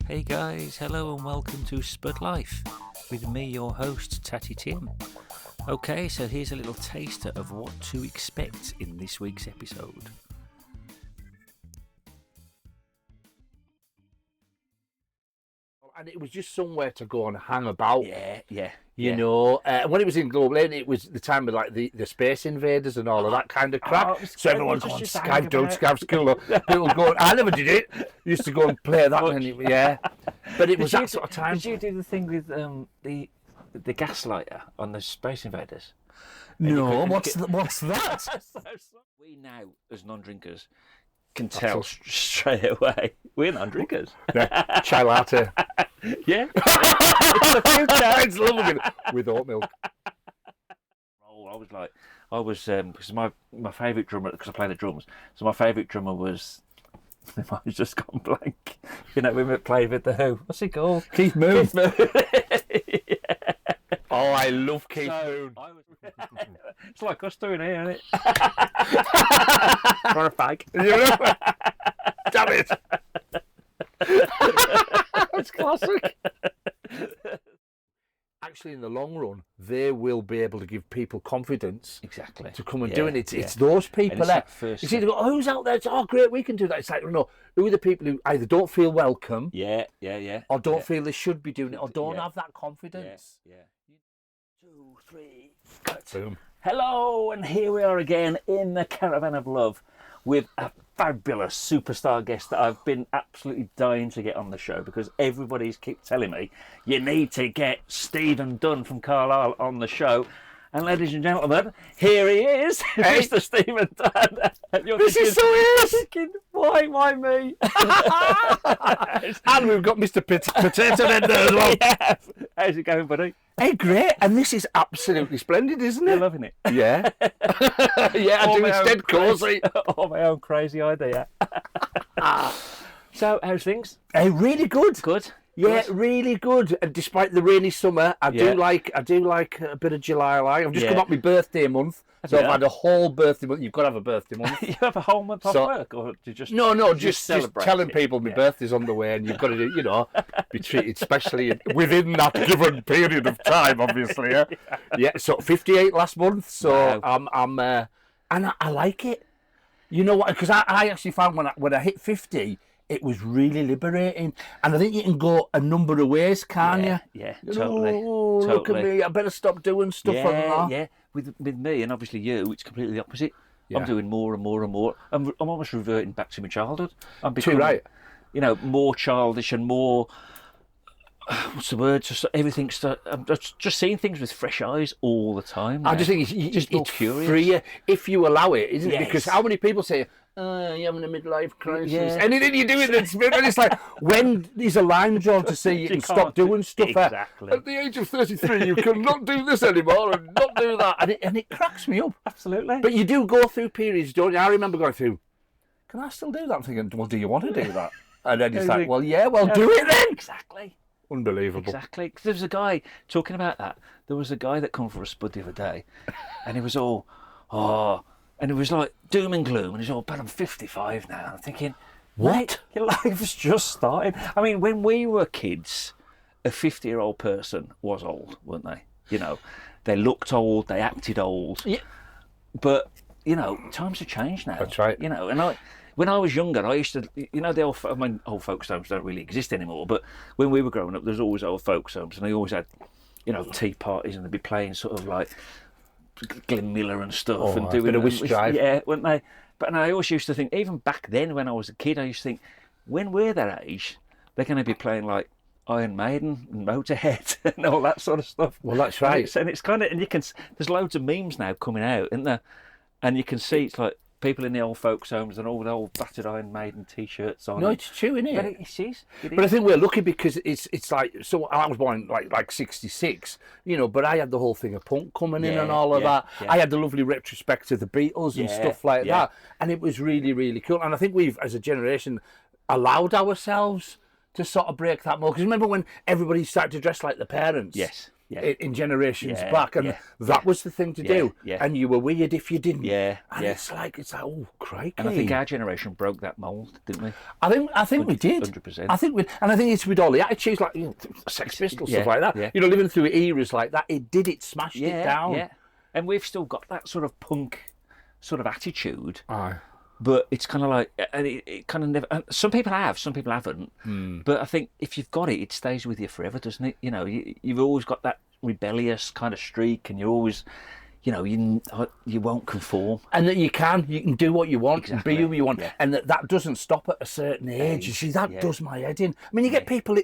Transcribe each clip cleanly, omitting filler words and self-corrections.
Hey guys, hello and welcome to Spud Life with me, your host, Tatty Tim. Okay, so here's a little taster of what to expect in this week's episode. And it was just somewhere to go and hang about. Yeah. You know, when it was in Global Aid, it was the time of like the Space Invaders and all of that kind of crap. So everyone going Skype, don't Skype school. People going, I never did it. Used to go and play that. And but it was that sort of time. Did you do the thing with the gaslighter on the Space Invaders? No, what's that? We now, as non-drinkers, can tell straight away we're non-drinkers. Yeah, chai latte. Yeah. It's the future. It's lovely with oat milk. Because my favourite drummer, because I play the drums, so my favourite drummer was, I was just gone blank. You know, we played with the Who. What's he called? Keith Moon. Yeah. Oh, I love Keith Moon. It's like us doing here, isn't it? For a fag. Damn it. It's classic. Actually, in the long run, they will be able to give people confidence to come and do it. It's those people there. You see, they go, oh, who's out there? It's, oh, great, we can do that. It's like, no, who are the people who either don't feel welcome, or don't feel they should be doing it, or don't have that confidence. 2, 3, cut. Boom. Hello, and here we are again in the Caravan of Love with a fabulous superstar guest that I've been absolutely dying to get on the show because everybody's keep telling me you need to get Stephen Dunn from Carlisle on the show. And ladies and gentlemen, here he is, hey. Mr Stephen Dunn. This is so weird. Why me? And we've got Mr. Potato Head there as well. Yeah. How's it going, buddy? Hey, great. And this is absolutely splendid, isn't it? You're loving it. Yeah. Yeah, I do instead cosy. Oh, my own crazy idea. So, how's things? Hey, really good. Good. Yeah, really good. And despite the rainy summer, I do like a bit of July. I've just come up my birthday month, so I've had a whole birthday month. You've got to have a birthday month. You have a whole month off work, or do you just just telling people my birthday's on the way, and you've got to be treated specially within that given period of time, obviously. Yeah. So 58 last month. So wow. And I like it. You know what? Because I actually found when I hit 50. It was really liberating, and I think you can go a number of ways, can't you? Yeah, totally. Look at me! I better stop doing stuff like that. Yeah, with me and obviously you, it's completely the opposite. Yeah. I'm doing more and more and more. I'm almost reverting back to my childhood. I'm becoming, more childish and more. What's the word? Just everything. I'm just seeing things with fresh eyes all the time. Now. I just think it's freer if you allow it, isn't it? Because how many people say, you're having a midlife crisis. Yeah. Anything you do in it, and it's like, when is a line drawn to say you can stop doing stuff? Exactly. At the age of 33, you cannot do this anymore and not do that. And it cracks me up. Absolutely. But you do go through periods, don't you? I remember going through, can I still do that? I'm thinking, well, do you want to do that? And then it's like, well, yeah, do it then. Exactly. Unbelievable. Exactly. Because there was a guy talking about that. There was a guy that come for a spud the other day, and he was all, and it was like doom and gloom, and he's all, but I'm 55 now. I'm thinking, what? Your life's just started. I mean, when we were kids, a 50-year-old person was old, weren't they? You know, they looked old, they acted old. Yeah. But, times have changed now. That's right. And when I was younger, I used to, the old folks' homes don't really exist anymore, but when we were growing up, there was always old folks' homes, and they always had, tea parties, and they'd be playing sort of like Glenn Miller and stuff, and doing a whisk drive. Yeah, weren't they? But I always used to think, even back then when I was a kid, I used to think, when we're their age, they're going to be playing like Iron Maiden and Motorhead and all that sort of stuff. Well, that's right. And it's kind of, and there's loads of memes now coming out, isn't there? And you can see it's like people in the old folks' homes and all the old battered Iron Maiden T-shirts on. No, it's true, isn't it? But it is. But I think we're lucky because it's like, so I was born like 66, but I had the whole thing of punk coming in and all of that. Yeah. I had the lovely retrospect of the Beatles and stuff like that. And it was really, really cool. And I think we've, as a generation, allowed ourselves to sort of break that mold. Because remember when everybody started to dress like their parents? Yes. in generations back, and that was the thing to do. Yeah. And you were weird if you didn't. Yeah, and it's like oh crikey. And I think our generation broke that mould, didn't we? I think we did. 100%. I think it's with all the attitudes like Sex Pistols, stuff like that. Yeah. Living through eras like that, it smashed it down. Yeah, and we've still got that sort of punk sort of attitude. Aye. But it's kind of like, and it kind of never. Some people have, some people haven't. But I think if you've got it, it stays with you forever, doesn't it? You've always got that rebellious kind of streak, and you're always, you won't conform. And that you can do what you want, Exactly. and be who you want, and that doesn't stop at a certain age. You see, that does my head in. I mean, you get people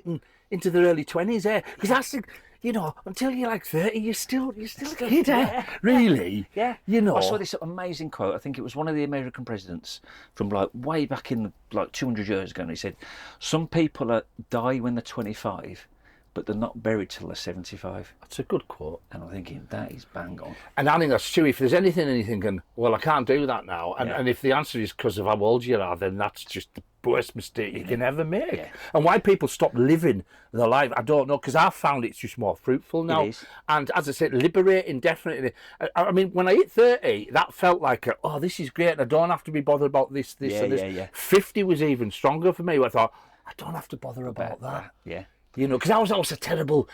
into their early 20s there, because that's the. Until you're like 30, you're still a kid, really. Yeah. I saw this amazing quote. I think it was one of the American presidents from like way back in like 200 years ago. And he said, "Some people die when they're 25, but they're not buried till they're 75." That's a good quote. And I'm thinking, that is bang on. And I think that's true. If there's anything and you're thinking, well, I can't do that now, and if the answer is because of how old you are, then that's just the worst mistake you can ever make. Yeah. And why people stop living their life, I don't know, because I've found it's just more fruitful now. It is. And as I said, liberating, definitely. I mean, when I hit 30, that felt like, this is great, and I don't have to be bothered about this, and this. Yeah. 50 was even stronger for me, where I thought, I don't have to bother about that. Yeah. Because I was always a terrible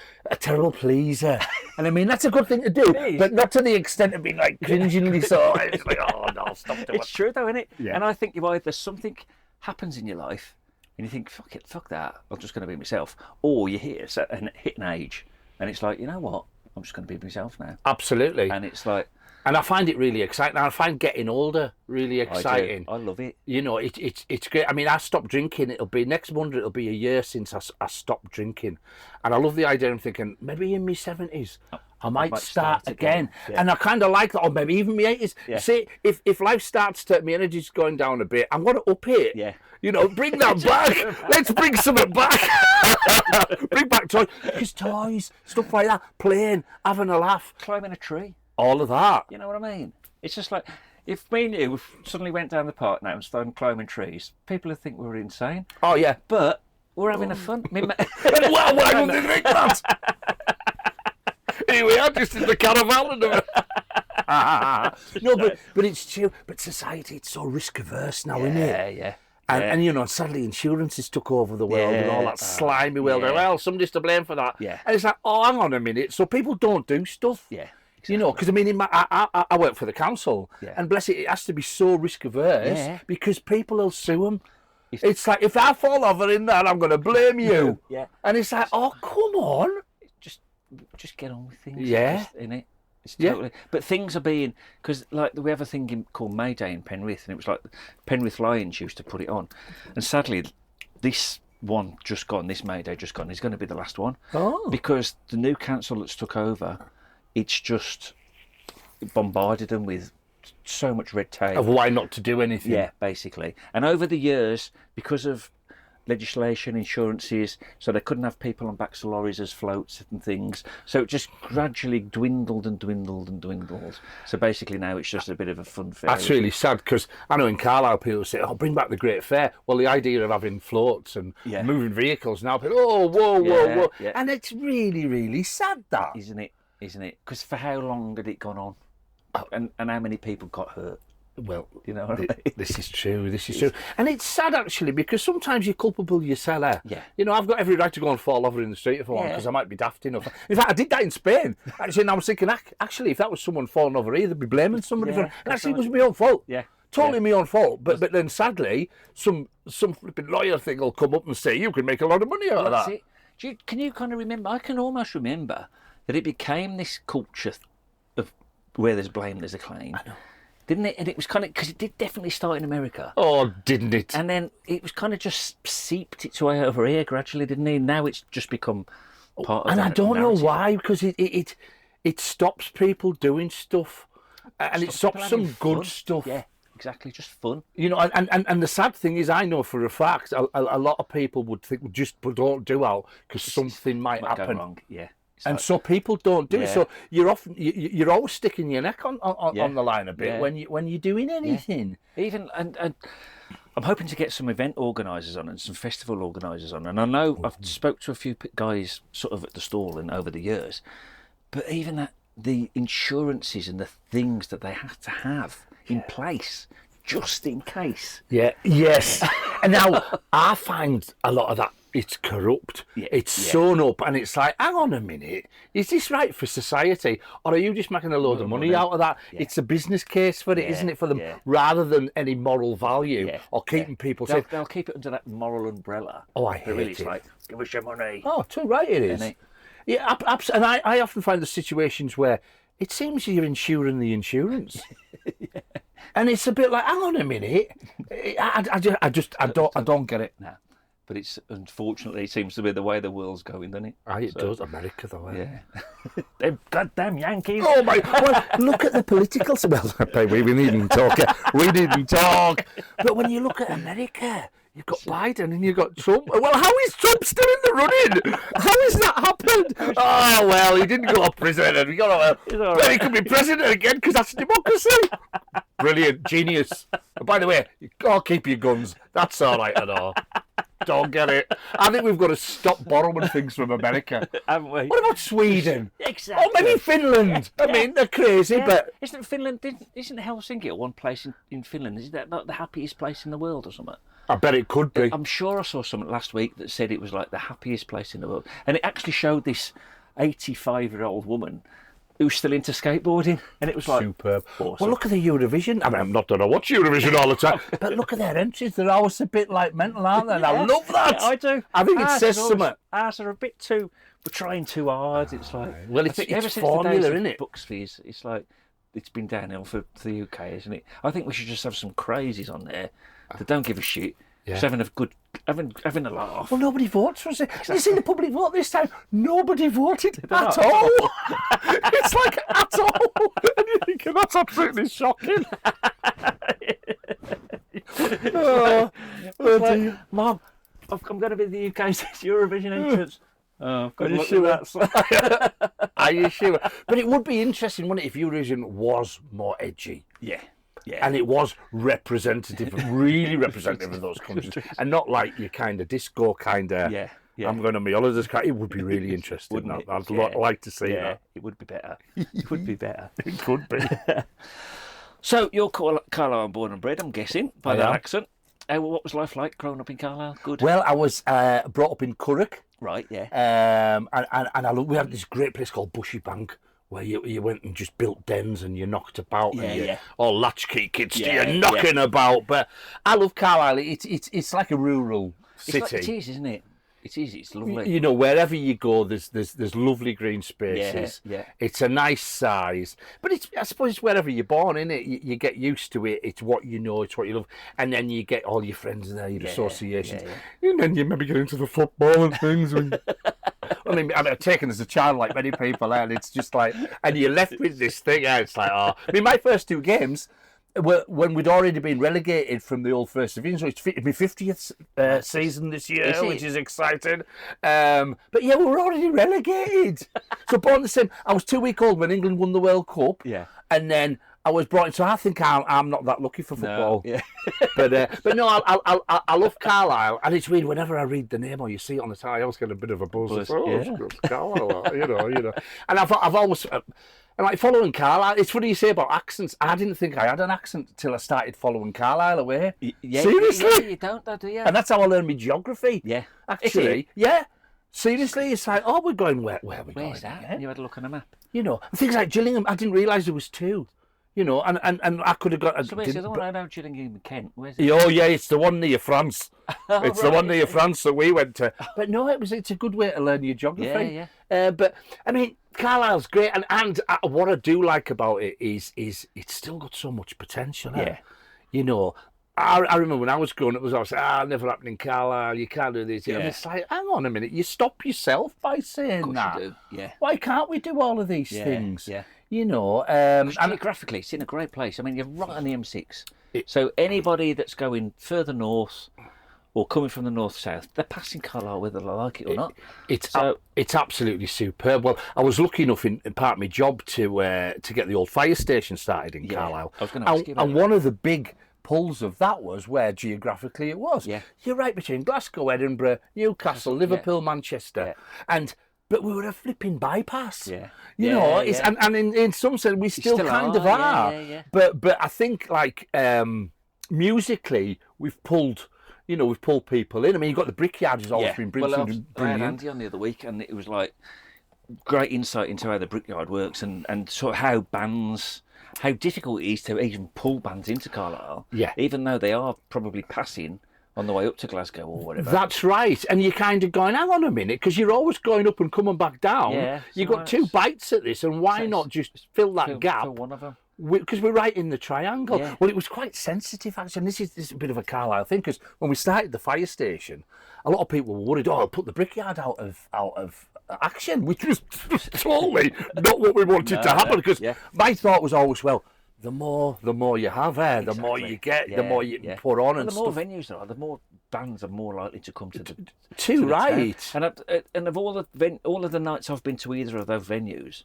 pleaser. And I mean, that's a good thing to do, but not to the extent of being like cringingly so. It's like, oh no, stop doing it. It's true though, isn't it? Yeah. And I think there's something happens in your life and you think, fuck that, I'm just going to be myself. Or you hit an age and it's like, you know what, I'm just going to be myself now. Absolutely. And it's like... And I find it really exciting. I find getting older really exciting. I love it. It's great. I mean, I stopped drinking. Next Monday, it'll be a year since I stopped drinking. And I love the idea of thinking, maybe in my 70s, I might start again. Yeah. And I kind of like that, or maybe even my 80s. Yeah. See, if life starts to, my energy's going down a bit, I'm going to up it. Yeah. Bring that back. Let's bring something back. Bring back toys. Because toys, stuff like that, playing, having a laugh. Climbing a tree. All of that. You know what I mean? It's just like, if me and you suddenly went down the park now and started climbing trees, people would think we were insane. Oh, yeah. But we're having a fun. Well, why don't they think that? Here we are, just in the caravan. No, but it's true. But society, it's so risk averse now, isn't it? Yeah. And sadly, insurance has took over the world and all that slimy world. Yeah. Well, somebody's to blame for that. Yeah. And it's like, hang on a minute. So people don't do stuff. Yeah. Exactly. Because I mean, I work for the council, and bless it, it has to be so risk averse because people will sue them. It's like, if I fall over in that, I'm going to blame you. Yeah. And it's like, oh, come on. Just get on with things. Yeah. In it. It's totally. But things are being, because like we have a thing called May Day in Penrith, and it was like Penrith Lions used to put it on, and sadly, this one just gone, this May Day just gone, is going to be the last one. Oh. Because the new council that's took over, it's just bombarded them with so much red tape. Of why not to do anything. Yeah, basically. And over the years, because of legislation, insurances, so they couldn't have people on backs of lorries as floats and things. So it just gradually dwindled. So basically now it's just a bit of a fun fair. That's really sad, because I know in Carlisle people say, bring back the Great Fair. Well, the idea of having floats and moving vehicles now, people, whoa. Yeah. And it's really, really sad, that. Isn't it? Because for how long had it gone on? And how many people got hurt? Well, you know what I mean? This is true. And it's sad, actually, because sometimes you're culpable yourself. Yeah. I've got every right to go and fall over in the street if I want, because I might be daft enough. In fact, I did that in Spain. Actually, and I was thinking, actually, if that was someone falling over here, they'd be blaming somebody for it. And actually, it was my own fault. Yeah. Totally my own fault. But then, sadly, some flipping lawyer thing will come up and say, you can make a lot of money out of that. Can you kind of remember? I can almost remember that it became this culture of where there's blame, there's a claim. I know. Didn't it? And it was kind of, because it did definitely start in America. Oh, didn't it? And then it was kind of just seeped its way over here gradually, didn't it? Now it's just become part of. And I don't narrative. know why, because it stops people doing stuff, and it stops some good stuff. Yeah, exactly, just fun. And the sad thing is, I know for a fact a lot of people would think just don't do out because something might happen. Go wrong. Yeah. And so people don't do it. So you're always sticking your neck on the line a bit when you're doing anything. Yeah. Even and I'm hoping to get some event organisers on and some festival organisers on. And I know I've spoke to a few guys sort of at the stall and over the years, But even that, the insurances and the things that they have to have in place just in case. Yeah, yes. And now I find a lot of that, it's corrupt. Yeah, It's sewn up, and it's like, hang on a minute, is this right for society, or are you just making a load of money out of that? Yeah. It's a business case for it, isn't it, for them, rather than any moral value or keeping people safe. They'll keep it under that moral umbrella. Oh, I hate really, it. It's like, give us your money. Oh, too right it is. Yeah, and I often find the situations where it seems you're insuring the insurance. And it's a bit like, hang on a minute, I don't get it. No, but it's unfortunately it seems to be the way the world's going, doesn't it? It does. America, though. Yeah. Them goddamn Yankees. Oh my! Well, look at the political. Well, we needn't talk. We didn't talk. But when you look at America, you've got Biden and you've got Trump. Well, how is Trump still in the running? How has that happened? Oh well, he didn't go off president. Well, he could be president again because that's democracy. Brilliant, genius. And by the way, you can't keep your guns. That's all right at all. Don't get it. I think we've got to stop borrowing things from America. Haven't we? What about Sweden? Exactly. Or maybe Finland. I mean, they're crazy, but... Isn't Finland, isn't Helsinki one place in Finland? Is that not the happiest place in the world or something? I bet it could be. I'm sure I saw something last week that said it was like the happiest place in the world. And it actually showed this 85-year-old woman who's still into skateboarding, and it was like superb. Awesome. Well, look at the Eurovision. I mean, I'm not going to watch Eurovision all the time, but look at their entries. They're always a bit like mental, aren't they? And I love that. Yeah, I do. I think it says something. Ours are a bit too. We're trying too hard. It's like it's formula, isn't it? Books fees. It's like it's been downhill for the UK, isn't it? I think we should just have some crazies on there that don't give a shit. Just having a laugh. Well, nobody votes for us. Exactly. You see the public vote this time? Nobody voted at all. It's like at all. And you're thinking, that's absolutely shocking. Like, Mom, I'm going to be the UK's Eurovision entrance. Oh, are you sure? Are you sure? But it would be interesting, wouldn't it, if Eurovision was more edgy? Yeah. Yeah. And it was representative, really representative of those countries, and not like your kind of disco kind of. Yeah. I'm going on my holidays. It would be really interesting. I'd like to see that. It would be better. It would be better. It could be. So you're Carlisle born and bred, I'm guessing, by that accent. What was life like growing up in Carlisle? Good. Well, I was brought up in Curragh. Right. Yeah. And we had this great place called Bushy Bank, where you went and just built dens and you knocked about, all latchkey kids, you're knocking about. But I love Carlisle. It's like a rural city. It is, isn't it? It is. It's lovely. You know, wherever you go, there's lovely green spaces. Yeah. It's a nice size, but I suppose it's wherever you're born, isn't it? You get used to it. It's what you know. It's what you love, and then you get all your friends there, your associations, and then you maybe get into the football and things. I mean, I've taken as a child, like many people, and it's just like, and you're left with this thing. And it's like, I mean, my first two games were when we'd already been relegated from the old First Division, so it's my 50th season this year, which is exciting. But yeah, we were already relegated. So born the same. I was 2 weeks old when England won the World Cup. Yeah, and then I was brought in. So I think I'm not that lucky for football. No, yeah. but no, I love Carlisle, and it's weird. Whenever I read the name or you see it on the tie, I always get a bit of a buzz. Carlisle, you know. And I've always. And like following Carlisle, it's funny you say about accents. I didn't think I had an accent till I started following Carlisle away. Seriously? Yeah, you don't, though, do you? And that's how I learned my geography. Yeah. Actually, yeah. Seriously, it's like, we're going, where are we going? Where's that? Yeah? You had a look on a map. You know, things like Gillingham, I didn't realise there was two. You know, and I could have got... So where's the other one? I know Gillingham, Kent. Where's it? Oh, yeah, it's the one near France. It's the one near France that we went to. But no, it's a good way to learn your geography. Yeah. But, I mean, Carlisle's great, and what I do like about it is it's still got so much potential. Yeah. You know, I remember when I was growing up, I was like, never happened in Carlisle, you can't do this. Yeah. And it's like, hang on a minute, you stop yourself by saying that. You do. Yeah. Why can't we do all of these things? Yeah. You know, and geographically, it's in a great place. I mean, you're right on the M6. So anybody that's going further north or coming from the north-south, they're passing Carlisle whether they like it or not. It's absolutely superb. Well, I was lucky enough in part of my job to get the old fire station started in Carlisle. I was going to ask you about that. One of the big pulls of that was where geographically it was. Yeah. You're right between Glasgow, Edinburgh, Newcastle, Liverpool, Manchester. Yeah. And but we were a flipping bypass. Yeah. You know, it's, and in some sense we still kind of are. Yeah. But I think like musically we've pulled people in. I mean, you've got the Brickyard who's always been brilliant. I had Andy on the other week, and it was like great insight into how the Brickyard works and sort of how difficult it is to even pull bands into Carlisle. Yeah. Even though they are probably passing on the way up to Glasgow or whatever. That's right. And you're kind of going, hang on a minute, because you're always going up and coming back down. Yeah, You've got 2 bites at this, and why not just fill that gap? Fill one of them. Because we're right in the triangle. Yeah. Well, it was quite sensitive, actually. And this is a bit of a Carlisle thing, because when we started the fire station, a lot of people were worried, I'll put the Brickyard out of action, which was totally not what we wanted to happen, because my thought was always, well, the more you have there, the more you get, the more you can put on, and the more stuff. venues there are, the more bands are more likely to come to the right. Town. And of all of the nights I've been to either of those venues,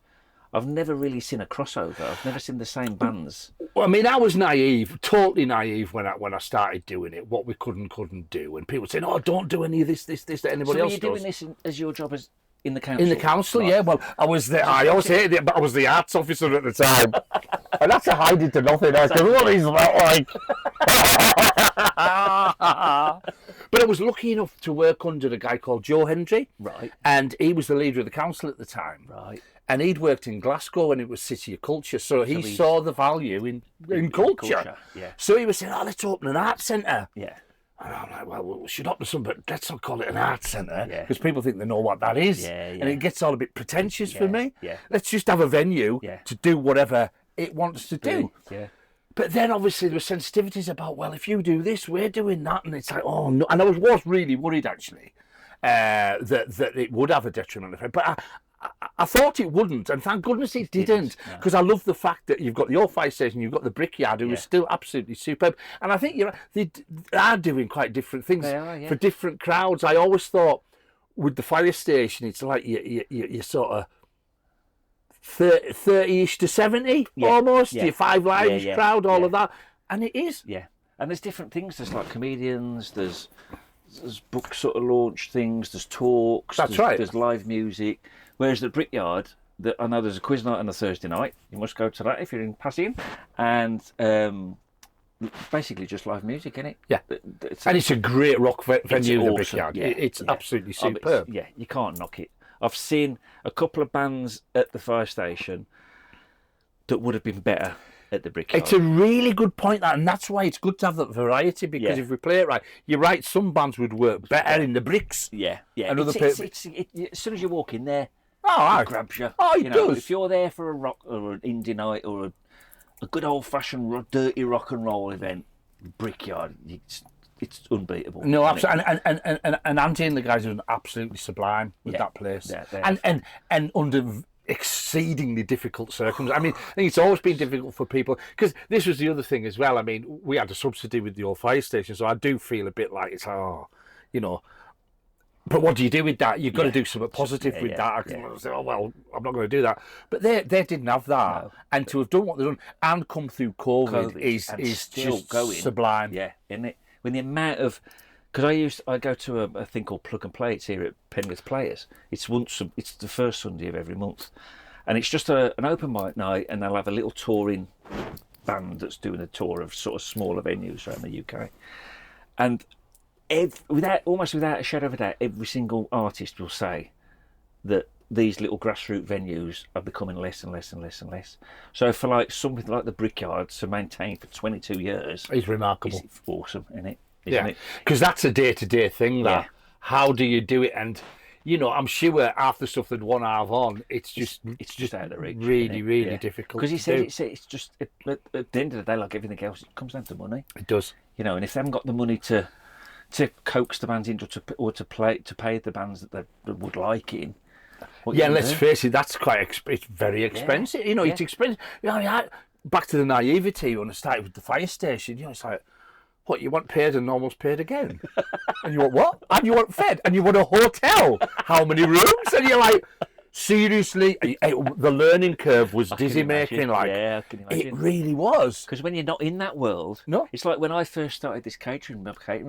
I've never really seen a crossover. I've never seen the same bands. Well, I mean, I was naive, totally naive when I started doing it. What we couldn't do, and people saying, "Oh, don't do any of this that anybody else does." So were you doing this as your job as in the council? In the council, yeah. Well, I always hated it, but I was the arts officer at the time, and that's a hiding to nothing. Because what is that like? But I was lucky enough to work under a guy called Joe Hendry, right? And he was the leader of the council at the time, right? And he'd worked in Glasgow when it was City of Culture, so he saw the value in culture. Yeah. So he was saying, "Oh, let's open an arts centre." Yeah. And I'm like, well, we should open some, but let's not call it an arts centre, because people think they know what that is. And it gets all a bit pretentious for me. Yeah. Let's just have a venue to do whatever it wants to do. Yeah. But then obviously there were sensitivities about, well, if you do this, we're doing that. And it's like, oh, no. And I was really worried, actually, that it would have a detrimental effect. But I thought it wouldn't, and thank goodness it didn't, because I love the fact that you've got the old fire station, you've got the Brickyard, who is still absolutely superb. And I think they are doing quite different things for different crowds. I always thought with the fire station, it's like you sort of 30-ish to 70 almost, your Five Lives crowd, all of that, and it is. Yeah, and there's different things. There's like comedians, there's book sort of launch things, there's talks. That's right. There's live music. Whereas the Brickyard, I know there's a quiz night on a Thursday night. You must go to that if you're in Passing, and basically just live music, isn't it? Yeah, and it's a great rock venue, the Brickyard. Yeah. It's absolutely superb. You can't knock it. I've seen a couple of bands at the fire station that would have been better at the Brickyard. It's a really good point, and that's why it's good to have that variety, because if we play it right, you're right, some bands would work better in the bricks. Yeah. And as soon as you walk in there, it grabs you. Oh, it does. If you're there for a rock or an indie night or a good old-fashioned dirty rock and roll event, Brickyard, it's unbeatable. No, absolutely. And Andy and the guys are absolutely sublime with that place. Yeah, and under exceedingly difficult circumstances. I mean, I think it's always been difficult for people, because this was the other thing as well. I mean, we had a subsidy with the old fire station, so I do feel a bit like it's, but what do you do with that? You've got to do something positive with that. I can say, oh, well, I'm not going to do that. But they didn't have that. No. And to have done what they've done and come through COVID is just sublime. Yeah, isn't it? When the amount of... Because I go to a thing called Plug and Play. It's here at Penrith Players. It's the first Sunday of every month. And it's just an open mic night, and they'll have a little touring band that's doing a tour of sort of smaller venues around the UK. And... almost without a shadow of a doubt, every single artist will say that these little grassroots venues are becoming less and less and less and less. So for like something like the Brickyard to maintain for 22 years, it's remarkable. It's awesome, isn't it? Isn't it? Because that's a day-to-day thing. That how do you do it? And I'm sure half the stuff that one have on, it's just out of the reach. Really difficult. Because he says it's just at the end of the day, like everything else, it comes down to money. It does. And if they haven't got the money to coax the bands into to pay the bands that would like it in. Let's face it, that's it's very expensive. It's expensive. Back to the naivety when I started with the fire station. It's like, what, you want paid and almost paid again? And you want what? And you want fed? And you want a hotel? How many rooms? And you're like, seriously? The learning curve was dizzy making. I can imagine. It really was. Because when you're not in that world, it's like when I first started this catering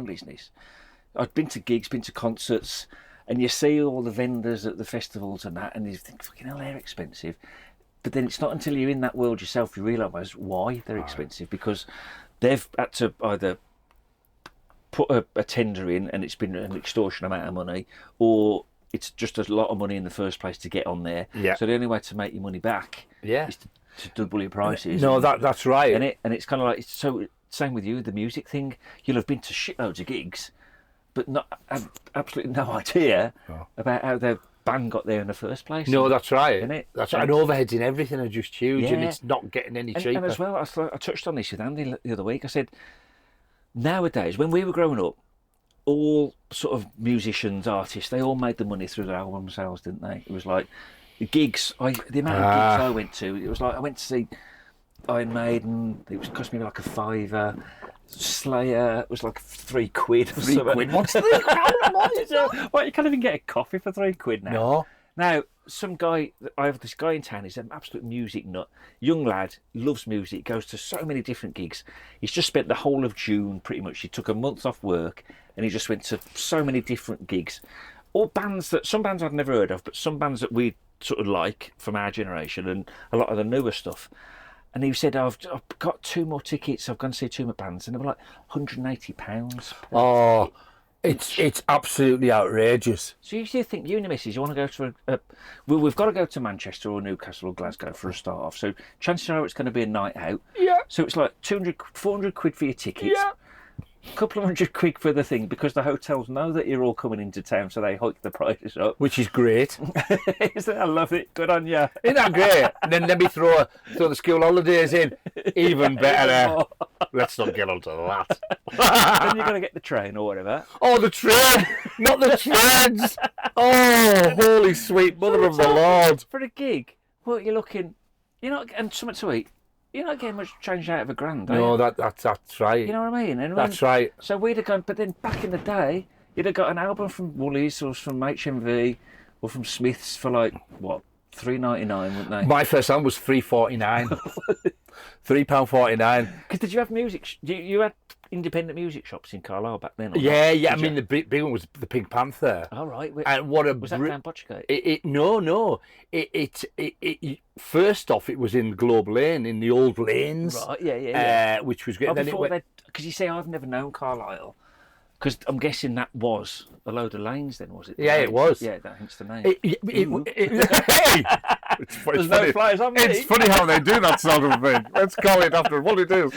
business, I'd been to gigs, been to concerts, and you see all the vendors at the festivals and that, and you think, fucking hell, they're expensive. But then it's not until you're in that world yourself you realise why they're expensive, because they've had to either put a tender in and it's been an extortion amount of money, or it's just a lot of money in the first place to get on there. Yeah. So the only way to make your money back is to double your prices. No, that's right. And it's kind of like, so same with you, the music thing. You'll have been to shitloads of gigs, but not have absolutely no idea about how the band got there in the first place. No, that's right. Innit? That's right. And overheads in everything are just huge, and it's not getting any cheaper. And as well, I touched on this with Andy the other week. I said, nowadays, when we were growing up, all sort of musicians, artists, they all made the money through their album sales, didn't they? It was like the gigs, the amount of gigs I went to, it was like I went to see Iron Maiden, it cost me like a £5. Slayer, it was like £3 or something. What's the Well, you can't even get a coffee for £3 now. No. Now, I have this guy in town, he's an absolute music nut. Young lad, loves music, goes to so many different gigs. He's just spent the whole of June, pretty much. He took a month off work and he just went to so many different gigs. All bands some bands I'd never heard of, but some bands that we sort of like from our generation, and a lot of the newer stuff. And he said, I've got 2 more tickets, I've gone to see 2 more bands, and they were like £180. Oh, it's absolutely outrageous. So you think, you and your missus, you want to go to we've got to go to Manchester or Newcastle or Glasgow for a start off. So chances are it's going to be a night out. Yeah. So it's like 400 quid for your tickets. Yeah. A couple of £100 for the thing, because the hotels know that you're all coming into town, so they hike the prices up. Which is great. I love it. Good on you. Isn't that great? And then let me throw the school holidays in. Even better. Let's not get onto that. Then you're going to get the train or whatever. Oh, the train! Not the trains! Oh, holy sweet mother of the Lord. For a gig, well, you're looking, and something to eat. You're not getting much change out of £1,000, are No, you? that's right. You know what I mean? And that's right. So we'd have gone, but then back in the day, you'd have got an album from Woolies or from HMV or from Smiths for like, what, £3.99, wouldn't they? My first album was £3.49. £3.49. Because did you have music? You had independent music shops in Carlisle back then? Yeah. I mean, the big one was the Pink Panther. All right. And what a was that down Botchgate? No. It first off, it was in Globe Lane, in the old lanes. Right. Yeah. Which was great. Oh, then because you say I've never known Carlisle. Because I'm guessing that was a load of lanes then, was it? Yeah, it was. Yeah, that hence the name. Hey! There's no flies on me. It's funny how they do that sort of thing. Let's call it after what it is.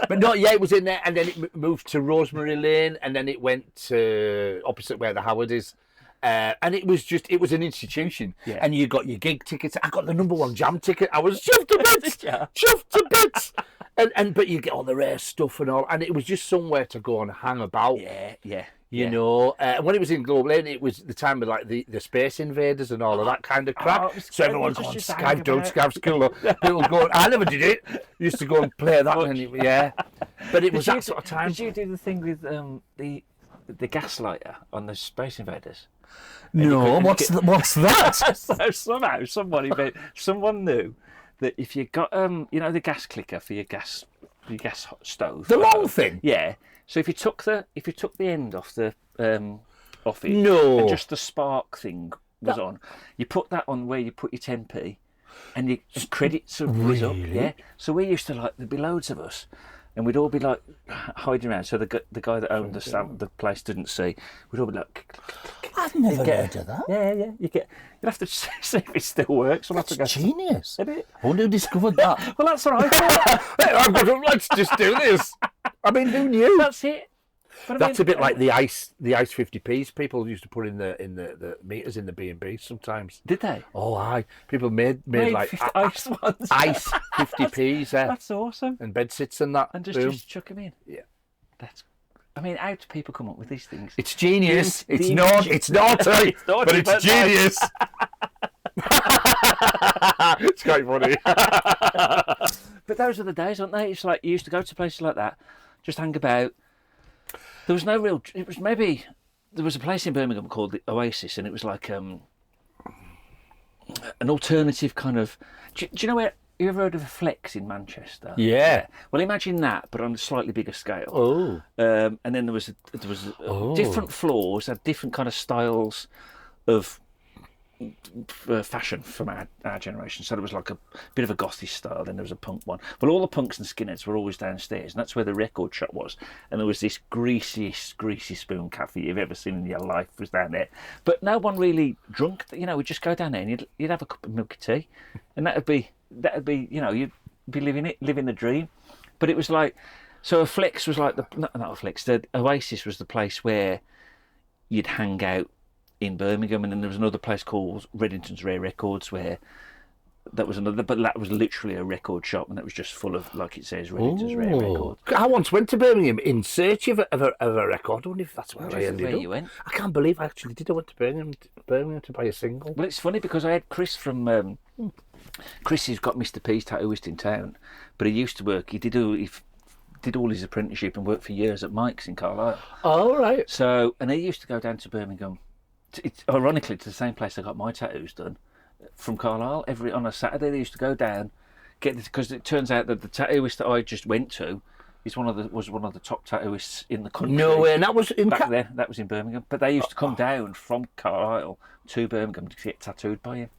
But no, yeah, it was in there, and then it moved to Rosemary Lane, and then it went to opposite where the Howard is. And it was an institution. Yeah. And you got your gig tickets. I got the #1 Jam ticket. I was chuffed to bits. Chuffed to bits. But you get all the rare stuff and all, and it was just somewhere to go and hang about. Yeah. You know, when it was in Globe Lane, it was the time of like the Space Invaders and all of that kind of crap. So everyone going Skype, don't Skype school. People going, I never did it. Used to go and play that, and But it was that sort of time. Did you do the thing with the gas lighter on the Space Invaders? No, what's that? So somehow someone knew that if you got the gas clicker for your gas stove, the long thing. Yeah. So if you took the end off the off it, no, and just the spark thing was on, you put that on where you put your 10p, and your credits would whiz up. Yeah. So we used to there'd be loads of us. And we'd all be like hiding around, so the guy that owned the place didn't see. We'd all be like, I've never heard of that. Yeah. You'd have to see if it still works. We'll have to go. Genius. Isn't it? I wonder who discovered that. Well, that's what I thought. Let's just do this. I mean, who knew? That's it. But That's a bit like the ice 50p's people used to put in the meters in the B&B sometimes. Did they? Oh, aye. People made like 50 ice ones. Ice 50p's. That's awesome. And bed sits and that. And just chuck them in. Yeah. I mean, how do people come up with these things? It's genius. It's naughty, but it's genius. It's quite funny. But those are the days, aren't they? It's like you used to go to places like that, just hang about. There was no real. It was maybe there was a place in Birmingham called the Oasis, and it was like an alternative kind of. Do you know where you ever heard of a flex in Manchester? Yeah. Well, imagine that, but on a slightly bigger scale. Oh. And then there was different floors, had different kind of styles of fashion from our generation. So there was like a bit of a gothic style, then there was a punk one. Well, all the punks and skinheads were always downstairs, and that's where the record shop was. And there was this greasy spoon cafe you've ever seen in your life was down there. But no one really drunk. You know, we'd just go down there and you'd have a cup of milky tea, and that'd be you know, you'd be living the dream. But it was like, so a flex was like not a flex. The Oasis was the place where you'd hang out in Birmingham, and then there was another place called Reddington's Rare Records where that was another, but that was literally a record shop, and that was just full of, like it says, Reddington's Rare Records. I once went to Birmingham in search of a record. I wonder if that's where I ended up. You went? I can't believe I actually did. I went to Birmingham to buy a single. Well, it's funny because I had Chris from Chris, who's got Mr P's tattooist in town, but he used to work. He did all his apprenticeship and worked for years at Mike's in Carlisle. Oh, right. So, and he used to go down to Birmingham. Ironically, to the same place I got my tattoos done, from Carlisle. On a Saturday, they used to go down, because it turns out that the tattooist that I just went to was one of the top tattooists in the country. No way, and that was in back then. That was in Birmingham, but they used to come down from Carlisle to Birmingham to get tattooed by him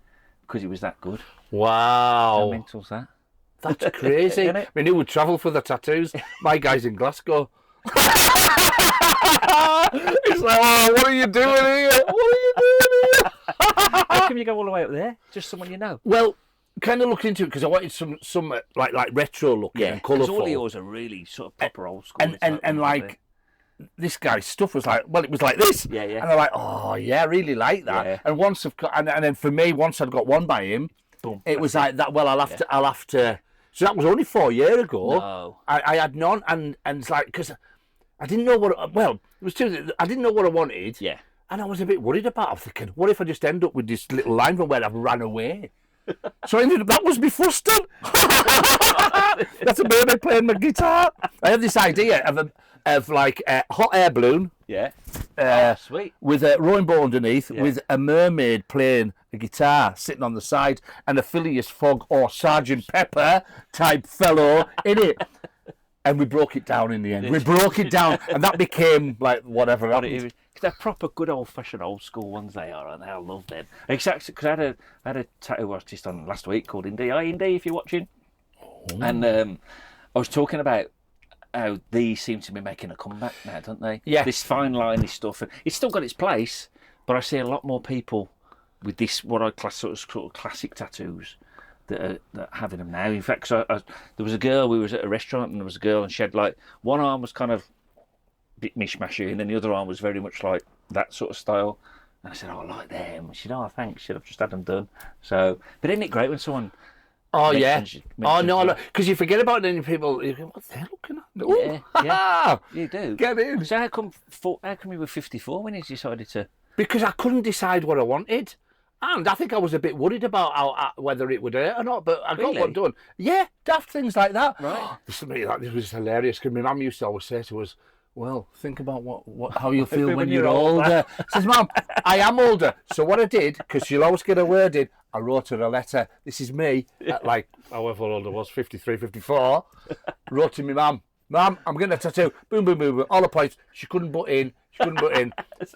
because he was that good. Wow, how mental's that? That's crazy. Isn't it? I mean, who would travel for the tattoos? My guy's in Glasgow. It's like, oh, what are you doing here? How come you go all the way up there? Just someone you know? Well, kind of looked into it because I wanted some like retro looking and colourful. Because all yours are really sort of proper old school. And like this guy's stuff was like, well, it was like this. Yeah. And I'm like, oh yeah, I really like that. Yeah. And once and then for me, once I'd got one by him, boom, it was like that. Well, I'll have to. So that was only 4 years ago. No. I had none, and it's like because I didn't know what. Well, it was two. I didn't know what I wanted. Yeah. And I was a bit worried about it. I'm thinking, what if I just end up with this little line from where I've ran away? So I ended up, that was me first time. That's a mermaid playing my guitar. I have this idea of like a hot air balloon. Yeah. Sweet. With a rowing boat underneath, with a mermaid playing a guitar sitting on the side, and a Phileas Fogg or Sergeant Pepper type fellow in it. And we broke it down in the end. We broke it down, and that became like whatever. They're proper good old-fashioned old school ones they are, and I love them. Exactly, because I had a tattoo artist on last week called Indy. Hi Indy, if you're watching. Oh. And I was talking about how these seem to be making a comeback now, don't they? Yeah. This fine liney stuff, and it's still got its place, but I see a lot more people with this what I class sort of classic tattoos that are having them now. In fact, there was a girl. We was at a restaurant, and there was a girl, and she had like one arm was kind of bit mishmashy, and then the other arm was very much like that sort of style. And I said, "Oh, I like them." She said, "Oh, thanks." She said, "I've just had them done." So, but isn't it great when someone? Oh yeah. Oh no, because you forget about it, and people, you go, "What they're looking at?" Ooh. Yeah, you do. Get in. So how come you were 54 when you decided to? Because I couldn't decide what I wanted. And I think I was a bit worried about whether it would hurt or not, but I got one done. Yeah, daft things like that. Right. This was hilarious because my mum used to always say to us, "Well, think about how you feel when you're older." Says, "Mum, I am older." So what I did, because she'll always get a word in, I wrote her a letter. This is me, at like, however old I was, 53, 54. Wrote to my mum, "Mum, I'm getting a tattoo." Boom, boom, boom, boom. All the points. She couldn't butt in. So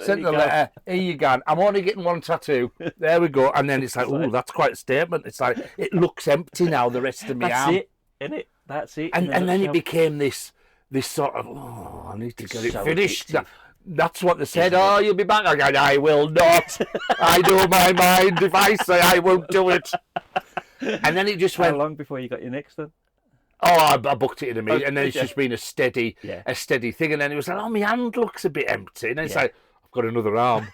sent the letter. Here you go. I'm only getting one tattoo. There we go. And then it's like, oh, that's quite a statement. It's like it looks empty now. The rest of me arm. That's it, isn't it? That's it. And then it became this sort of, oh, I need to get it finished. That's what they said. Oh, you'll be back again. I will not. I know my mind. If I say I won't do it. And then it just went. How long before you got your next one? Oh, I booked it in a minute, and then it's just been a steady thing. And then it was like, oh, my hand looks a bit empty. And then it's like, I've got another arm.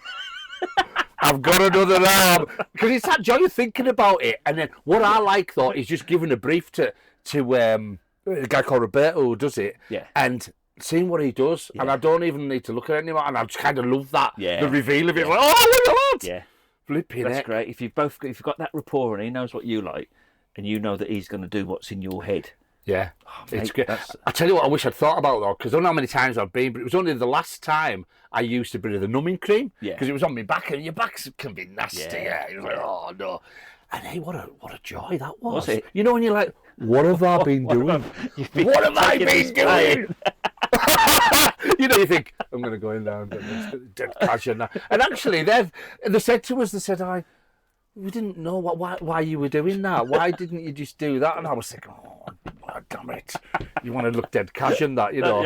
I've got another arm. Because it's that joy of thinking about it. And then what I like, though, is just giving a brief to a guy called Roberto who does it. Yeah. And seeing what he does. Yeah. And I don't even need to look at it anymore. And I just kind of love that. Yeah. The reveal of it. Like, oh, look at that. Yeah. Flipping That's great. If you've got that rapport and he knows what you like, and you know that he's going to do what's in your head. Yeah, it's good. I tell you what, I wish I'd thought about though, because I don't know how many times I've been, but it was only the last time I used a bit of the numbing cream, because it was on my back, and your back can be nasty. Yeah, it was like, oh no. And hey, what a joy that was. Was it? You know, when you're like, what have I been doing? What have I been doing? You know, you think, I'm going to go in there and get dead cash in that. And actually, they said to us, we didn't know why you were doing that. Why didn't you just do that? And I was thinking, oh, damn it. You want to look dead cash in that, you know.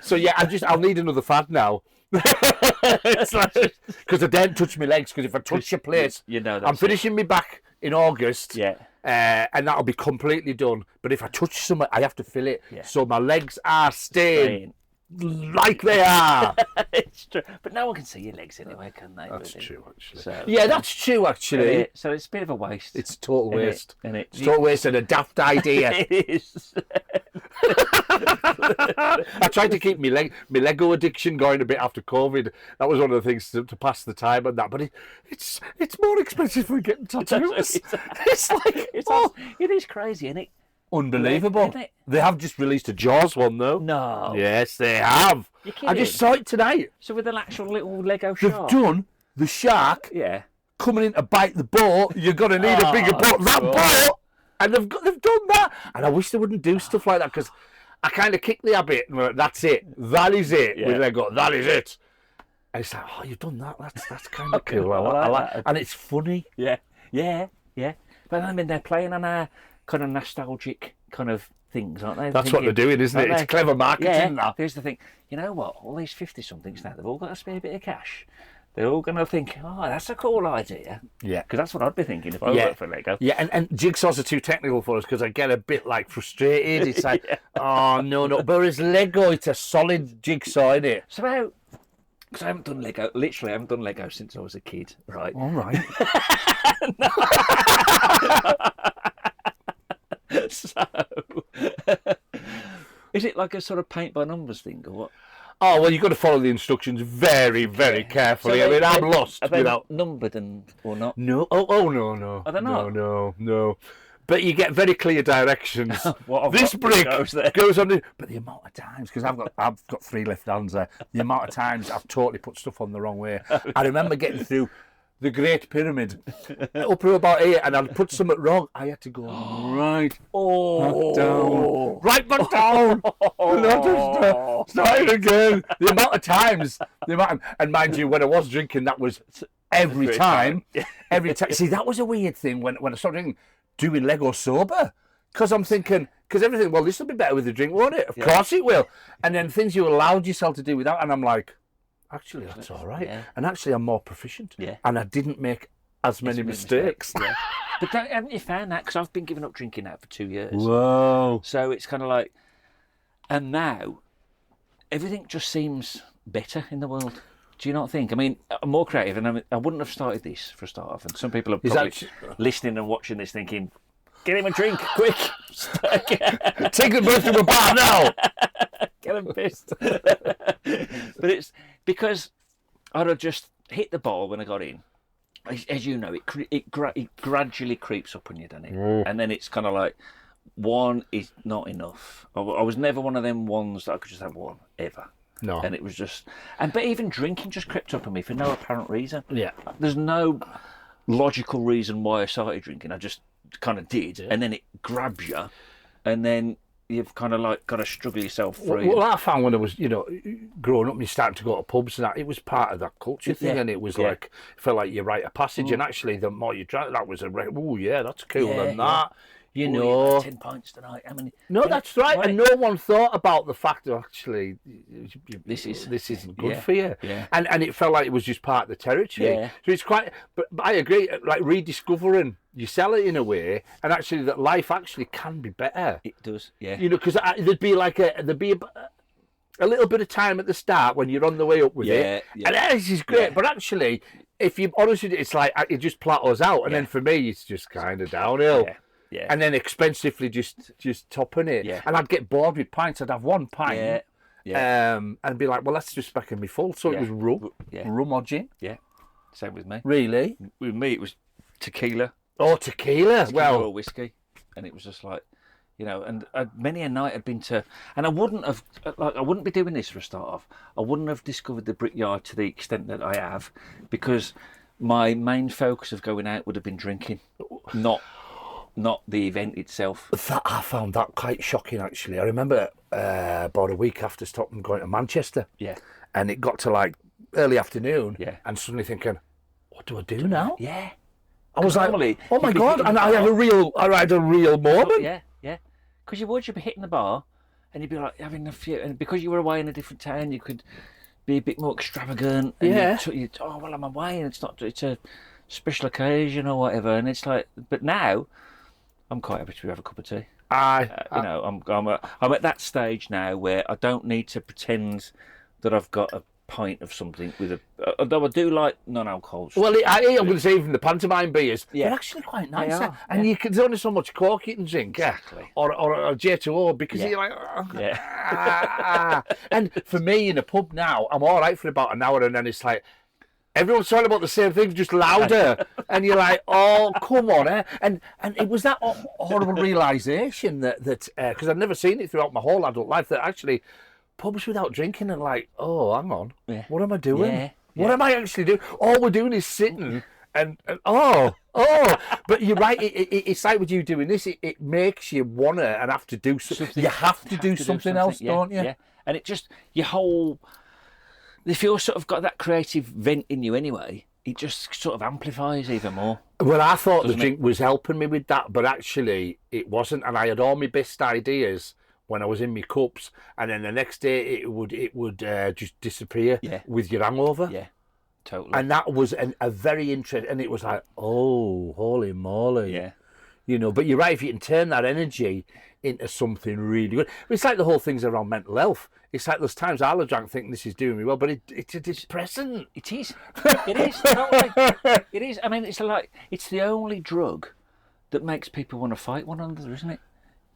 So, yeah, I'll need another fad now. It's like, because I don't touch my legs, because if I touch your place, you know, I'm finishing me back in August. Yeah. And that'll be completely done. But if I touch something, I have to fill it. Yeah. So my legs are staying like they are. It's true. But no one can see your legs anyway, can they? That's true, actually. So, yeah, that's true, actually. So it's a bit of a waste. It's a total waste. It's a total waste and a daft idea. It is. I tried to keep my Lego addiction going a bit after COVID. That was one of the things to pass the time and that. But it's more expensive than getting tattoos. It is crazy, isn't it? Unbelievable. Isn't it? They have just released a Jaws one, though. No. Yes, they have. You're kidding. I just saw it tonight. So with an actual little Lego They've shark? done the shark Yeah. coming in to bite the boat. You're going to need a bigger boat. That boat! And they've done that. And I wish they wouldn't do stuff like that, because I kind of kicked the habit. And went, that's it. That is it. Yeah. With Lego. That is it. And it's like, oh, you've done that. That's kind of cool. I like that. And it's funny. Yeah. But I mean, they're playing on our kind of nostalgic kind of things, aren't they? That's what they're doing, isn't it? It's clever marketing. Yeah. Here's the thing. You know what? All these 50-somethings now, they've all got a spare bit of cash. They're all going to think, oh, that's a cool idea. Yeah. Because that's what I'd be thinking if I worked for Lego. Yeah, and jigsaws are too technical for us, because I get a bit like frustrated. It's like, oh, no. But whereas Lego, it's a solid jigsaw, isn't it? So how... Because I haven't done Lego, literally I haven't done Lego since I was a kid, right? All right. So, is it like a sort of paint by numbers thing or what? Oh, well, you've got to follow the instructions very, very carefully. So I'm lost are they without... numbered or not? No. Oh, no. Are they not? No. But you get very clear directions. This brick goes on the... But the amount of times, because I've got 3 left hands there, the amount of times I've totally put stuff on the wrong way. I remember getting through the Great Pyramid up to about here, and I'd put something wrong. I had to go right back down. Right back down. Start again. The amount of times. And mind you, when I was drinking, that was every time. Every time. See, that was a weird thing when I started drinking, doing Lego sober. Because I'm thinking, everything, well, this will be better with the drink, won't it? Of course it will. And then things you allowed yourself to do without, and I'm like, actually, that's all right. Yeah. And actually, I'm more proficient. Yeah. And I didn't make as many mistakes. Yeah. But haven't you found that? Because I've been giving up drinking now for 2 years. Whoa. So it's kind of like, and now, everything just seems better in the world. Do you not think? I mean, I'm more creative, and I wouldn't have started this for a start off. And some people are probably listening and watching this thinking, get him a drink, quick. Take the birth to a bar now. Get him pissed. But it's because I'd have just hit the ball when I got in. As you know, it gradually creeps up on you, doesn't it? And then it's kind of like, one is not enough. I was never one of them ones that I could just have one, ever. No. And it was just... But even drinking just crept up on me for no apparent reason. Yeah. There's no logical reason why I started drinking. I just kind of did. Yeah. And then it grabs you. And then you've kind of like got to struggle yourself through. Well, I found when I was, growing up and you started to go to pubs and that, it was part of that culture thing, and it was like, it felt like you write a passage, and actually the more you drank, that was that's cooler than that. You know, 10 pints tonight. How many? No, that's right. And no one thought about the fact that actually this isn't good for you. Yeah. And it felt like it was just part of the territory. Yeah. So it's quite. But I agree. Like rediscovering, you sell it in a way, and actually that life actually can be better. It does. Yeah. Because there'd be a little bit of time at the start when you're on the way up with it. Yeah. And this is great. Yeah. But actually, if you're honest with it, it's like it just plateaus out, and then for me, it's just kind of downhill. Yeah. Yeah. And then expensively just topping it. Yeah. And I'd get bored with pints. I'd have one pint. Yeah. And be like, well, that's just back in me full. So it was rum or gin. Yeah. Same with me. Really? With me, it was tequila. Oh, tequila. Or whiskey. And it was just like, You know, and many a night I'd been to, and I wouldn't be doing this for a start off. I wouldn't have discovered the Brickyard to the extent that I have, because my main focus of going out would have been drinking, not the event itself. I found that quite shocking, actually. I remember about a week after stopping going to Manchester. Yeah. And it got to like early afternoon. Yeah. And suddenly thinking, what do I do now? Yeah. I was like, normally, oh my God. And I had a real moment. Yeah, yeah. Because you'd be hitting the bar and you'd be like having a few, and because you were away in a different town, you could be a bit more extravagant. And Yeah. oh, well, I'm away and it's a special occasion or whatever. And it's like, but now I'm quite happy to have a cup of tea. You know, I'm at that stage now where I don't need to pretend that I've got a pint of something with although I do like non-alcohol. Well, I'm going to say even the pantomime beers, they're actually quite nice. And you can, there's only so much Coke you can drink. Exactly. Or a J2O, because you're like, And for me in a pub now, I'm all right for about an hour, and then it's like, everyone's talking about the same thing, just louder. And you're like, oh, come on. And it was that horrible realisation that because I've never seen it throughout my whole adult life, that actually pubs without drinking are like, oh, hang on, what am I doing? Yeah. What am I actually doing? All we're doing is sitting and but you're right, it's like with you doing this, it makes you want to and have to do something. You have to do something else, don't you? Yeah. And it just, if you've sort of got that creative vent in you anyway, it just sort of amplifies even more. Well, I thought the drink was helping me with that, but actually it wasn't, and I had all my best ideas when I was in my cups, and then the next day it would just disappear with your hangover. Yeah, totally. And that was a very interesting, and it was like, oh, holy moly. Yeah. You know, but you're right, if you can turn that energy into something really good. It's like the whole thing's around mental health. It's like there's times I'll have drunk thinking this is doing me well, but it's a depressant. It is. It is. Totally. It is. I mean, it's the only drug that makes people want to fight one another, isn't it?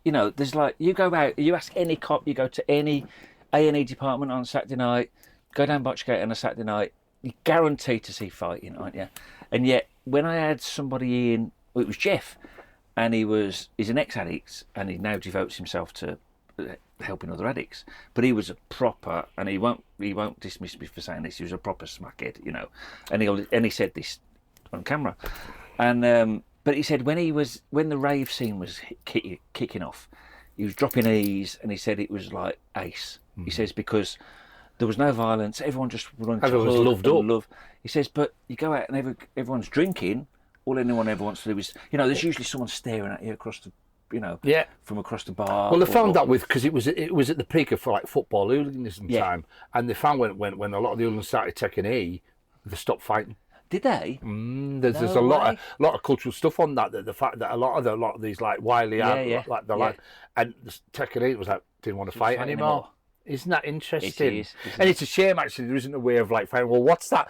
You know, there's like, you go out, you ask any cop, you go to any A&E department on Saturday night, go down Botchgate on a Saturday night, you're guaranteed to see fighting, aren't you? And yet, when I had somebody in, well, it was Jeff, and he's an ex-addict, and he now devotes himself to helping other addicts. But he was a proper, and he won't dismiss me for saying this, he was a proper smackhead, you know. And he said this on camera. And but he said when the rave scene was kicking off, he was dropping E's, and he said it was like ace. He says, because there was no violence, everyone just wanted to everyone was loved up. Love. He says, but you go out and everyone's drinking, all anyone ever wants to do is, you know, there's usually someone staring at you across the, you know, from across the bar. Well, they found that because it was at the peak of like football hooliganism time, and they found when a lot of the hooligans started taking E, they stopped fighting. Did they? There's a lot of cultural stuff on that. The fact that a lot of these like wily and taking E was like didn't want to fight anymore. Isn't that interesting? It is, and it's a shame actually there isn't a way of like finding, well, what's that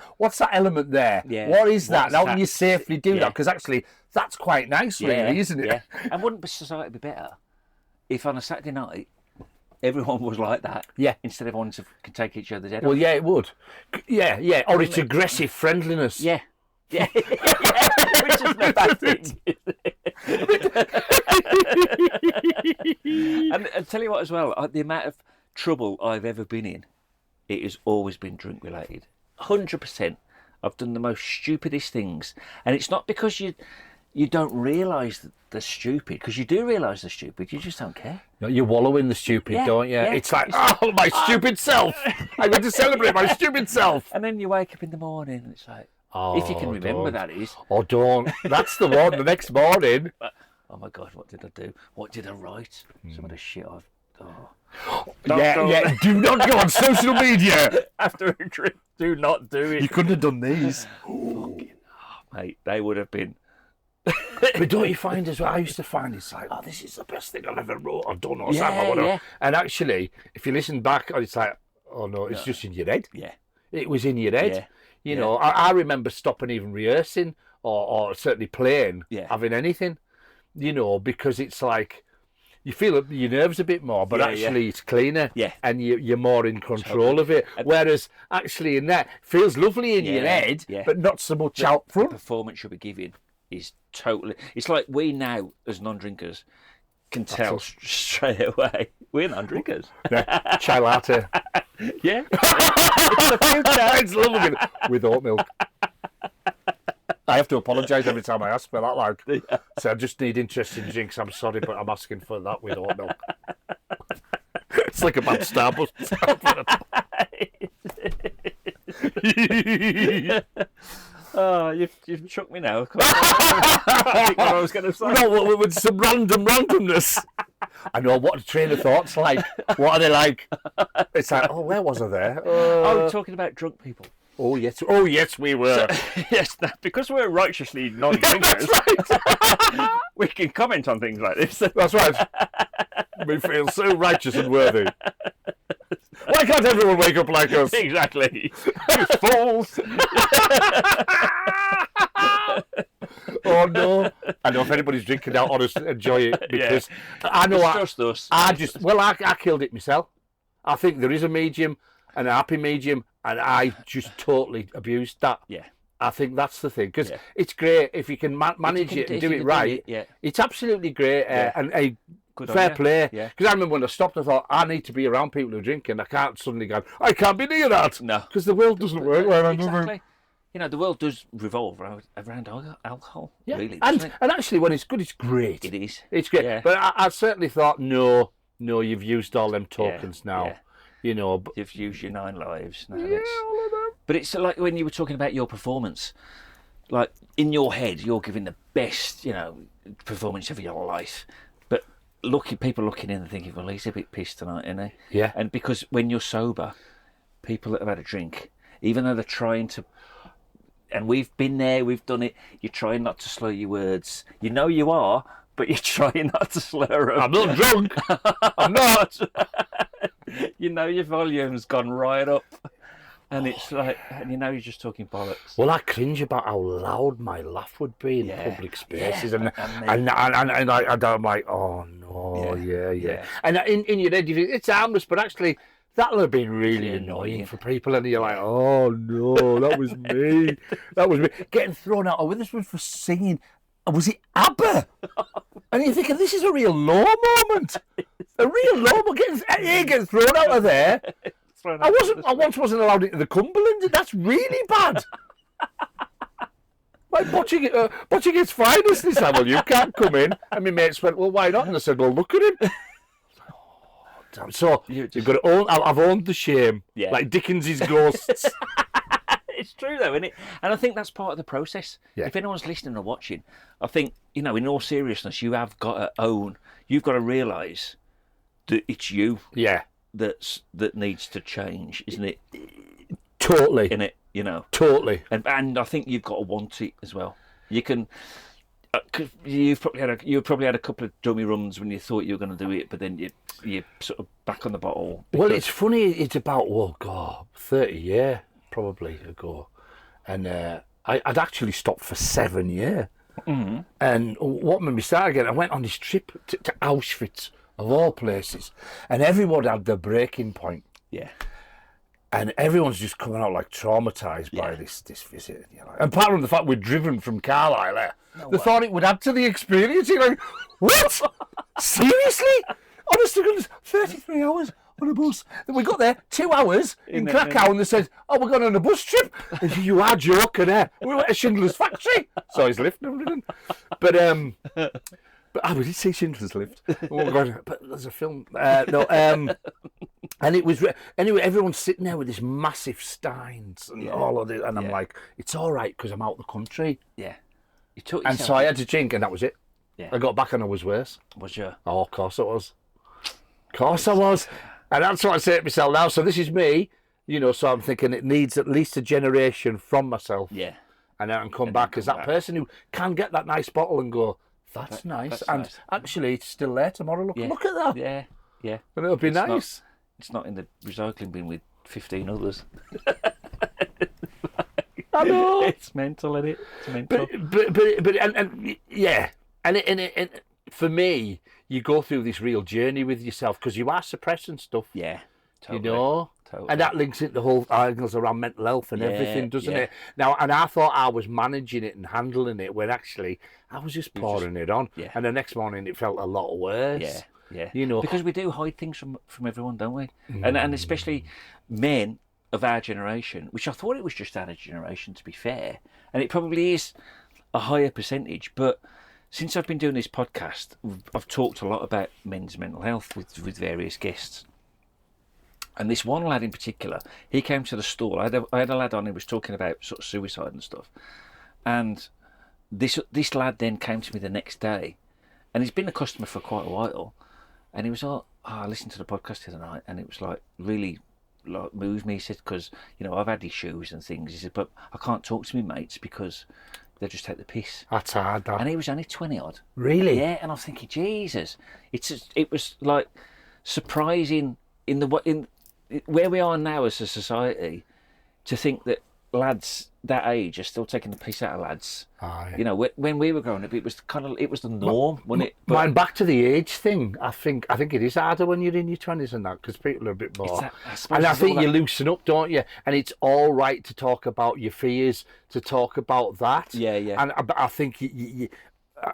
element there? Yeah. What is that? How can you safely do that? Because actually that's quite nice, really, isn't it? Yeah. And wouldn't society be better if on a Saturday night everyone was like that? Yeah. Instead of everyone can take each other's head off. Well, yeah, it would. Yeah, yeah. Or it's aggressive friendliness. Yeah. Yeah. Which isn't a bad thing. And I'll tell you what as well, the amount of trouble I've ever been in, it has always been drink related. 100%. I've done the most stupidest things, and it's not because you don't realise that they're stupid, because you do realise they're stupid, you just don't care. No, you wallow in the stupid, don't you? Yeah. It's like, oh, my stupid self! I'm going to celebrate my stupid self! And then you wake up in the morning and it's like, if you can remember that is. Oh, don't. That's the one, the next morning. Oh my God, what did I do? What did I write? Some of the shit I've... Oh. Do not go on social media after a drink. Do not do it. You couldn't have done these. Mate, they would have been. But don't you find as well? I used to find it's like, oh, this is the best thing I've ever wrote or done or something. Yeah. And actually, if you listen back, it's like, oh no, it's just in your head. Yeah, it was in your head. Yeah. You know, I remember stopping even rehearsing or certainly playing, having anything. You know, because it's like. You feel your nerves a bit more, but actually it's cleaner, and you're more in control of it. Whereas actually in that, it feels lovely in your head, but not so much out front. The performance you'll be giving is totally... It's like we now, as non-drinkers, can tell straight away. We're not drinkers. Yeah. Chai latte. Yeah. It's the future. It's lovely with oat milk. I have to apologise every time I ask for that. Like, so I just need interesting drinks. I'm sorry, but I'm asking for that with oat milk. It's like a bad Starbucks. Oh, you've shook me now. I think what I was going to say. No, with some randomness. I know what a train of thought's like. What are they like? It's like, oh, where was I there? Oh, talking about drunk people. Oh yes, we were. So, yes, because we're righteously non-drinkers, right. we can comment on things like this. That's right. We feel so righteous and worthy. Why can't everyone wake up like us? Exactly. You fools. Oh no! I know if anybody's drinking out, honestly, enjoy it because I know it's just us. I killed it myself. I think there is a medium, and a happy medium, and I just totally abused that. Yeah. I think that's the thing because it's great if you can manage it and do it right. It's absolutely great and a fair play. Yeah. Because I remember when I stopped, I thought I need to be around people who drink, and I can't suddenly go, I can't be near that. No, because the world doesn't work well. Exactly. You know, the world does revolve around alcohol. Yeah. Really, and actually, when it's good, it's great. It is. It's great. Yeah. But I certainly thought, no, you've used all them tokens now. Yeah. You know, but you've used your 9 lives. Now all of them. But it's like when you were talking about your performance. Like in your head, you're giving the best, performance of your life. But people looking in and thinking, well, he's a bit pissed tonight, isn't he? Yeah. And because when you're sober, people that have had a drink, even though they're trying to, and we've been there, we've done it, you're trying not to slur your words. You know you are, but you're trying not to slur them. I'm not drunk. I'm not. You know your volume's gone right up. And it's like, and you're just talking bollocks. Well, I cringe about how loud my laugh would be in public spaces, and I'm like, oh no, yeah. And in your head, you think it's harmless, but actually, that'll have been really annoying for people, and you're like, oh no, that was me, getting thrown out. Oh, this was for singing. Was it ABBA? And you're thinking, this is a real low moment, getting thrown out of there. I once wasn't allowed into the Cumberland. That's really bad. Like Botching finest this time. Well, you can't come in. And my mates went, well, why not? And I said, well, look at him. Oh, damn. So you've got to own. I've owned the shame. Yeah. Like Dickens's ghosts. It's true though, isn't it? And I think that's part of the process. Yeah. If anyone's listening or watching, I think, in all seriousness, you have got to own. You've got to realise that it's you. Yeah. That needs to change, isn't it? Totally. In it, Totally. And I think you've got to want it as well. You can. You've probably had a couple of dummy runs when you thought you were going to do it, but then you sort of back on the bottle. Well, it's funny. It's about 30 years probably ago, and I'd actually stopped for 7 years. Mm-hmm. And what made me start again? I went on this trip to Auschwitz. Of all places, and everyone had their breaking point. Yeah, and everyone's just coming out like traumatised by this visit. And apart from the fact we're driven from Carlisle, they thought it would add to the experience. You're like, what? Seriously? Honest to goodness, 33 hours on a bus. Then we got there 2 hours in Krakow, and they said, "Oh, we're going on a bus trip." You are joking, eh? We went to Schindler's factory. So he's lifting everything, but we did see Schindler's Lift. Oh God! But there's a film. And it was anyway. Everyone's sitting there with this massive steins and all of it, and I'm like, it's all right because I'm out of the country. Yeah. And so I had to drink, and that was it. Yeah. I got back and I was worse. Was you? Oh, of course I was. And that's what I say to myself now. So this is me, So I'm thinking it needs at least a generation from myself. Yeah. And then I can come back as that person who can get that nice bottle and go, That's nice. Actually, it's still there tomorrow. Look at that. Yeah. And it'll be nice. It's not in the recycling bin with 15 others. I know. It's mental, isn't it? It's mental. And for me, you go through this real journey with yourself because you are suppressing stuff. Yeah. Totally. Totally. And that links into the whole angles around mental health and everything, doesn't it? Now, and I thought I was managing it and handling it, when actually I was just pouring it on. Yeah. And the next morning it felt a lot worse. Yeah, yeah. You know, because we do hide things from everyone, don't we? And especially men of our generation, which I thought it was just our generation, to be fair, and it probably is a higher percentage. But since I've been doing this podcast, I've talked a lot about men's mental health with various guests. And this one lad in particular, he came to the stall. I had a lad on who was talking about sort of suicide and stuff. And this lad then came to me the next day, and he's been a customer for quite a while. And he was like, I listened to the podcast the other night, and it was like really like moved me. He said, because, you know, I've had issues and things. He said, but I can't talk to my mates because they just take the piss. That's hard, that. And he was only 20 odd. Really? Yeah, and I was thinking, Jesus, it was like surprising in where we are now as a society, to think that lads that age are still taking the piss out of lads. Aye. You know, when we were growing up, it was the norm, wasn't it? But Mind back to the age thing. I think it is harder when you're in your 20s and that, because people are a bit more. I think you loosen up, don't you? And it's all right to talk about your fears, to talk about that. Yeah. And I think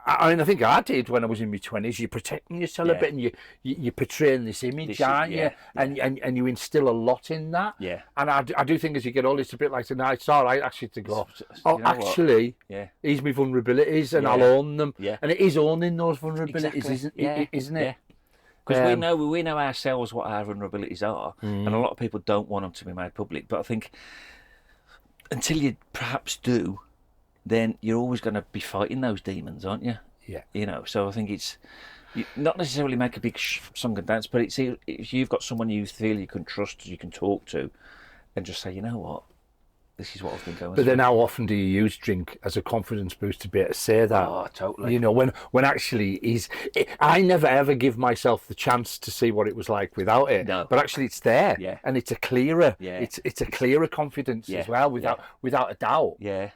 I think I did when I was in my 20s. You're protecting yourself a bit, and you're portraying this image, aren't you? And you instill a lot in that. Yeah. And I do think as you get older, it's a bit like, no, it's all right actually to go, here's my vulnerabilities, and I'll own them. Yeah. And it is owning those vulnerabilities, isn't it? Because we know ourselves what our vulnerabilities are, and a lot of people don't want them to be made public. But I think until you perhaps do, then you're always going to be fighting those demons, aren't you? Yeah. You know, so I think it's not necessarily make a big song and dance, but if you've got someone you feel you can trust, you can talk to, and just say, you know what, this is what I've been going through. But then how often do you use drink as a confidence boost to be able to say that? Oh, totally. You know, when actually I never ever give myself the chance to see what it was like without it. No. But actually it's there. Yeah. And it's a clearer, it's a clearer confidence as well, without a doubt. Yeah.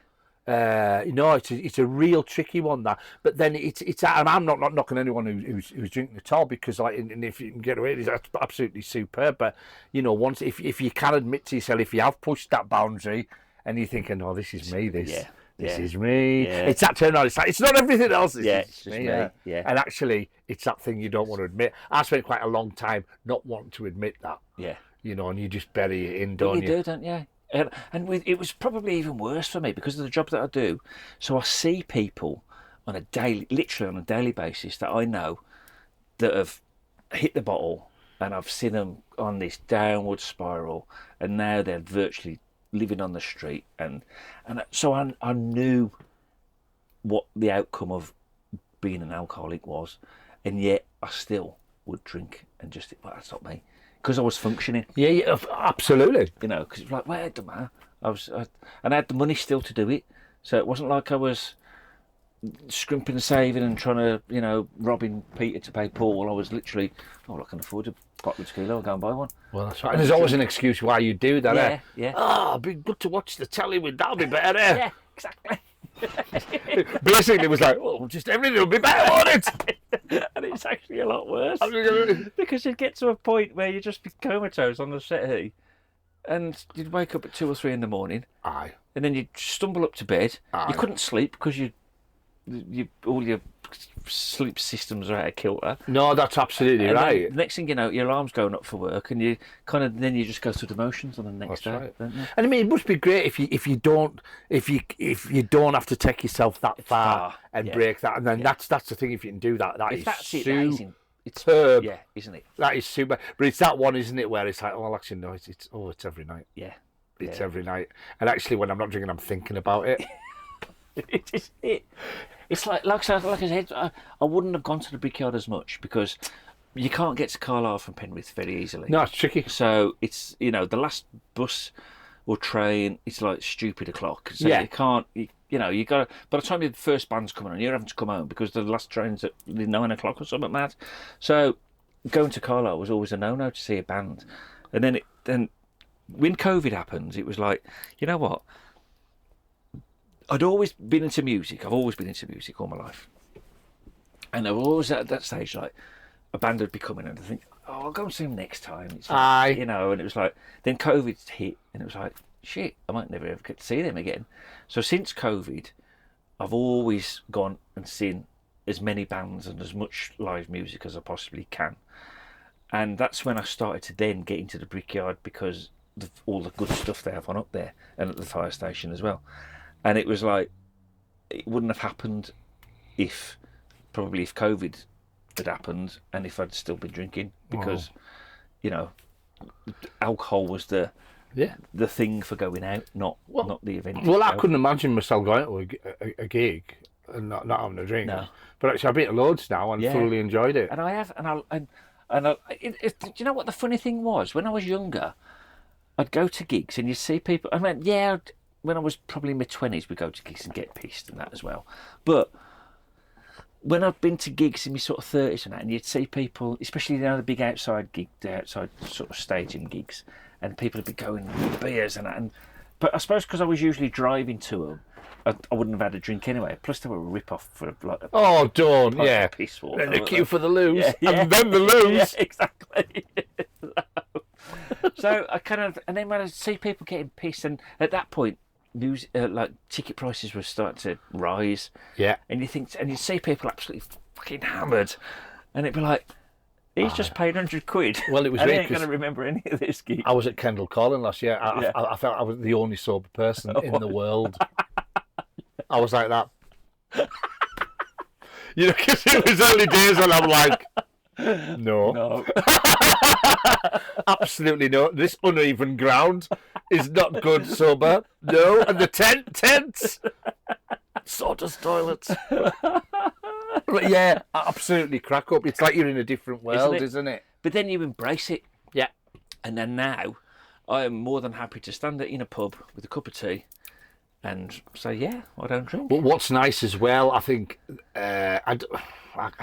It's a real tricky one, that. But then it's and I'm not knocking anyone who's drinking at all, because and if you can get away, it's absolutely superb. But you know, once if you can admit to yourself, if you have pushed that boundary and you're thinking, oh, this is me, this is me. Yeah. It's that turn on. It's like, it's not everything else. It's just me. Yeah. And actually, it's that thing you don't want to admit. I spent quite a long time not wanting to admit that. Yeah. You know, and you just bury it in, But don't you? Don't you? And it was probably even worse for me because of the job that I do. So I see people literally on a daily basis that I know that have hit the bottle, and I've seen them on this downward spiral, and now they're virtually living on the street. And so I knew what the outcome of being an alcoholic was, and yet I still would drink and just think, well, that's not me. Because I was functioning. Yeah, absolutely. You know, because it's like, well, it doesn't matter. And I had the money still to do it. So it wasn't like I was scrimping and saving and trying to, you know, robbing Peter to pay Paul. I was literally, I can afford a bottle of tequila, I'll go and buy one. Well, that's right. And there's always an excuse why you do that. Yeah. Oh, it'd be good to watch the telly with, that'll be better. Yeah, exactly. Basically, it was like, just everything will be better, won't it? And it's actually a lot worse. Because you get to a point where you just be comatose on the settee, and you'd wake up at 2 or 3 in the morning. Aye. And then you'd stumble up to bed. Aye. You couldn't sleep because all your sleep systems are out of kilter. No, that's absolutely right. The next thing you know, your alarm's going up for work, and you just go through the motions on the next day. Right. Don't you? And I mean, it must be great if you don't have to take yourself that far and break that. And then that's the thing. If you can do that, it's superb. Yeah, isn't it? That is super. But it's that one, isn't it, where it's like, well, actually, no, it's every night. Yeah. It's every night. And actually, when I'm not drinking, I'm thinking about it. It's like I said, I wouldn't have gone to the Brickyard as much because you can't get to Carlisle from Penrith very easily. No, it's tricky. So it's, you know, the last bus or train, it's like stupid o'clock. So you can't, you got to, by the time the first band's coming on, you're having to come home because the last train's at 9 o'clock or something mad. So going to Carlisle was always a no-no to see a band. And then when COVID happened, it was like, you know what? I'd always been into music. I've always been into music all my life. And I was always at that stage, like, a band would be coming, and I think, oh, I'll go and see him next time. It's Aye. you know, and it was like, then COVID hit, and it was like, shit, I might never ever get to see them again. So since COVID, I've always gone and seen as many bands and as much live music as I possibly can. And that's when I started to then get into the Brickyard, because of all the good stuff they have on up there, and at the fire station as well. And it was like, it wouldn't have happened if COVID had happened and if I'd still been drinking, because you know, alcohol was the thing for going out, not the event. Well, I couldn't imagine myself going to a gig and not having a drink. No. But actually, I've been to loads now and thoroughly enjoyed it. And I have, do you know what the funny thing was? When I was younger, I'd go to gigs and you'd see people. I mean, when I was probably in my 20s, we'd go to gigs and get pissed and that as well. But when I've been to gigs in my sort of 30s and that, and you'd see people, especially the big outside sort of staging gigs, and people would be going with beers and that. But I suppose because I was usually driving to them, I wouldn't have had a drink anyway. Plus, they were a rip-off for like a piss water. And the queue for the loos, and then the loos. Yeah, exactly. So I kind of, and then when I see people getting pissed, and at that point, like ticket prices were starting to rise. Yeah. And you think, and you see people absolutely fucking hammered, and it'd be like, he's just paid £100. Well, it was. I ain't going to remember any of this gig. I was at Kendal Calling last year. I felt I was the only sober person in the world. I was like that. You know, because it was early days and I'm like, no. Absolutely no. This uneven ground is not good sober. No. And the tents. Sawdust toilets. But yeah, absolutely crack up. It's like you're in a different world, isn't it? But then you embrace it. Yeah. And then now, I am more than happy to stand in a pub with a cup of tea and say, I don't drink. But what's nice as well, I think, I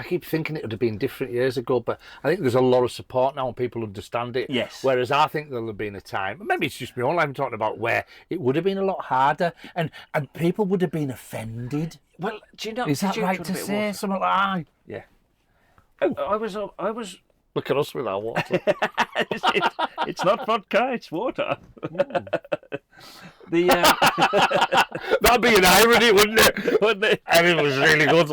keep thinking it would have been different years ago, but I think there's a lot of support now and people understand it. Yes. Whereas I think there'll have been a time, maybe it's just my own life I'm talking about, where it would have been a lot harder and people would have been offended. Well, do you know? Is that right to say? Something like that? Yeah. I was. Look at us with our water. It's not vodka, it's water. That'd be an irony, wouldn't it? Wouldn't it? And it was really good.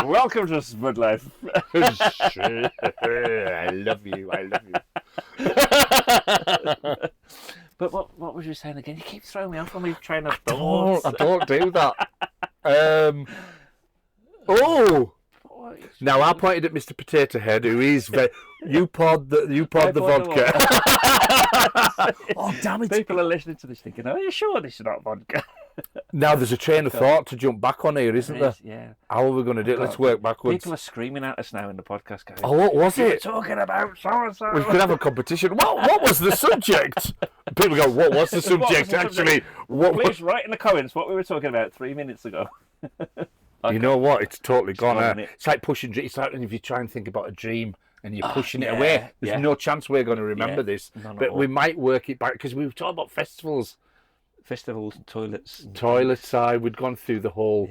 Welcome to Spud Life. I love you. But what was you saying again? You keep throwing me off on me train of thoughts. I don't do that. Now I pointed at Mr. Potato Head, who is you poured the vodka. Oh damn it! People are listening to this thinking, "Are you sure this is not vodka?" Now there's a train of thought to jump back on here, isn't there? Yeah. How are we going to do it? Let's work backwards. People are screaming at us now in the podcast, guys. Oh, what was it? Talking about so and so. We could have a competition. What was the subject? People go, what was the subject actually? Please write in the comments what we were talking about 3 minutes ago. You know what? It's totally gone. It's like pushing. It's like if you try and think about a dream and you're pushing it away. There's no chance we're going to remember this, but we might work it back because we were talking about festivals. Festivals, toilets. Toilet side. We'd gone through the whole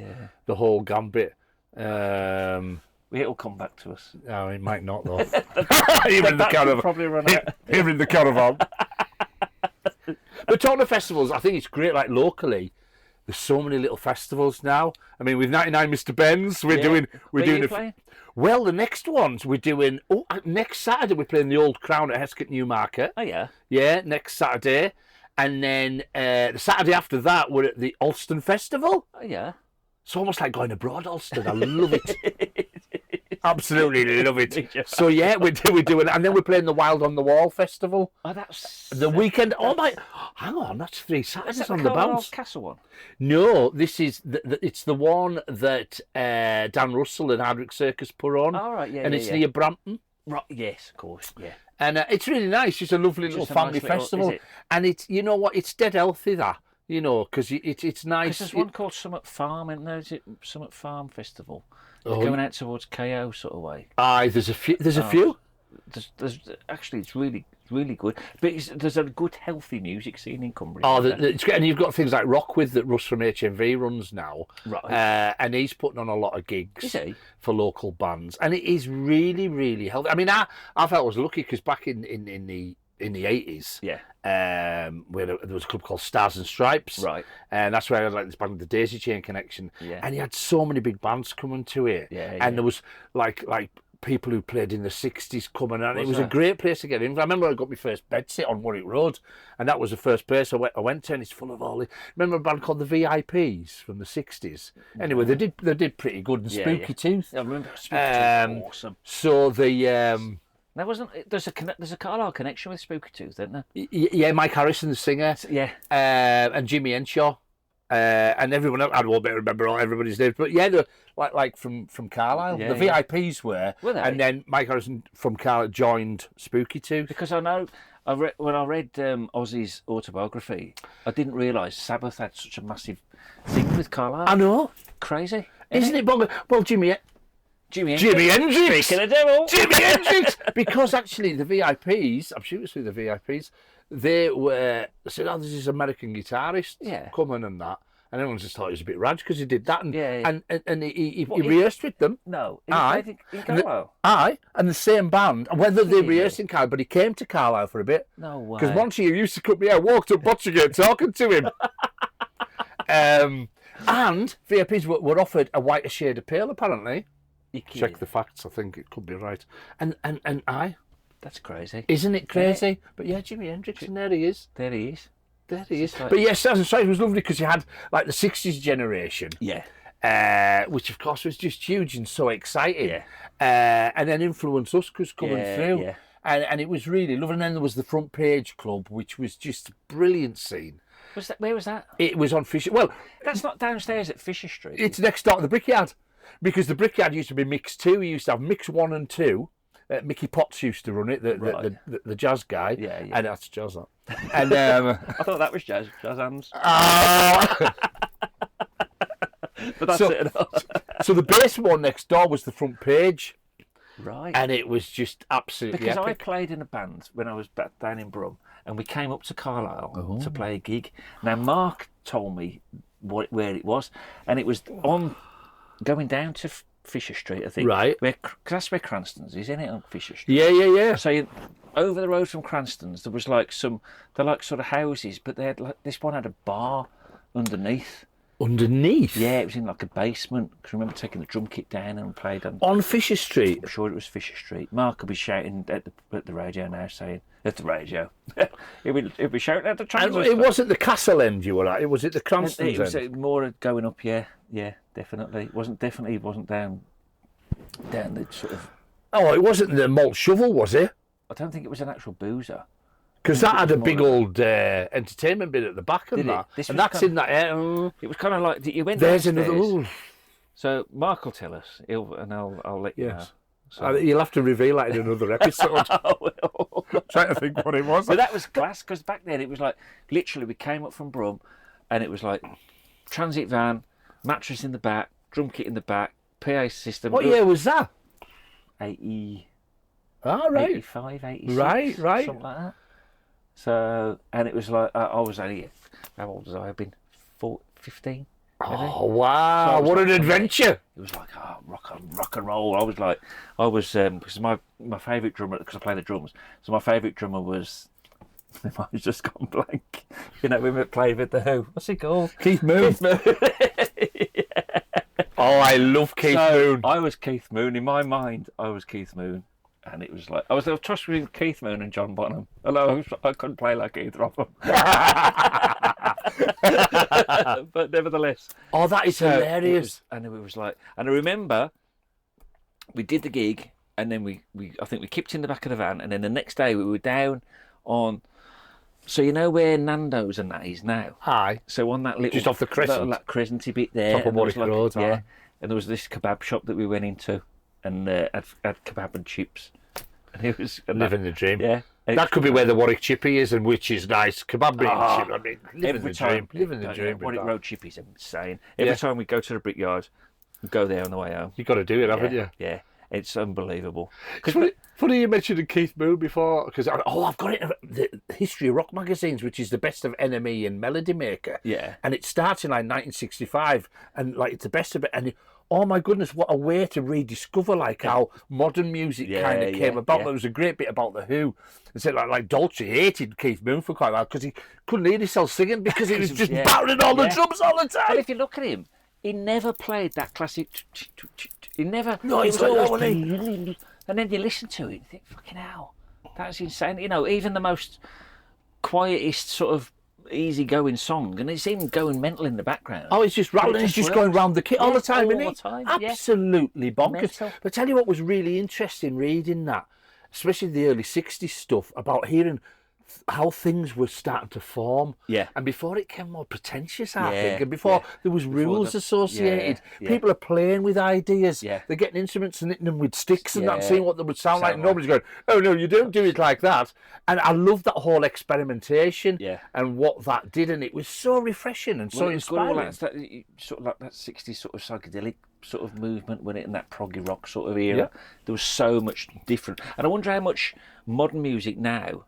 gambit. It'll come back to us. No, it might not though. Even in the caravan. Probably run out. Even in the caravan. But talking of festivals, I think it's great. Like locally, there's so many little festivals now. I mean, with 99 Mr Benz, we're doing. Well, the next ones we're doing. Oh, next Saturday we're playing the Old Crown at Heskett Newmarket. Oh yeah. Yeah, next Saturday, and then the Saturday after that we're at the Ulston Festival. Oh yeah. It's almost like going abroad, Ulston. I love it. Absolutely love it. So yeah, we're doing, and then we're playing the Wild on the Wall Festival. Oh, that's the weekend. Oh my! Hang on, that's 3 Saturdays on the bounce. Castle one? No, this is it's the one that Dan Russell and Hardwick Circus put on. All right, and it's near Brampton. Right, yes, of course, yeah. And it's really nice. It's a lovely little family festival, and it's it's dead healthy that. Because it's nice. There's one called Summit Farm, isn't there? Is it Summit Farm Festival? Going out towards KO sort of way. Aye, there's a few. There's a few. There's actually, it's really really good. But there's a good, healthy music scene in Cumbria. Oh, it's great. And you've got things like Rockwith that Russ from HMV runs now. Right. And he's putting on a lot of gigs Is he? for local bands. And it is really, really healthy. I mean, I felt I was lucky because back in the 80s, where there was a club called Stars and Stripes, right, and that's where I had like this band, the Daisy Chain Connection, and you had so many big bands coming to it, and there was like people who played in the 60s coming, and it was a great place to get in. I remember I got my first bed sit on Warwick Road, and that was the first place I went to, and it's full of all the... Remember a band called the VIPs from the 60s? Anyway, they did pretty good, and Spooky Tooth. I remember Spooky Tooth, awesome. So the... There wasn't. There's a Carlisle connection with Spooky Tooth, isn't there? Yeah, Mike Harrison, the singer. Yeah. And Jimmy Henshaw. And everyone else, I won't remember all everybody's names, but yeah, they're like from Carlisle. The VIPs were they? And then Mike Harrison from Carlisle joined Spooky Tooth. Because I know, when I read Ozzy's autobiography, I didn't realise Sabbath had such a massive thing with Carlisle. I know. Crazy. Isn't it? Well, Jimi Hendrix. Speaking of devil. Jimi Hendrix. Because actually the VIPs, I'm sure it was through the VIPs, they said, oh, there's this American guitarist coming and that. And everyone just thought he was a bit rad because he did that. And and he rehearsed with them. No. In Carlisle? And the same band. Whether they rehearsed in Carlisle, but he came to Carlisle for a bit. No way. Because once he used to cut me out, walked up Botchagate talking to him. And VIPs were offered a whiter shade of pale, apparently. Check the facts, I think it could be right. And that's crazy. Isn't it crazy? Yeah. But yeah, Jimi Hendrix, and there he is. There he is. Like... But yes, Stars and Stripes was lovely because you had like the 60s generation. Yeah. Which of course was just huge and so exciting. Yeah. And then Influence Us was coming through. Yeah. And it was really lovely. And then there was the Front Page Club, which was just a brilliant scene. Where was that? It was on Fisher. Well, that's not downstairs at Fisher Street. It's next door to the Brickyard. Because the Brickyard used to be Mix 2. We used to have Mix 1 and 2. Mickey Potts used to run it, the jazz guy. Yeah. And that's jazz. And I thought that was jazz hands. But that's it. So the bass one next door was the Front Page. Right. And it was just absolutely epic. I I played in a band when I was back down in Brum, and we came up to Carlisle to play a gig. Now, Mark told me where it was, and it was on going down to Fisher Street, I think. Right. Because that's where Cranston's is, isn't it, on Fisher Street? Yeah. So over the road from Cranston's, there was they're like sort of houses, but they had this one had a bar underneath. Underneath? Yeah, it was in like a basement. Because I remember taking the drum kit down and played on Fisher Street. I'm sure it was Fisher Street. Mark will be shouting at the radio now, saying at the radio. he'll be shouting at the transistor. It wasn't the Castle end you were at. It was at the Cranston's end. It was more going up. Yeah, definitely. It wasn't down the sort of. Oh, it wasn't the Malt Shovel, was it? I don't think it was an actual boozer. Because that had a big old entertainment bit at the back of that. And that's in that area. It was kind of like you went there's downstairs. Another. So Mark will tell us, and I'll let you know. So. You'll have to reveal that in another episode. I will. Trying to think what it was. But that was class, because back then it was like, literally we came up from Brum, and it was like transit van, mattress in the back, drum kit in the back, PA system. What year was that? 80. Oh, right. 85, 86. Right. Something like that. So, and it was like, I was only, how old was I? I've been 15. Oh, wow. So what an adventure. It was like, rock and roll. I was, because my favourite drummer, because I play the drums, so my favourite drummer was, I've just gone blank. You know, we played with the Who. What's he called? Keith Moon. Yeah. Oh, I love Keith Moon. I was Keith Moon. In my mind, I was Keith Moon. And it was like, I was a toss between Keith Moon and John Bonham. Although I couldn't play like either of them. But nevertheless. Oh, that is hilarious. And it was like, and I remember we did the gig, and then I think we kipped in the back of the van, and then the next day we were down on, so you know where Nando's and that is now? Aye. So on that little, just off the crescent. That crescenty bit there. Top of Warwick Road. Yeah. And there was this kebab shop that we went into. And had kebab and chips, and it was living the dream. Yeah, that could be where the Warwick Chippy is, and which is nice. Kebab and chip. I mean, living the dream. Warwick Road Chippy is insane. Every time we go to the Brickyard, we go there on the way home. You've got to do it, haven't you? Yeah. It's unbelievable. Funny you mentioned Keith Moon before, because I've got it in the History of Rock magazines, which is the best of NME and Melody Maker. Yeah. And it starts in like 1965, and like it's the best of it. And oh my goodness, what a way to rediscover like how modern music kind of came about. There was a great bit about the Who. They said like Dolce hated Keith Moon for quite a while because he couldn't hear himself singing because he was just battering all the drums all the time. But if you look at him, he never played that classic. He never. No, it was like always. And then you listen to it and think, fucking hell, that's insane. You know, even the most quietest sort of easy-going song, and it's him going mental in the background. Oh, he's just rattling. He's just going round the kit all the time, isn't he? All the time, Absolutely bonkers. Mental. But tell you what was really interesting reading that, especially the early 60s stuff, about hearing how things were starting to form. Yeah. And before it became more pretentious, I think, and before there was rules the- associated, yeah. people are playing with ideas. Yeah. They're getting instruments and hitting them with sticks and that, Yeah. seeing what they would sound like. Sound Nobody's going, oh no, you don't do it like that. And I love that whole experimentation and what that did, and it was so refreshing and so inspiring. Sort of like that 60s sort of psychedelic sort of movement, when it in that proggy rock sort of era. There was so much different, and I wonder how much modern music now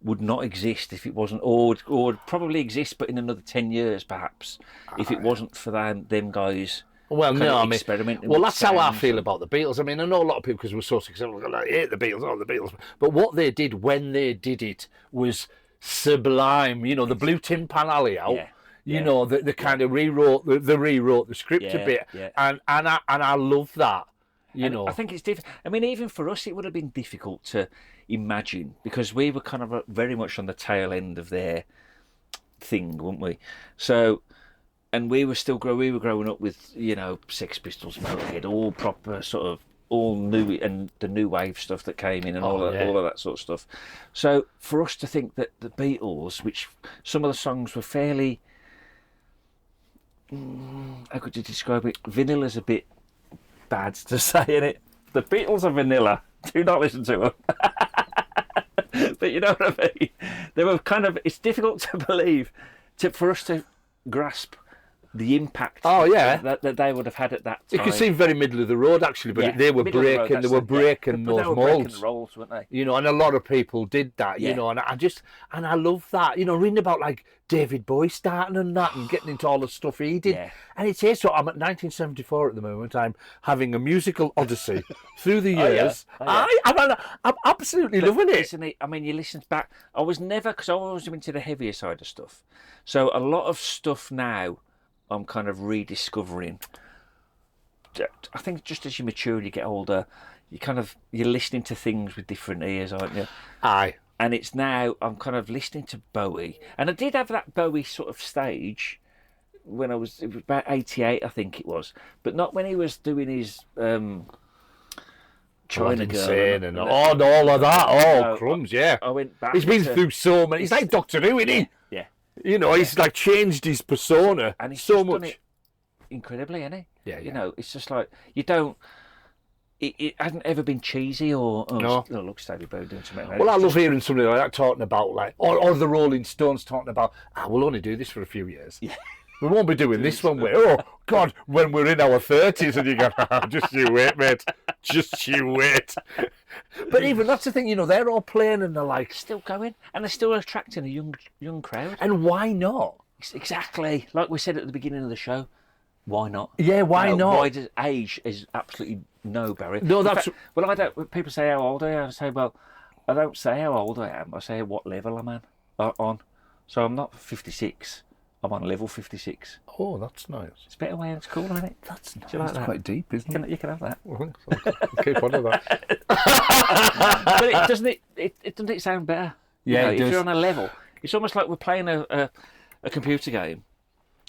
would not exist if it wasn't, or would probably exist, but in another 10 years perhaps, if it wasn't for them guys. Well, no, I mean, experimenting. well, that's how I feel about the Beatles. I mean, I know a lot of people, because we're so successful, like, hate the Beatles, oh, the Beatles. But what they did when they did it was sublime. You know, the Blue Tin Pan Alley out. Yeah. You know, the kind of rewrote the script a bit, and I love that. You know, I think it's different. I mean, even for us, it would have been difficult to imagine, because we were kind of very much on the tail end of their thing, weren't we? So, and we were growing up with, you know, Sex Pistols, Motorhead, all proper sort of all new, and the new wave stuff that came in, and all of that sort of stuff. So for us to think that the Beatles, which some of the songs were fairly, how could you describe it? Vanilla's a bit bad to say, innit? The Beatles are vanilla. Do not listen to them. But you know what I mean? They were kind of. It's difficult to believe, for us to grasp the impact. That they would have had at that time. It could seem very middle of the road, actually, but they were breaking. They were breaking those molds. Breaking the rolls, weren't they? You know, and a lot of people did that. You know, and I love that. You know, reading about like David Bowie starting and that, and getting into all the stuff he did. Yeah. And it's here. So I'm at 1974 at the moment. I'm having a musical odyssey through the years. I'm absolutely loving it. Isn't it? I mean, you listen back. I was never, because I was into the heavier side of stuff. So a lot of stuff now, I'm kind of rediscovering. I think just as you mature and you get older, you're listening to things with different ears, aren't you? Aye. And it's now I'm kind of listening to Bowie, and I did have that Bowie sort of stage when it was about 88, I think it was, but not when he was doing his China Girl and all of that. Oh, crumbs, yeah. I went back. He's been through so many. He's like Doctor Who, isn't he? Yeah. You know, he's like changed his persona and he's so just much. Done it incredibly, hasn't he? Yeah. You know, it's just like you don't. It hasn't ever been cheesy or no. Oh, look, David Bowie doing something. Well, I love hearing somebody like that talking about like, or the Rolling Stones talking about, we'll only do this for a few years. Yeah. We won't be doing this when we're, oh God, when we're in our 30s, and you go, just you wait, mate, just you wait. But even that's the thing, you know, they're all playing and they're like still going, and they're still attracting a young crowd. And why not? Exactly, like we said at the beginning of the show. Why not? Yeah, why not? Why does age is absolutely no barrier? No, that's. Well, I don't. When people say how old I am, I say, well, I don't say how old I am. I say what level I'm on. So I'm not 56. I'm on level 56. Oh, that's nice. It's a better way. It's cooler, isn't it? That's nice. Do you like that? Quite deep, isn't it? You can have that. Well, keep on with that. But doesn't it sound better? Yeah, you know, if you're on a level, it's almost like we're playing a computer game.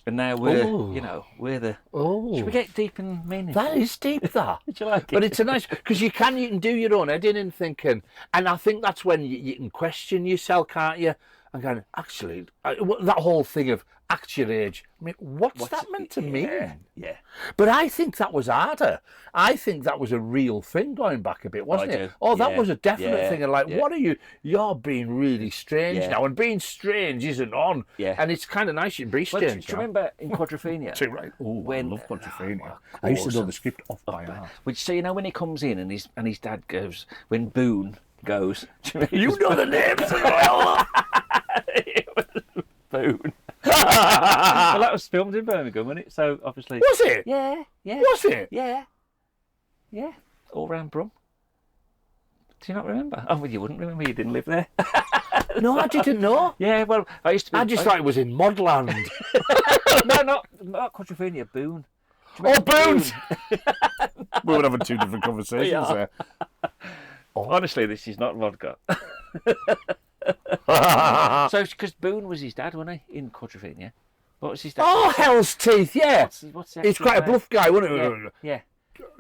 And now we're the. Oh. Should we get deep and meaningful? That is deep, that. Did you like it? But it's a nice, because you can do your own editing and thinking. And I think that's when you can question yourself, can't you? and going, actually, that whole thing of act your age. I mean, what's that meant to mean? Yeah. But I think that was harder. I think that was a real thing going back a bit, wasn't it? Oh, that was a definite thing. And like, what are you? You're being really strange now, and being strange isn't on. Yeah. And it's kind of nice you can be strange. Do you remember in Quadrophenia? Right. Oh, I love Quadrophenia. I used to know the script off by heart. Which, so you know, when he comes in and his dad goes, when Boone goes, you know the names of all. It was Boone. Well, that was filmed in Birmingham, wasn't it? So obviously. Was it? Yeah. Was it? Yeah. All round Brum. Do you not remember? Oh, well, you wouldn't remember. You didn't live there. No, I didn't know. Yeah, well, I used to be. I just thought it was in Modland. No, not Quadrophenia, Boone. Oh, Boone! We would have two different conversations there. Honestly, this is not vodka. So, because Boone was his dad, wasn't he, in Quadrophenia? What was his dad? Oh, Hell's Teeth, yeah. What's He's quite a bluff guy, wasn't he? Yeah.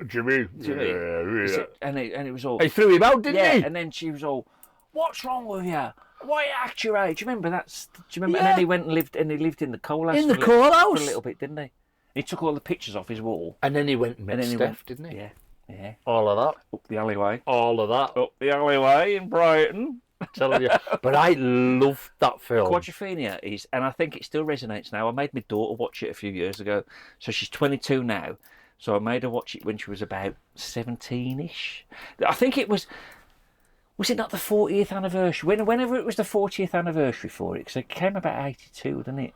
Jimmy. Yeah. And it was all. He threw him out, didn't he? And then she was all, "What's wrong with you? Why act your age?" Do you remember that? Do you remember? Yeah. And then he went and lived in the coal house. In the coal house for a little bit, didn't he? He took all the pictures off his wall. And then he went and met Steph, didn't he? Yeah. All of that. Up the alleyway. All of that. Up the alleyway in Brighton. I'm telling you. But I loved that film. Quadrophenia is, and I think it still resonates now. I made my daughter watch it a few years ago. So she's 22 now. So I made her watch it when she was about 17-ish. I think it was it not the 40th anniversary? Whenever it was the 40th anniversary for it, because it came about 82, didn't it?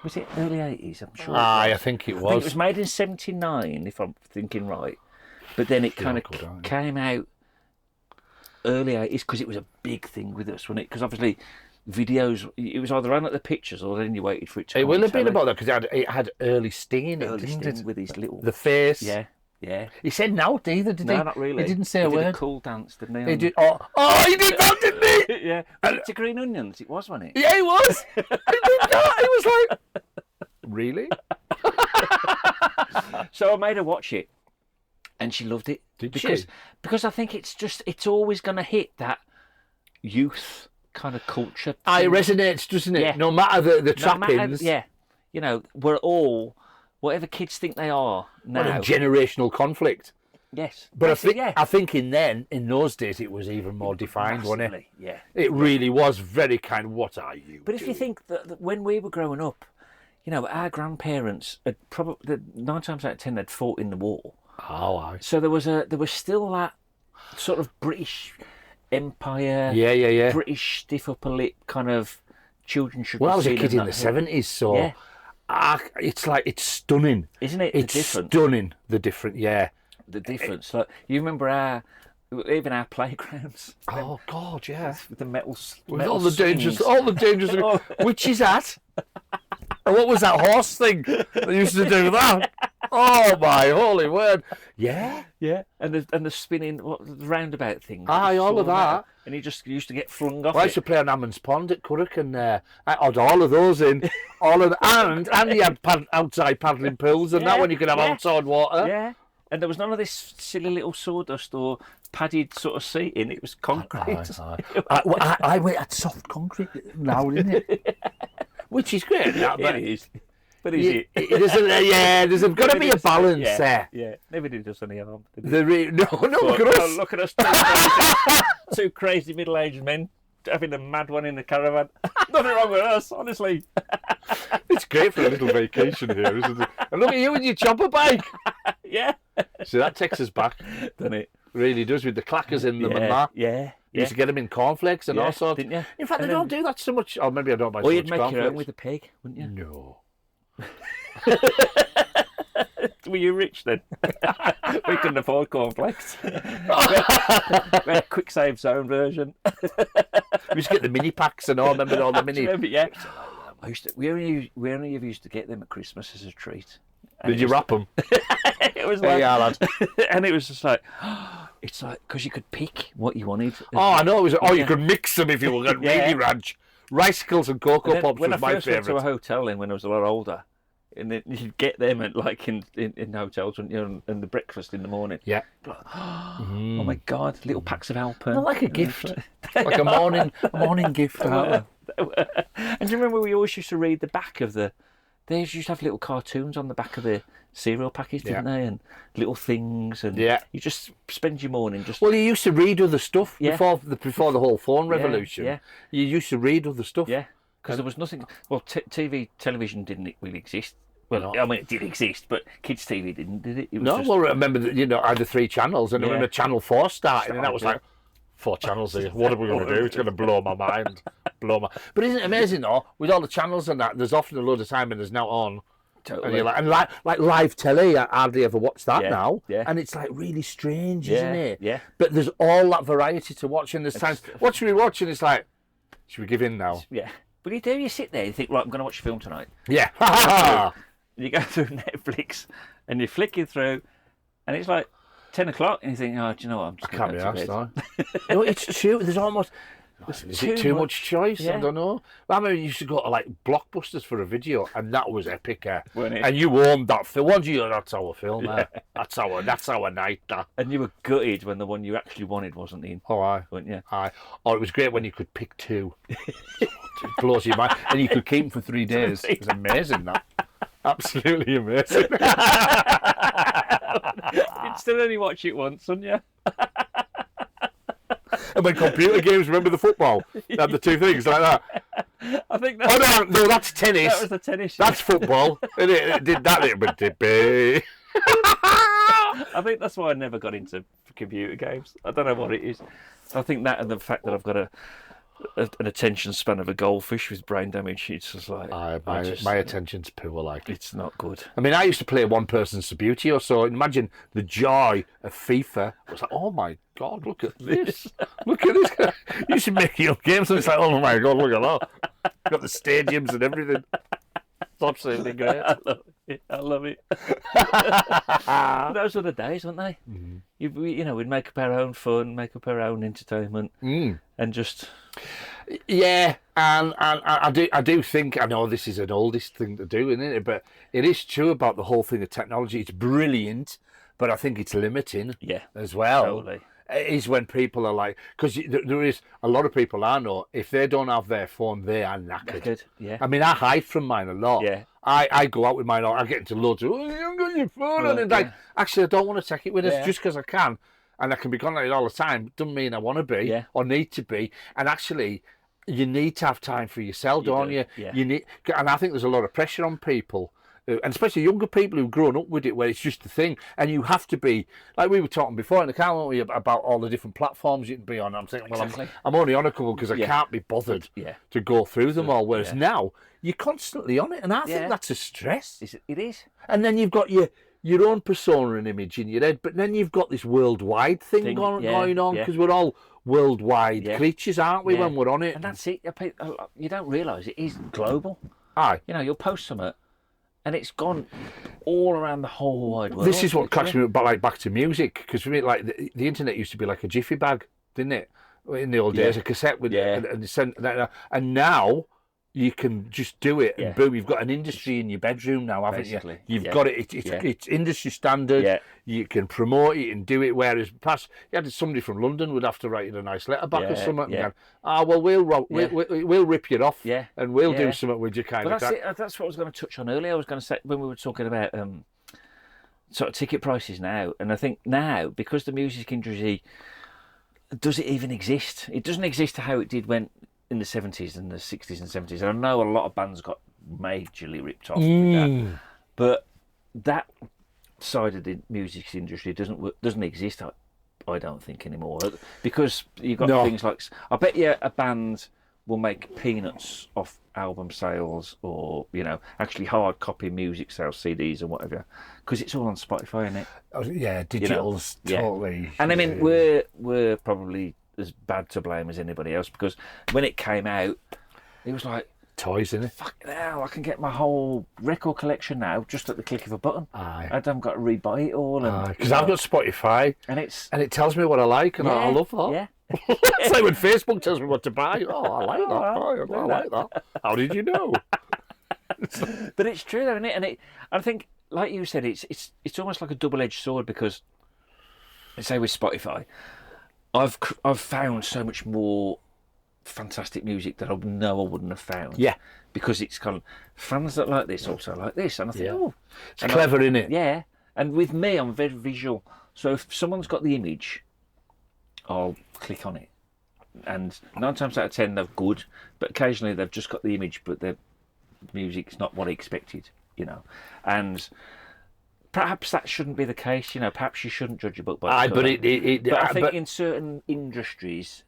Was it early 80s? I'm sure. I think it was. I think it was made in 79, if I'm thinking right. But then it kind of came out early 80s because it was a big thing with us, wasn't it? Because obviously videos, it was either on at the pictures or then you waited for it to come. It will have been about that because it had early Sting in it, didn't it? With his little... The face. Yeah. He said no either, did he? No, not really. He didn't say a word. He did a cool dance, didn't he? He did. Oh, he did that, didn't he? Yeah. Was it to Green Onions? It was, wasn't it? Yeah, he was. He did that. He was like, really? So I made her watch it, and she loved it. Did she? Because I think it's always going to hit that youth kind of culture. It resonates, doesn't it? Yeah. No matter the trappings. Yeah. You know, we're all, whatever kids think they are now. What a generational conflict. Yes. But I think in those days it was even more defined, wasn't it? Yeah. It really was very kind of, what are you But if you think that when we were growing up, you know, our grandparents had probably 9 times out of 10 they'd fought in the war. Oh, aye. So there was still that sort of British Empire, British stiff upper lip kind of children should. Well, I was a kid in the 70s, so it's stunning, isn't it? It's stunning. The difference. Like, you remember our playgrounds. Oh God, yeah. With the metal all the dangers. Which is that? And what was that horse thing they used to do that? Oh my holy word! Yeah. And the spinning, the roundabout thing. Aye, all of that. And he just used to get flung off. I used to play on Hammond's Pond at Currick, and I had all of those in, and you had outside paddling pools, and that one you could have outside water. Yeah. And there was none of this silly little sawdust or padded sort of seating. It was concrete. I went at soft concrete now, isn't it? Which is great. It is. But is it? There's got to be a balance there. Yeah, never did us any harm. No, look at us. Look at us, two crazy middle-aged men having a mad one in the caravan. Nothing wrong with us, honestly. It's great for a little vacation here, isn't it? And look at you and your chopper bike. Yeah. So that takes us back, doesn't it? Really does, with the clackers in them and that. Yeah. You used to get them in cornflix and all sorts. Didn't you? In fact, they don't do that so much. Oh, maybe I don't buy so much cornflakes. Or you'd make your own with a pig, wouldn't you? No. Were you rich then? We couldn't afford cornflakes. We had Quick Save Zone version. We used to get the mini packs and all. Remember all the mini? Yeah. We only used to get them at Christmas as a treat. Did you wrap them? It was like, yeah, lad. And it was just like, it's like, because you could pick what you wanted. Oh, I know. It was. You could mix them if you wanted. Really ranch. Ricicles and Cocoa Pops was my favourite. When I first went to a hotel when I was a lot older, And then you'd get them at like in hotels, wouldn't you? And the breakfast in the morning. Yeah. Oh my God! Little packs of Alpen. They're like a gift, like a morning gift. And do you remember we always used to read the back of the? They used to have little cartoons on the back of the cereal package, didn't they? And little things, and you just spend your morning just. Well, you used to read other stuff before the whole phone revolution. Yeah. You used to read other stuff. Yeah, because there was nothing. Well, television didn't really exist. Well, I mean, it did exist, but kids' TV didn't, did it? It was Well, I remember that, I had the 3 channels, and I remember Channel 4 starting, and that was like, 4 channels here. What are we going to do? It's going to blow my mind. But isn't it amazing, though? With all the channels and that, there's often a load of time and there's now on. Totally. And you're like live telly, I hardly ever watch that now. Yeah. And it's like really strange, isn't it? Yeah. But there's all that variety to watch, and there's times, what should we watch? And it's like, should we give in now? Yeah. But you sit there, you think, right, I'm going to watch a film tonight. Yeah. You go through Netflix and you're flicking through, and it's like 10 o'clock, and you think, oh, do you know what? I'm just going to go to bed. No, it's true. There's almost. Is it too much choice? Yeah. I don't know. I remember you used to go to like Blockbusters for a video, and that was epic. Wasn't it? And you owned that film. Once you that's our film. That's our night. That. And you were gutted when the one you actually wanted wasn't in. Oh, aye. Weren't you? Aye. Oh, it was great when you could pick 2. It blows your mind, and you could keep them for 3 days. It was amazing. That. Absolutely amazing. You'd still only watch it once, wouldn't you? And when computer games, remember the football? They had the 2 things like that. I think that's... Oh, no, that's tennis. That was the tennis. That's football. It did that little bit. I think that's why I never got into computer games. I don't know what it is. I think that and the fact that I've got an attention span of a goldfish with brain damage, it's just like... my attention's poor, like. It's not good. I mean, I used to play one-person Subbuteo, so imagine the joy of FIFA. I was like, oh my God, look at this. Look at this. You should make your games, and it's like, oh my God, look at that. Got the stadiums and everything. It's absolutely great. I love it. Those were the days, weren't they? Mm-hmm. We'd make up our own fun, make up our own entertainment, and just... Yeah, and I do think, I know this is an oldest thing to do, isn't it? But it is true about the whole thing of technology. It's brilliant, but I think it's limiting as well. Totally. It is when people are like, because there is a lot of people I know, if they don't have their phone, they are knackered. Yeah. I mean, I hide from mine a lot. Yeah. I go out with mine, I get into loads of, you haven't got your phone, and it's like, actually, I don't want to take it with us just because I can. And I can be contacted all the time. Doesn't mean I want to be or need to be. And actually, you need to have time for yourself, don't you? Yeah. You need, and I think there's a lot of pressure on people, and especially younger people who've grown up with it, where it's just a thing. And you have to be, like we were talking before in the car, weren't we, about all the different platforms you can be on. I'm thinking, well, I'm only on a couple because I can't be bothered to go through them all. Whereas now, you're constantly on it. And I think that's a stress. It is. And then you've got your own persona and image in your head, but then you've got this worldwide thing going on, because we're all worldwide creatures, aren't we, when we're on it? And that's it. You don't realise it is global. Aye. You'll post something, and it's gone all around the whole wide world. This is what cracks me up, like back to music, because for me, like the internet used to be like a jiffy bag, didn't it? In the old days, a cassette with and now you can just do it, and boom, you've got an industry in your bedroom now, haven't you? You've got it. It's industry standard. Yeah. You can promote it and do it. Whereas past, you had somebody from London would have to write you a nice letter back or something. Yeah. And go, we'll rip you off. Yeah. And we'll do something with you, kind of. That's what I was going to touch on earlier. I was going to say when we were talking about sort of ticket prices now, and I think now because the music industry, does it even exist? It doesn't exist how it did when. In the 70s and the 60s and 70s, and I know a lot of bands got majorly ripped off with that, but that side of the music industry doesn't exist. I don't think anymore, because you've got things like, I bet you a band will make peanuts off album sales, or actually hard copy music sales, CDs and whatever, because it's all on Spotify, isn't it? Oh, yeah, digital's totally. And I mean, we're probably as bad to blame as anybody else, because when it came out, it was like toys, isn't it? Fucking hell, I can get my whole record collection now just at the click of a button. Aye. I haven't got to rebuy it all. Because I've got Spotify, and it tells me what I like, and I love that. Yeah. It's like when Facebook tells me what to buy. Oh, I like that. I like that. How did you know? But it's true, though, isn't it? And I think, like you said, it's almost like a double-edged sword because, let's say with Spotify, I've found so much more fantastic music that I know I wouldn't have found. Yeah. Because it's kind of fans that like this also like this, and I think, oh, it's clever, isn't it? Yeah. And with me, I'm very visual. So if someone's got the image, I'll click on it. And 9 times out of 10, they're good, but occasionally they've just got the image, but their music's not what I expected, you know. And perhaps that shouldn't be the case, you know. Perhaps you shouldn't judge a book by its cover. But I think in certain industries,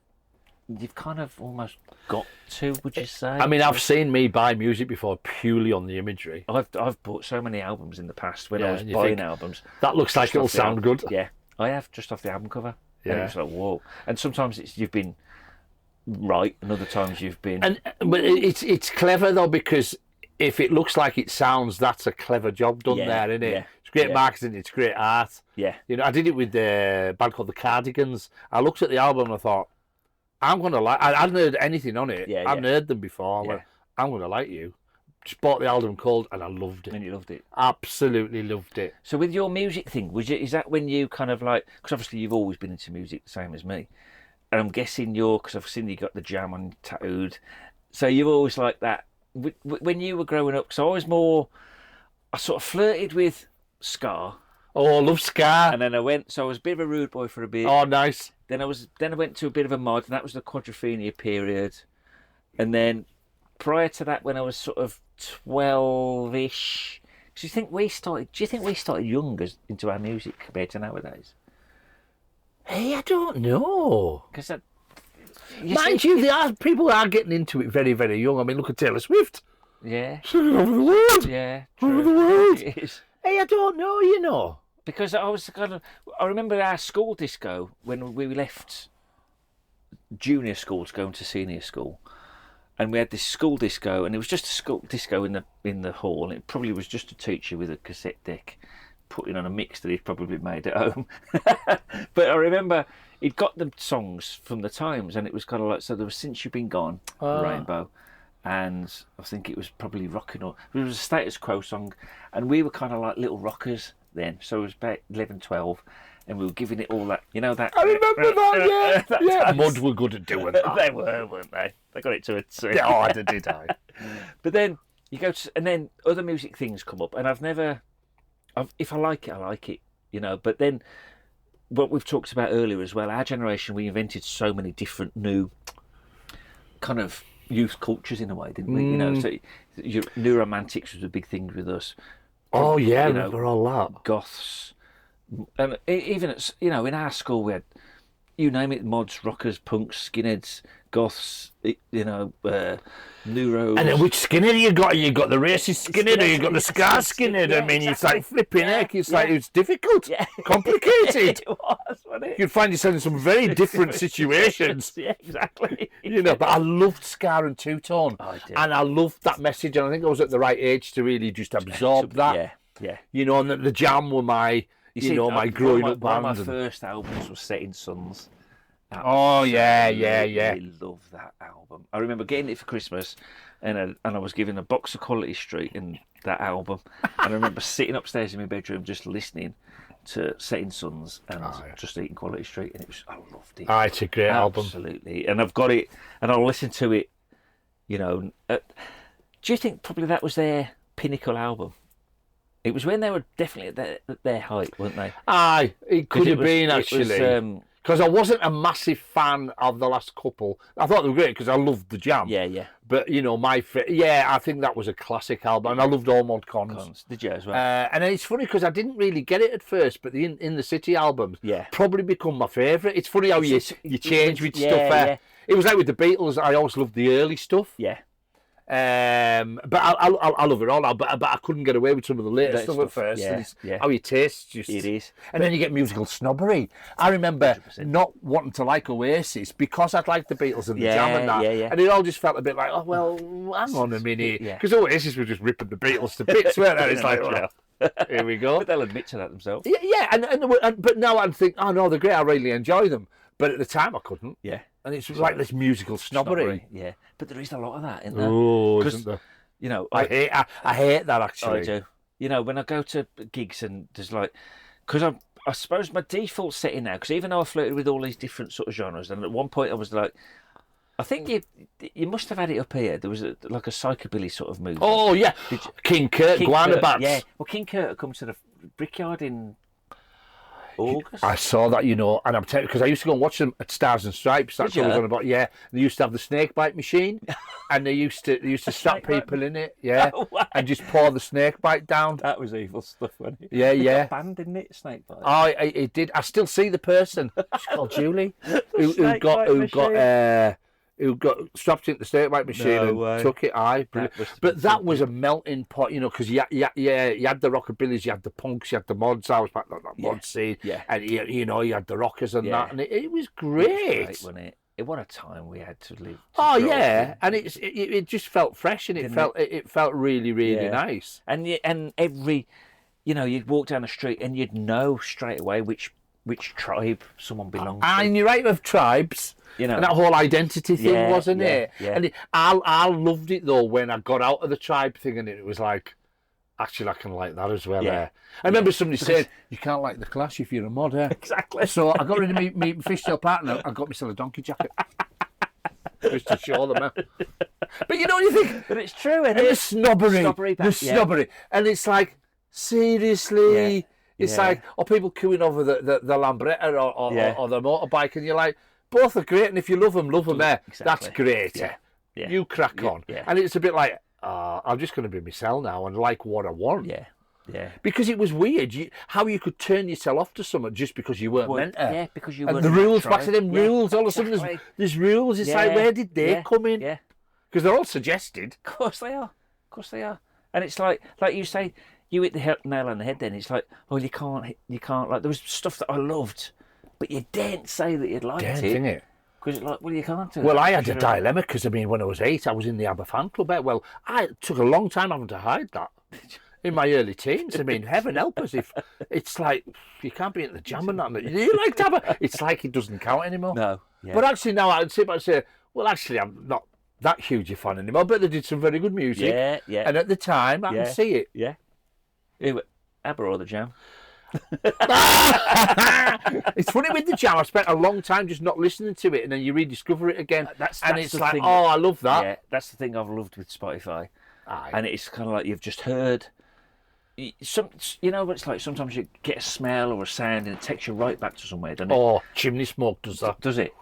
you've kind of almost got to, would you say? I mean, I've seen me buy music before purely on the imagery. I've bought so many albums in the past when I was buying albums. That looks like it'll sound good. Yeah, I have, just off the album cover. Yeah. And it's like, whoa. And sometimes you've been right, and other times you've been... But it's clever, though, because if it looks like it sounds, that's a clever job done there, isn't it? Yeah. It's great marketing, it's great art. Yeah. You know, I did it with the band called the Cardigans. I looked at the album and I thought, I'm going to like... I hadn't heard anything on it. I hadn't heard them before. I went, I'm going to like you. Just bought the album cold and I loved it. And you loved it? Absolutely loved it. So with your music thing, is that when you kind of like... Because obviously you've always been into music the same as me. And I'm guessing because I've seen you got the jam on tattooed. So you've always like that. When you were growing up, because I sort of flirted with ska. Oh, I love ska. And then I was a bit of a rude boy for a bit. Oh, nice. Then I went to a bit of a mod, and that was the Quadrophenia period. And then prior to that, when I was sort of 12-ish, do you think we started younger into our music compared to nowadays? Hey, I don't know. Because people are getting into it very, very young. I mean, look at Taylor Swift. Yeah. Singing over the world. Yeah. Over the world. It is. Hey, I don't know, you know. Because I remember our school disco when we left junior school to go into senior school, and we had this school disco, and it was just a school disco in the hall. And it probably was just a teacher with a cassette deck putting on a mix that he'd probably made at home. But I remember he'd got the songs from the Times, and it was kind of like, so there was Since You've Been Gone, Rainbow, and I think it was probably Rockin' Up. It was a Status Quo song, and we were kind of like little rockers then. So it was about 11, 12, and we were giving it all that, you know, that... I remember that, yeah. That Mud were good at doing that. They were, weren't they? They got it to a T. Oh, did I? But then you go to... And then other music things come up, and if I like it, I like it, you know. But then, what we've talked about earlier as well, our generation, we invented so many different new kind of youth cultures in a way, didn't we? You know, so New Romantics was a big thing with us. Oh yeah, I remember all that. Goths, and even in our school we had, you name it, mods, rockers, punks, skinheads, goths, neuros. And then which skinhead you got? You got the racist skinhead, or you got the scar skinhead? Yeah, I mean, exactly. it's like flipping heck. It's like it's difficult, complicated. It was, wasn't it? You'd find yourself in some very different situations. Yeah, exactly. You know, but I loved ska and two-tone, and I loved that message. And I think I was at the right age to really just absorb that. Yeah. You know, and the Jam were my, my growing up band. One of my first albums was Setting Suns. Oh yeah. I love that album. I remember getting it for Christmas, and I was given a box of Quality Street and that album. And I remember sitting upstairs in my bedroom just listening to Setting Suns and just eating Quality Street, and I loved it. It's a great album. Absolutely. And I've got it, and I'll listen to it. You know, do you think probably that was their pinnacle album? It was when they were definitely at their height, weren't they? Aye, it could have been actually. Because I wasn't a massive fan of the last couple. I thought they were great because I loved the Jam. Yeah. But, you know, I think that was a classic album. And I loved All Mod Cons. Did you as well? And it's funny because I didn't really get it at first, but the In the City albums probably become my favourite. It's funny how you change with stuff. Yeah. It was like with the Beatles, I always loved the early stuff. Yeah. But I love it all now. But I couldn't get away with some of the later stuff at first. Yeah. How you taste just it is. And then you get musical snobbery. I remember 100%. Not wanting to like Oasis because I'd liked the Beatles and the Jam and that. Yeah. And it all just felt a bit like, oh well, hang on a minute, because Oasis were just ripping the Beatles to bits, weren't they? It's like, well, here we go. But they'll admit to that themselves. Yeah. And but now I think, oh no, they're great. I really enjoy them. But at the time I couldn't. Yeah. And it's like this musical snobbery. Yeah. But there is a lot of that, isn't there? Oh, isn't there? You know, I hate that actually. I do. You know, when I go to gigs and there's like, because I suppose my default setting now, because even though I flirted with all these different sort of genres, and at one point I was like, I think you must have had it up here. There was like a psychobilly sort of movement. Oh yeah, King Kurt, Guana Bats. Yeah, well, King Kurt had come to the Brickyard in August. I saw that, you know, and I'm telling you, because I used to go and watch them at Stars and Stripes. That's what I was on about. Yeah, they used to have the snake bite machine, and they used to stop people in it. Yeah, and just pour the snake bite down. That was evil stuff, wasn't it? Yeah, yeah. It got banned, didn't it? Snake bite. Oh, it did. I still see the person. She's called Julie, who got strapped into the snake bite machine took it. But that was a melting pot, you know, because you had the rockabillys, you had the punks, you had the mods. I was back that mod scene, and you know, you had the rockers and that, and it was great. It was great, wasn't it? What a time we had to live. And it just felt fresh, and it felt really nice. And every, you know, you'd walk down the street and you'd know straight away which tribe someone belonged to. And you're right with tribes. You know, and that whole identity thing, wasn't it? Yeah. And I loved it though when I got out of the tribe thing, and it was like, actually, I can like that as well. Yeah. I remember somebody saying, you can't like the Clash if you're a modder. Exactly. So I got rid of my fishtail partner. I got myself a donkey jacket just to show them. But you know what you think? But it's true, isn't and it? The snobbery, and it's like, seriously. Yeah. It's like, people queuing over the Lambretta or the motorbike, and you're like, both are great, and if you love them, there. Exactly. That's great. Yeah. You crack on. Yeah. And it's a bit like, I'm just going to be myself now and like what I want. Yeah. Yeah. Because it was weird how you could turn yourself off to someone just because you weren't meant to. Yeah, because you weren't. And the rules, back to them rules, all of a sudden there's rules. It's like, where did they come in? Yeah. Because they're all suggested. Of course they are. And it's like you say, you hit the nail on the head then. It's like, well, you can't, like, there was stuff that I loved, but you daren't say that you'd liked it. Because it's like, well, you can't do Well, I had a dilemma, because, I mean, when I was 8, I was in the ABBA fan club. Well, I took a long time having to hide that in my early teens. I mean, heaven help us if it's like, you can't be at the jam and that. You like ABBA? It's like it doesn't count anymore. No. Yeah. But actually, now I'd sit back and say, well, actually, I'm not that huge a fan anymore, but they did some very good music. Yeah. And at the time, I can see it. Yeah. ABBA or the Jam? It's funny with the Jam. I spent a long time just not listening to it, and then you rediscover it again. That's it's like, thing I love that. Yeah, that's the thing I've loved with Spotify. And it's kind of like you've just heard. You know what it's like? Sometimes you get a smell or a sound, and it takes you right back to somewhere, doesn't it? Oh, chimney smoke does that. Does it?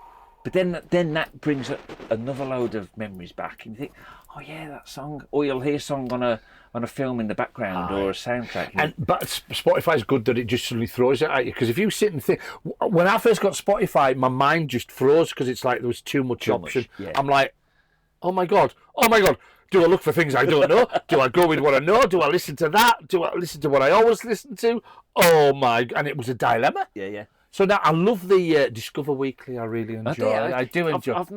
But then that brings another load of memories back, and you think, oh yeah, that song. Or you'll hear a song on a film in the background or a soundtrack. But Spotify's good that it just suddenly throws it at you. Because if you sit and think, when I first got Spotify, my mind just froze because it's like there was too much option. I'm like, oh my god. Do I look for things I don't know? Do I go with what I know? Do I listen to that? Do I listen to what I always listen to? Oh my! And it was a dilemma. Yeah. So now I love the Discover Weekly. I really enjoy it. I do enjoy.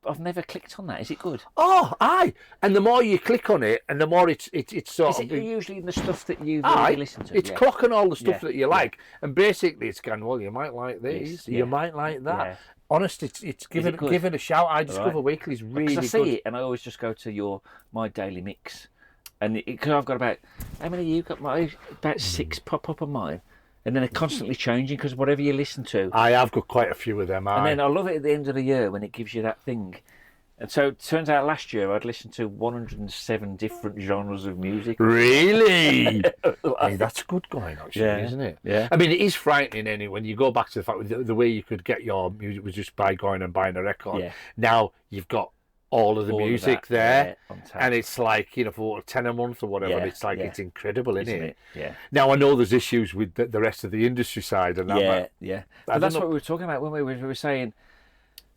I've never clicked on that. Is it good? Oh, aye. And the more you click on it, and the more it's sort of... Is it usually the stuff that you've already listened to? It's clocking all the stuff that you like. And basically it's going, well, you might like this, you might like that. Yeah. Honest, it's give it a shout. I Discover Weekly is really good. I see it, and I always just go to my daily mix. And because I've got about... How many you got? About 6 pop up on mine. And then they're constantly changing because whatever you listen to. I have got quite a few of them. And then I love it at the end of the year when it gives you that thing. And so it turns out last year I'd listened to 107 different genres of music. Really? Hey, that's good going, actually, isn't it? Yeah. I mean, it is frightening when you go back to the fact the way you could get your music was just by going and buying a record. Yeah. Now you've got all of the music there, and it's like, for 10 a month or whatever, it's like it's incredible, isn't it? Yeah. Now I know there's issues with the rest of the industry side and that. Yeah. But that's what we were talking about when we were saying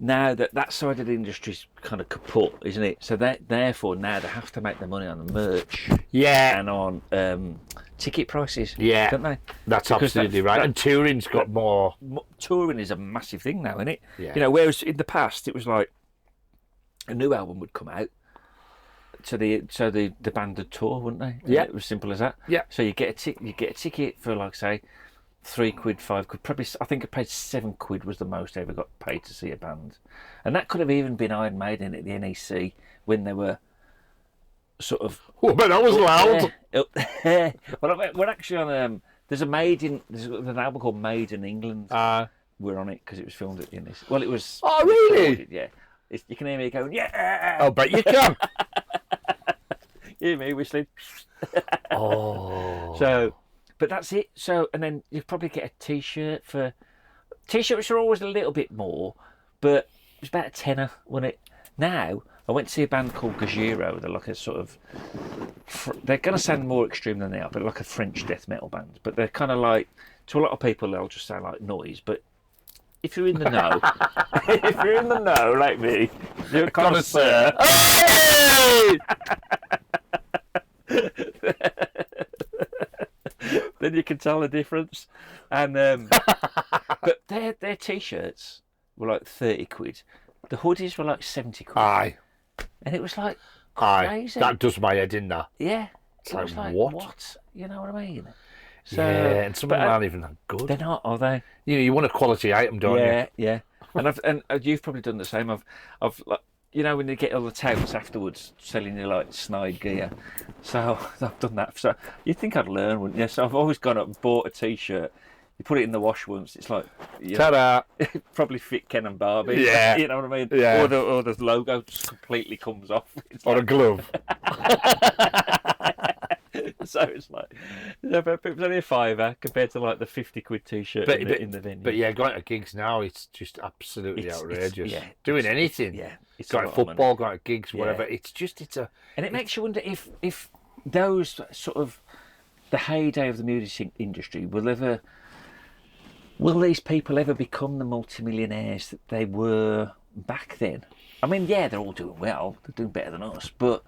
now that side of the industry's kind of kaput, isn't it? So therefore now they have to make the money on the merch, and on ticket prices, don't they? That's absolutely right. And touring's got more. Touring is a massive thing now, isn't it? Yeah. Whereas in the past it was like, a new album would come out, so the band would tour, wouldn't they? Yeah, it was simple as that. Yeah. So you get a ticket for, like, say, £3, £5. Probably, I think I paid £7 was the most I ever got paid to see a band, and that could have even been Iron Maiden at the NEC when they were sort of. Oh, but that was loud. Well, we're actually on. There's an album called Made in England. We're on it because it was filmed in this. Well, it was. Oh, really? Recorded, yeah. You can hear me going, yeah. I'll bet you can. You hear me whistling. Oh. So, but that's it. So, and then you probably get a T-shirt for. T-shirts are always a little bit more, but it was about a tenner, wasn't it? Now, I went to see a band called Gajiro. They're like a sort of. They're going to sound more extreme than they are, but like a French death metal band. But they're kind of like, to a lot of people, they'll just sound like noise. But if you're in the know, if you're in the know like me, you're a connoisseur. Hey! Then you can tell the difference. And but their T-shirts were like 30 quid. The hoodies were like 70 quid. Aye. And it was like Aye. crazy. That does my head in that. Yeah. It's It was like, like, what? You know what I mean? So, Yeah, and some of them aren't even that good. They're not, are they? You want a quality item, don't you? Yeah, yeah. And you've probably done the same. I've like, you know, when you get all the touts afterwards selling you like snide gear. So I've done that. So you'd think I'd learn, wouldn't you? So I've always gone up and bought a T-shirt. You put it in the wash once, it's like, Ta-da! probably fit Ken and Barbie. Yeah. You know what I mean? Yeah. Or the logo just completely comes off. It's Or a glove. So it's like, it was only a fiver compared to like the 50 quid T-shirt in the venue. But yeah, going to gigs now, it's just absolutely outrageous. Doing anything. Yeah. It's Going to football, going to gigs, whatever. It's a... And it makes you wonder if those sort of, the heyday of the music industry, will these people ever become the multimillionaires that they were back then? I mean, yeah, they're all doing well. They're doing better than us. But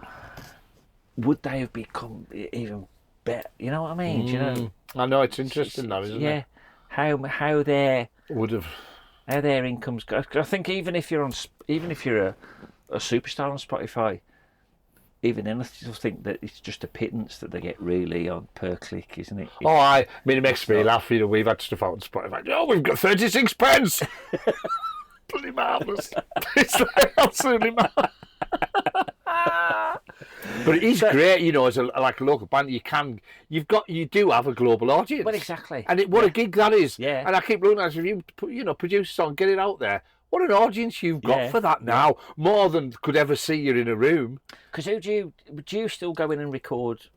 would they have become even better? You know what I mean? Do you know? I know, it's interesting that, isn't it? Yeah. How their incomes go. I think even if you're a superstar on Spotify, even then I still think that it's just a pittance that they get really on per click, isn't it? Oh, I mean, it makes me laugh. You know, we've had stuff out on Spotify. Oh, we've got 36 pence. Bloody marvellous. It's like absolutely mad. But it is great, you know, as a local band. You do have a global audience. Well, exactly. And what a gig that is. Yeah. And I keep looking at it, if you produce a song, get it out there. What an audience you've got for that now, more than could ever see you in a room. Because do you still go in and record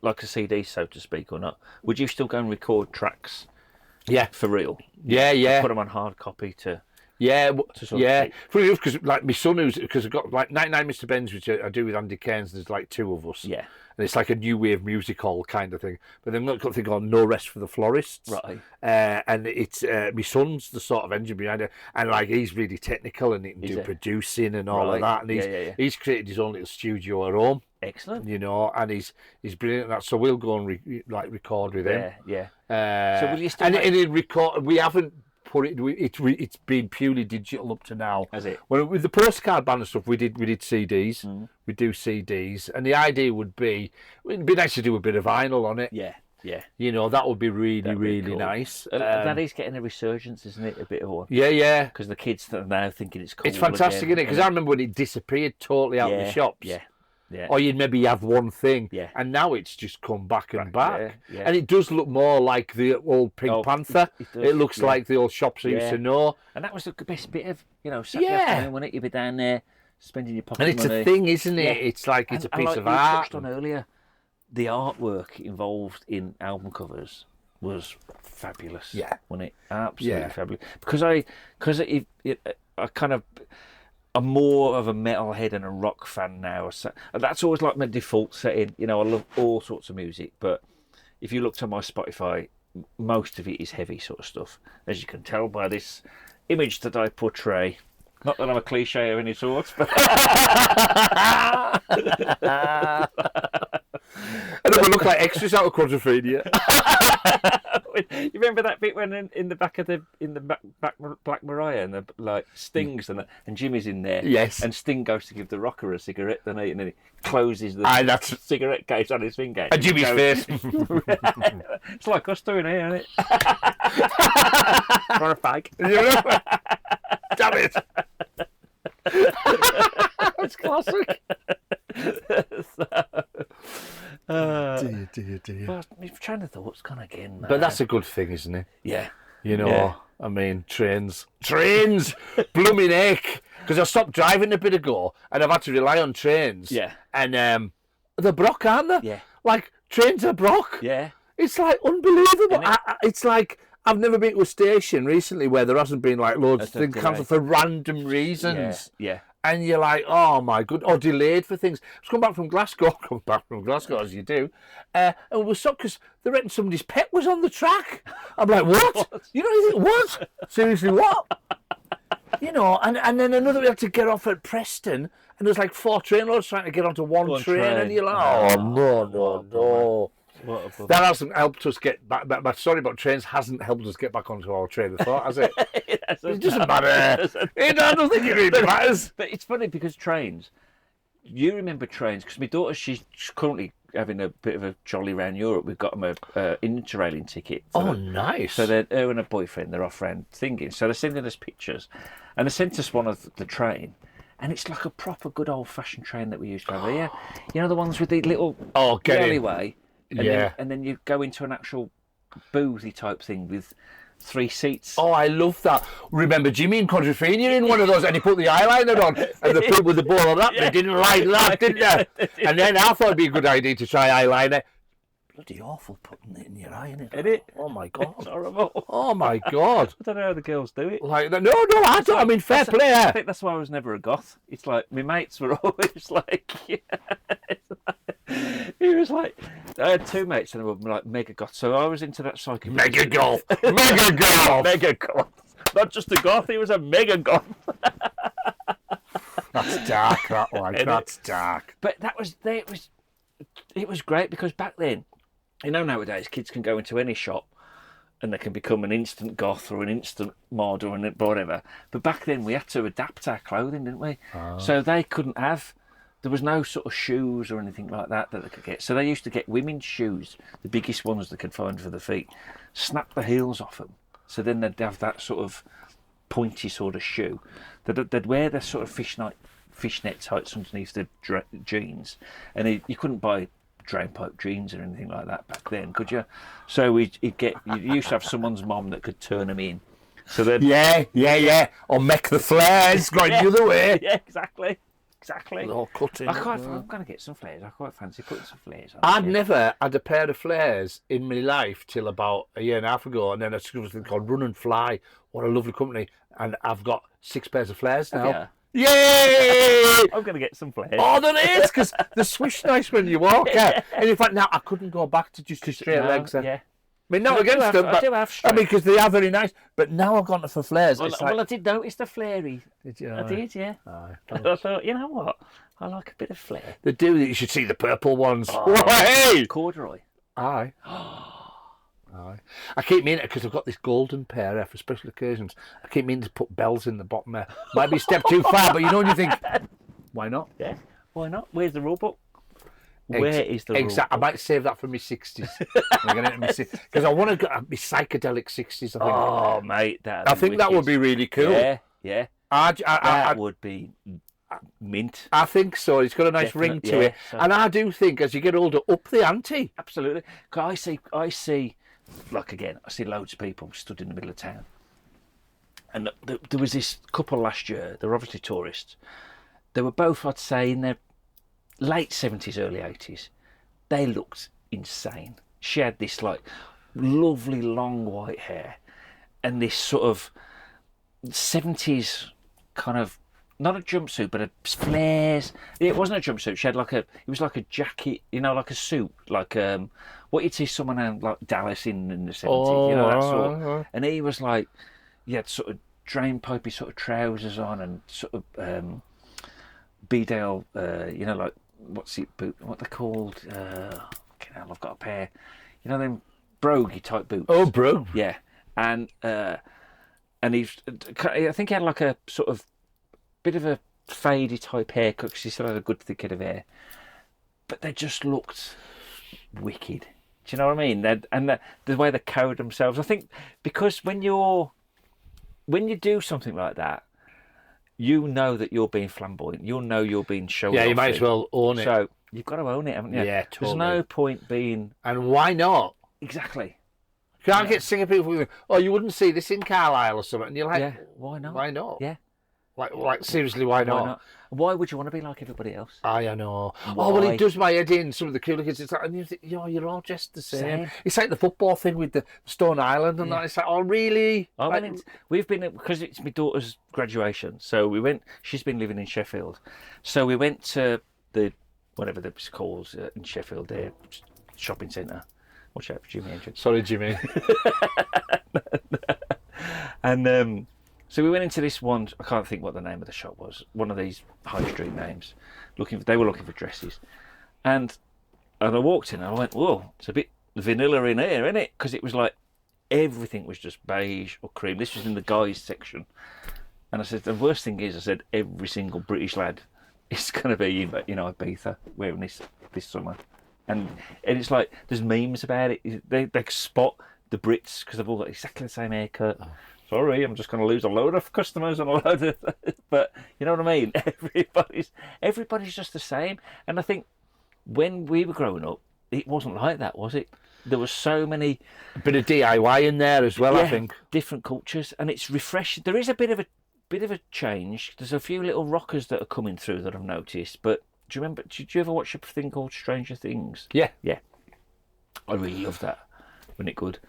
like a CD, so to speak, or not? Would you still go and record tracks? Yeah, for real. Yeah, yeah. Put them on hard copy to. Yeah, funny enough, because like my son, because I've got like 99 Mr Benz, which I do with Andy Cairns. There's like two of us. Yeah. And it's like a new wave music hall kind of thing. But then I've got a thing called No Rest for the Florists. Right. And it's my son's the sort of engine behind it, and like he's really technical and he can do producing and all of that. And he's created his own little studio at home. Excellent. You know, and he's brilliant at that. So we'll go and record with him. Yeah. So will you still and record? We haven't put it. It's been purely digital up to now. Has it? Well, with the postcard band and stuff, we did CDs. Mm. We do CDs, and the idea would be it'd be nice to do a bit of vinyl on it. Yeah. You know, that would be really cool. Nice. That is getting a resurgence, isn't it? A bit of one. Yeah. Because the kids are now thinking it's cool. It's fantastic, isn't it? Because I remember when it disappeared totally out of the shops. Yeah. Or you'd maybe have one thing, yeah. And now it's just come back. Yeah. And it does look more like the old Pink Panther. It looks like the old shops I used to know. And that was the best bit of, Saturday afternoon, wasn't it? You'd be down there spending your pocket money. And it's a thing, isn't it? Yeah. It's like it's a piece of art. Touched on earlier, the artwork involved in album covers was fabulous. Yeah, wasn't it? Absolutely fabulous. Because I kind of. I'm more of a metalhead and a rock fan now. So that's always like my default setting. I love all sorts of music, but if you looked on my Spotify, most of it is heavy sort of stuff, as you can tell by this image that I portray. Not that I'm a cliche of any sort, but I don't look like extras out of Quadrophenia. You remember that bit when in the back of back Black Mariah and the like Sting's and Jimmy's in there? Yes. And Sting goes to give the rocker a cigarette, and then he closes the cigarette case on his finger. And Jimmy's face. It's like us doing here, isn't it? For a fag. Damn it. It's classic. dear. But my train of thought's gone again, man. But that's a good thing, isn't it? Yeah. You know, Yeah. I mean, trains, blooming heck. Because I stopped driving a bit ago, and I've had to rely on trains. Yeah. And they're broke, aren't they? Yeah. Like, trains are broke. Yeah. It's like unbelievable. It's like I've never been to a station recently where there hasn't been like loads of things cancelled for random reasons. Yeah. And you're like, oh my good, or delayed for things. I was coming back from Glasgow, as you do, and we were stuck because they reckon somebody's pet was on the track. I'm like, what? You don't think what? Seriously, what? You know, and then another we had to get off at Preston, and there's like 4 train loads trying to get onto one train, and you're like, oh no. That hasn't helped us get back. My story about trains hasn't helped us get back onto our train of thought, has it? It doesn't matter. I don't think it really matters. But it's funny because trains, you remember trains, because my daughter, she's currently having a bit of a jolly around Europe. We've got them a interrailing ticket. Nice. So her and her boyfriend, they're off round thinking. So they're sending us pictures. And they sent us one of the train. And it's like a proper good old-fashioned train that we used to have here. You know, the ones with the little alleyway? And then you go into an actual boothie type thing with 3 seats. Oh, I love that. Remember Jimmy and Quadrophenia in one of those, and he put the eyeliner on, and the people with the ball on that, they didn't like that, did they? And then I thought it'd be a good idea to try eyeliner. Bloody awful putting it in your eye, isn't it? Oh my God. It's horrible. Oh my God. I don't know how the girls do it. Like that. No, I don't. I mean, fair play. I think that's why I was never a goth. It's like, my mates were always like, he was like, I had 2 mates and they were like mega goth. So I was into that psychic. Mega goth. Mega goth. Mega goth. Not just a goth, he was a mega goth. That's dark, that one. That's dark. But it was great because back then, you know, nowadays kids can go into any shop and they can become an instant goth or an instant mod or whatever. But back then we had to adapt our clothing, didn't we? So they couldn't have, there was no sort of shoes or anything like that they could get. So they used to get women's shoes, the biggest ones they could find for the feet, snap the heels off them. So then they'd have that sort of pointy sort of shoe. They'd wear their sort of fishnet tights underneath the jeans. And you couldn't buy drain pipe jeans or anything like that back then, could you? So you used to have someone's mom that could turn them in. So then or make the flares going the other way. Yeah, exactly. All cutting. I'm gonna get some flares. I quite fancy putting some flares on. I'd never had a pair of flares in my life till about a year and a half ago, and then I discovered something called Run and Fly. What a lovely company! And I've got 6 pairs of flares now. Yeah. Yay! I'm going to get some flares. Oh, there is, because they swish nice when you walk. Yeah. And in fact, now I couldn't go back to just straight legs. Yeah. I mean, not against them, but I mean, because they are very nice. But now I've gone for flares. Well, I did notice the flary. Did you? I did, yeah. Aye. I thought, you know what? I like a bit of flair. They do. You should see the purple ones. Oh, hey! Corduroy. Aye. Aye. I keep meaning it because I've got this golden pair there for special occasions. I keep meaning to put bells in the bottom there. Might be a step too far, but you know when you think, why not? Yeah, why not? Where's the rule book? Where is the rule book? I might save that for my 60s. Because I want to get my psychedelic 60s. I think. Oh, mate, I think that would be really cool. Yeah. That would be mint. I think so. It's got a nice ring to it. So. And I do think as you get older, up the ante. Absolutely. Because I see, like again, I see loads of people stood in the middle of town. And there was this couple last year, they were obviously tourists. They were both, I'd say, in their late 70s, early 80s. They looked insane. She had this like lovely long white hair and this sort of 70s kind of, not a jumpsuit, but a flares. It wasn't a jumpsuit. She had it was like a jacket, you know, like a suit, like what you'd see someone in like Dallas in the 70s, you know, that sort. And he was like, he had sort of drain pipey sort of trousers on and sort of Bedale, you know, like what they're called? I've got a pair, you know, them broguey type boots. Oh, brogue. Yeah, and he's, I think he had like a sort of bit of a fadey type haircut because he still had a good thick head of hair, but they just looked wicked. Do you know what I mean? And the way they carried themselves, I think, because when you do something like that, you know that you're being flamboyant. You'll know you're being showy. Yeah, you might as well own it. So you've got to own it, haven't you? Yeah, totally. There's no point being... And why not? Exactly. Can't get sick of people going, oh, you wouldn't see this in Carlisle or something. And you're like, yeah, why not? Why not? Yeah. Like seriously, why not? Why would you want to be like everybody else? I know. Why? Oh, well, it does my head in. Some of the cooler kids, it's like, and you think, you're all just the same. It's like the football thing with the Stone Island and that. It's like, oh, really? We've been, because it's my daughter's graduation, so we went, she's been living in Sheffield. So we went to the, whatever it's called in Sheffield there, shopping centre. Watch out for Jimmy Hendrix. Sorry, Jimmy. And so we went into this one, I can't think what the name of the shop was, one of these high street names. They were looking for dresses. And I walked in and I went, whoa, it's a bit vanilla in here, isn't it? Because it was like everything was just beige or cream. This was in the guys section. And I said, the worst thing is, I said, every single British lad is going to be in, Ibiza wearing this summer. And it's like, there's memes about it. They spot the Brits because they've all got exactly the same haircut. Oh. Sorry, I'm just going to lose a load of customers and a load of... But you know what I mean? Everybody's just the same. And I think when we were growing up, it wasn't like that, was it? There was so many... A bit of DIY in there as well, I think. Different cultures. And it's refreshing. There is a bit of a change. There's a few little rockers that are coming through that I've noticed. But do you remember... Did you ever watch a thing called Stranger Things? Yeah. Yeah. I really loved that. Wasn't it good?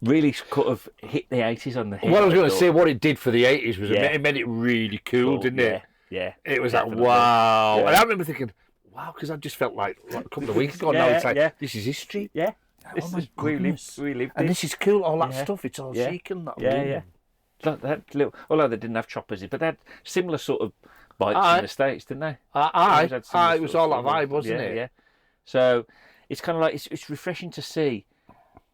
Really sort of hit the 80s on the head. Well, I was going to say, what it did for the 80s was it made it really cool, didn't it? Yeah. It was like, wow. Yeah. And I remember thinking, wow, because I just felt like a couple of weeks ago now, it's like, this is history. Yeah. Oh my goodness. We lived and it. this is cool, all that stuff, it's all chic and that. Yeah. Like that little, although they didn't have choppers, but they had similar sort of bikes in the States, didn't they? It was all that vibe, wasn't it? Yeah. So it's kind of like, it's refreshing to see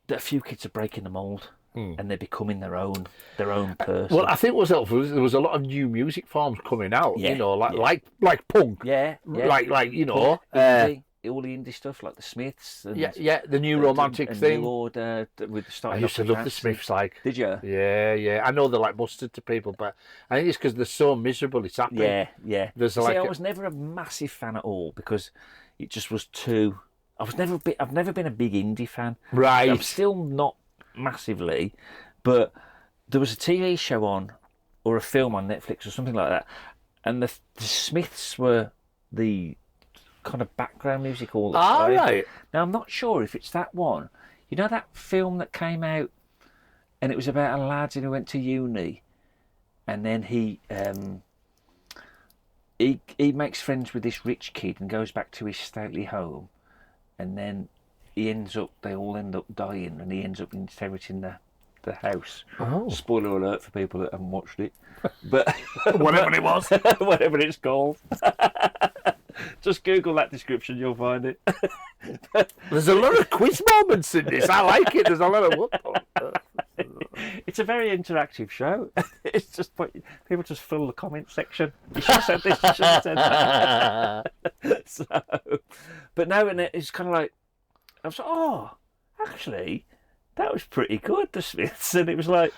that a few kids are breaking the mould and they're becoming their own person. Well, I think what was helpful was there was a lot of new music forms coming out, like punk. Yeah. Like punk, indie, all the indie stuff, like the Smiths. And the new romantic thing. New Order, with the I used to love the Smiths, like. Did you? Yeah. I know they're like mustard to people, but I think it's because they're so miserable, it's happy. Yeah. I was never a massive fan at all because it just was too... I've never been a big indie fan. Right. I'm still not massively, but there was a TV show on, or a film on Netflix or something like that, and the Smiths were the kind of background music all the time. Right. Now I'm not sure if it's that one. You know that film that came out, and it was about a lad who went to uni, and then he makes friends with this rich kid and goes back to his stately home. And then they all end up dying, and he ends up inheriting the house. Oh. Spoiler alert for people that haven't watched it. But whatever it was. Whatever it's called. Just Google that description, you'll find it. There's a lot of quiz moments in this. I like it. There's a lot of... It's a very interactive show. It's just people just fill the comment section. You should have said this, you should have said that. But no, and it's kind of like, I was like, oh, actually, that was pretty good, the Smiths. And it was like...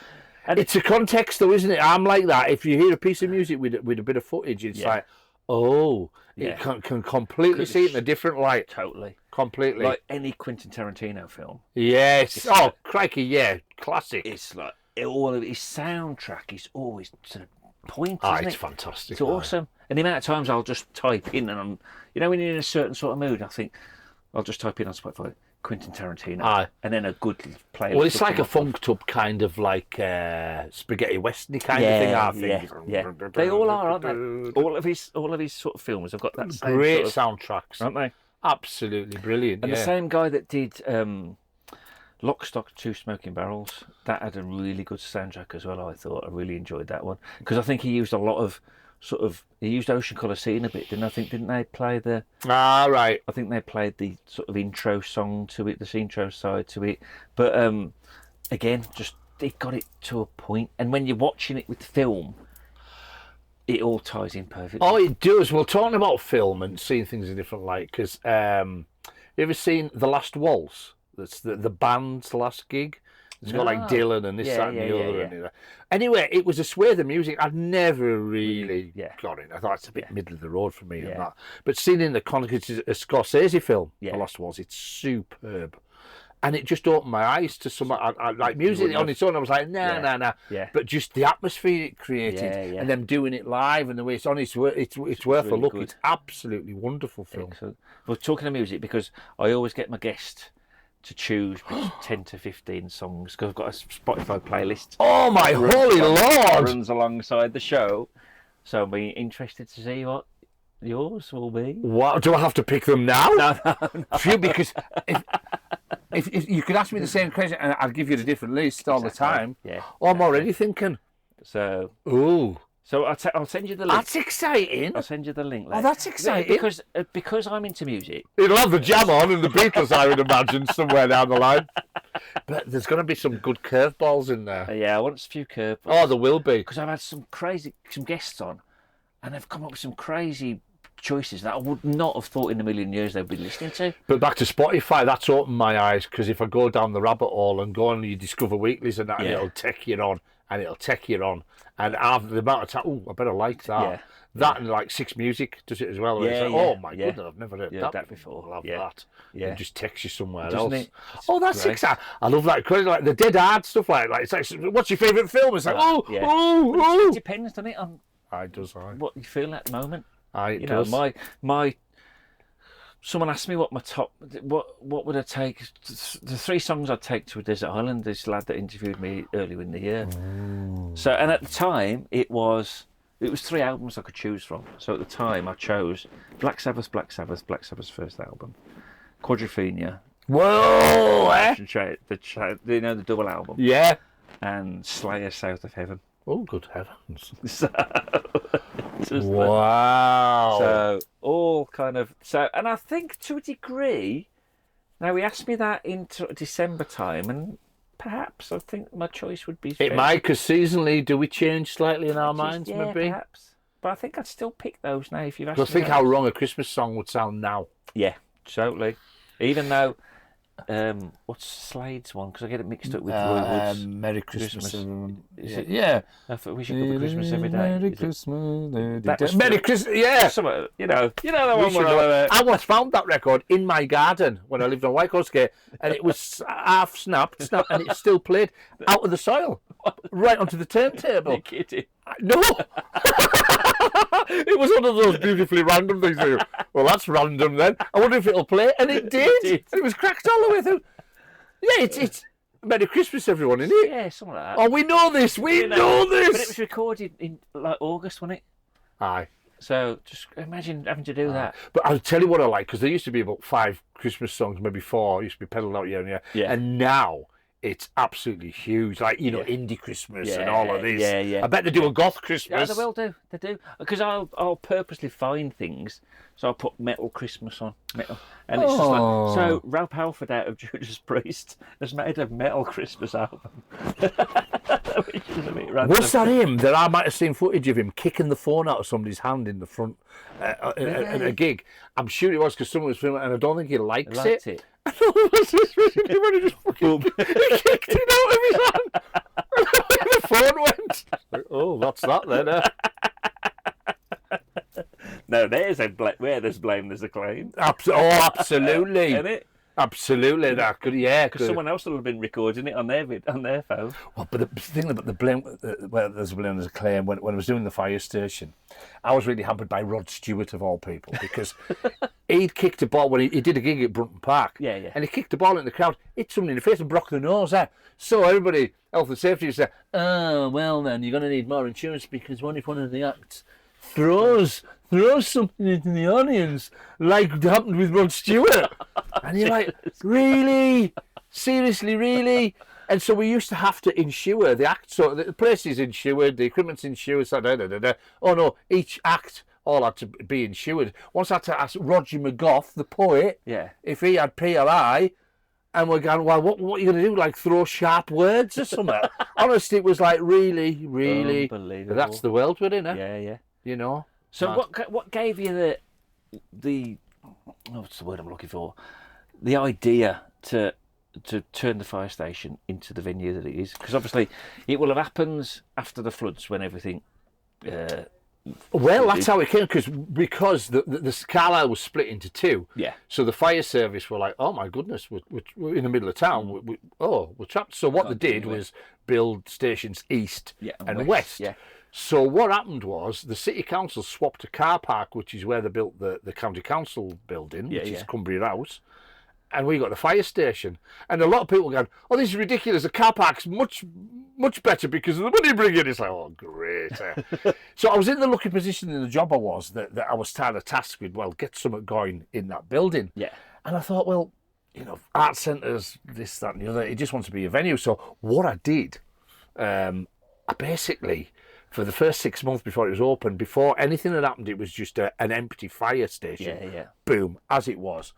And it's a context though, isn't it? I'm like that. If you hear a piece of music with a bit of footage, it's like, oh, you can completely see it in a different light. Totally. Completely. Like any Quentin Tarantino film. Yes. Oh, crikey, yeah. Classic. It's like, all of his soundtrack is always to the point, isn't it's it? fantastic. It's awesome. And the amount of times I'll just type in, and I'm, when you're in a certain sort of mood, I think, I'll just type in on Spotify, Quentin Tarantino, and then a good playlist. Well, it's like a funked up kind of like spaghetti westerny kind of thing, I think. Yeah. They all are, aren't they? All of his sort of films have got that same great sort of, soundtracks, aren't they? Absolutely brilliant. And the same guy that did Lock, Stock, Two Smoking Barrels, that had a really good soundtrack as well. I thought I really enjoyed that one because I think he used a lot of he used Ocean Colour Scene a bit, didn't they play the... right. I think they played the sort of intro song to it, the intro side to it. But again, just it got it to a point. And when you're watching it with film, it all ties in perfectly. Oh, it does. Well, talking about film and seeing things in a different light, because you ever seen The Last Waltz? That's the band's last gig. It's got like Dylan and this, that, and the other. And, anyway, it was a sway the music. I'd never really got it. I thought it's a bit middle of the road for me and that. But seeing in the context of a Scorsese film, The Lost Wars, it's superb. And it just opened my eyes to some, like music on its own. I was like, nah. Yeah. But just the atmosphere it created, and them doing it live, and the way it's on, it's worth really a look. Good. It's absolutely wonderful film. Excellent. Well, talking of music, because I always get my guest to choose 10 to 15 songs, because I've got a Spotify playlist. Oh my holy Lord! Runs alongside the show, so I'll be interested to see what yours will be. What, do I have to pick them now? No. Phew, because if you could ask me the same question and I'll give you a different list all the time. Yeah. Oh, I'm already thinking. So. Ooh. So I'll send you the link. That's exciting. I'll send you the link later. Oh, that's exciting. Because I'm into music. It'll have the Jam on and the Beatles, I would imagine, somewhere down the line. But there's going to be some good curveballs in there. Yeah, I want a few curveballs. Oh, there will be. Because I've had some guests on, and they've come up with some crazy choices that I would not have thought in a million years they'd be listening to. But back to Spotify, that's opened my eyes, because if I go down the rabbit hole and go on, you discover weeklies and that, and it'll take you on, and after the amount of time, I better like that. That and like Six Music does it as well. It's like, oh my goodness, I've never heard that before. I'll have that. Yeah. It just takes you somewhere else. That's exciting. I love that. Like the Dead Hard stuff like it's like, what's your favourite film? It's like, It depends, doesn't it, on what you feel at the moment. It does. My someone asked me what would I take, the 3 songs I'd take to a desert island, this lad that interviewed me earlier in the year. So, and at the time it was 3 albums I could choose from. So at the time I chose Black Sabbath's first album, Quadrophenia. Whoa! The double album. Yeah. And Slayer, South of Heaven. Oh, good heavens. Wow. So, all kind of... And I think to a degree... Now, he asked me that in December time, and perhaps I think my choice would be... It might, because seasonally, do we change slightly in our minds, maybe? Perhaps. But I think I'd still pick those now if you've asked me. Think how wrong a Christmas song would sound now. Yeah, totally. Even though... what's Slade's one? Because I get it mixed up with Roy Wood's Merry Christmas. Is it? Yeah. We should go for Christmas every day. Merry Christmas. Merry Christmas. Yeah. You know that one. I once found that record in my garden when I lived on White Coast Gate, and it was half snapped, and it still played out of the soil, right onto the turntable. Are you kidding? No. It was one of those beautifully random things. Well, that's random then. I wonder if it'll play, and it did. It was cracked all the way through. Yeah, it's Merry Christmas, everyone, isn't it? Yeah, something like that. Oh, we know this. We know this. But it was recorded in like August, wasn't it? Aye. So just imagine having to do that. But I'll tell you what I like, because there used to be about 5 Christmas songs, maybe 4. Used to be pedalled out here and there. Yeah. And now it's absolutely huge, like indie Christmas and all of this. Yeah. I bet they do a goth Christmas. Yeah, they will do. They do, because I'll purposely find things. So I'll put metal Christmas on and it's just like, so Ralph Halford out of Judas Priest has made a metal Christmas album. Which is a bit random. Was that him? That I might have seen footage of him kicking the phone out of somebody's hand in the front at a gig. I'm sure it was, because someone was filming, and I don't think he likes it. I thought it was just when he just fucking he kicked it out of his hand. And the phone went. Like, oh, that's that then. No, where there's blame, there's a claim. Absolutely. Isn't it? Absolutely, that could, because someone else will have been recording it on their phone. Well, but the thing about the blame, where there's a blame, there's a claim. When I was doing the fire station, I was really hampered by Rod Stewart of all people, because he'd kicked a ball when he did a gig at Brunton Park. Yeah. And he kicked the ball in the crowd, hit someone in the face and broke the nose out. So everybody, health and safety, said, "Oh, well then, you're going to need more insurance, because what if one of the acts throws something into the audience, like happened with Rod Stewart?" And you're like, really? Seriously, really? And so we used to have to insure the act. So the place is insured, the equipment's insured, Oh no, each act all had to be insured. Once I had to ask Roger McGough, the poet, if he had PLI, and we're going, well, what are you going to do? Like throw sharp words or something? Honestly, it was like really. Unbelievable. That's the world we're in, eh? Yeah. You know? So what gave you the what's the word I'm looking for? The idea to to turn the fire station into the venue that it is? Because obviously it will have happened after the floods when everything. Well, that's how it came because the Carlisle was split into two. Yeah. So the fire service were like, "Oh my goodness, we're in the middle of town. We're trapped." So what they did was build stations east and west. Yeah. So what happened was the city council swapped a car park, which is where they built the county council building, which is Cumbria House, and we got the fire station. And a lot of people going, "Oh, this is ridiculous. The car park's much better because of the money you bring in." It's like, oh, great. So I was in the lucky position in the job I was that I was kind of tasked with, well, get something going in that building. Yeah. And I thought, well, art centres, this, that, and the other. It just wants to be a venue. So what I did, I basically, for the first 6 months before it was open, before anything had happened, it was just an empty fire station. Yeah. Boom, as it was.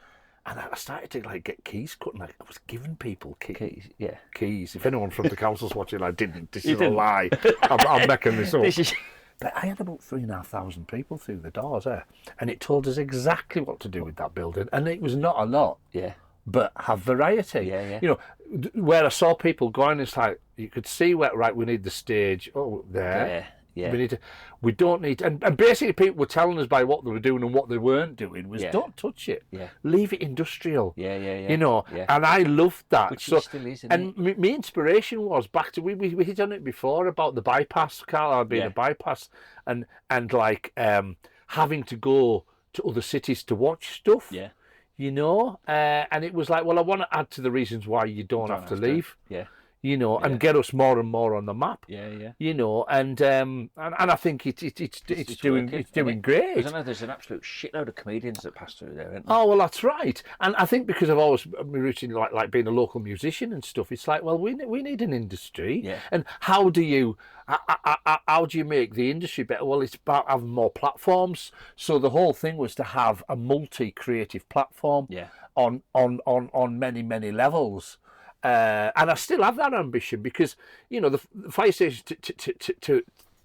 And I started to get keys cut, and I was giving people keys. Yeah. Keys. If anyone from the council's watching, I didn't. This is a lie. I'm making this up. But I had about 3,500 people through the doors there, and it told us exactly what to do with that building, and it was not a lot. Yeah. But have variety. Yeah. Where I saw people going, it's like you could see where we need the stage. Oh, there. Yeah. We don't need to, and basically people were telling us by what they were doing and what they weren't doing was don't touch it. Yeah. Leave it industrial. Yeah. And I loved that. Which it still is, isn't and it? my inspiration was back to we hit on it before about the bypass, Carlisle being a bypass, and having to go to other cities to watch stuff. Yeah. And it was like, well, I want to add to the reasons why you don't have to leave. Yeah. And get us more and more on the map. Yeah. And I think it's doing great. Because I know there's an absolute shitload of comedians that pass through there, isn't there? Oh well, that's right. And I think because I've always been rooting like being a local musician and stuff, it's like, well, we need an industry. Yeah. And how do you make the industry better? Well, it's about having more platforms. So the whole thing was to have a multi-creative platform. Yeah. On many levels. And I still have that ambition because, the fire station to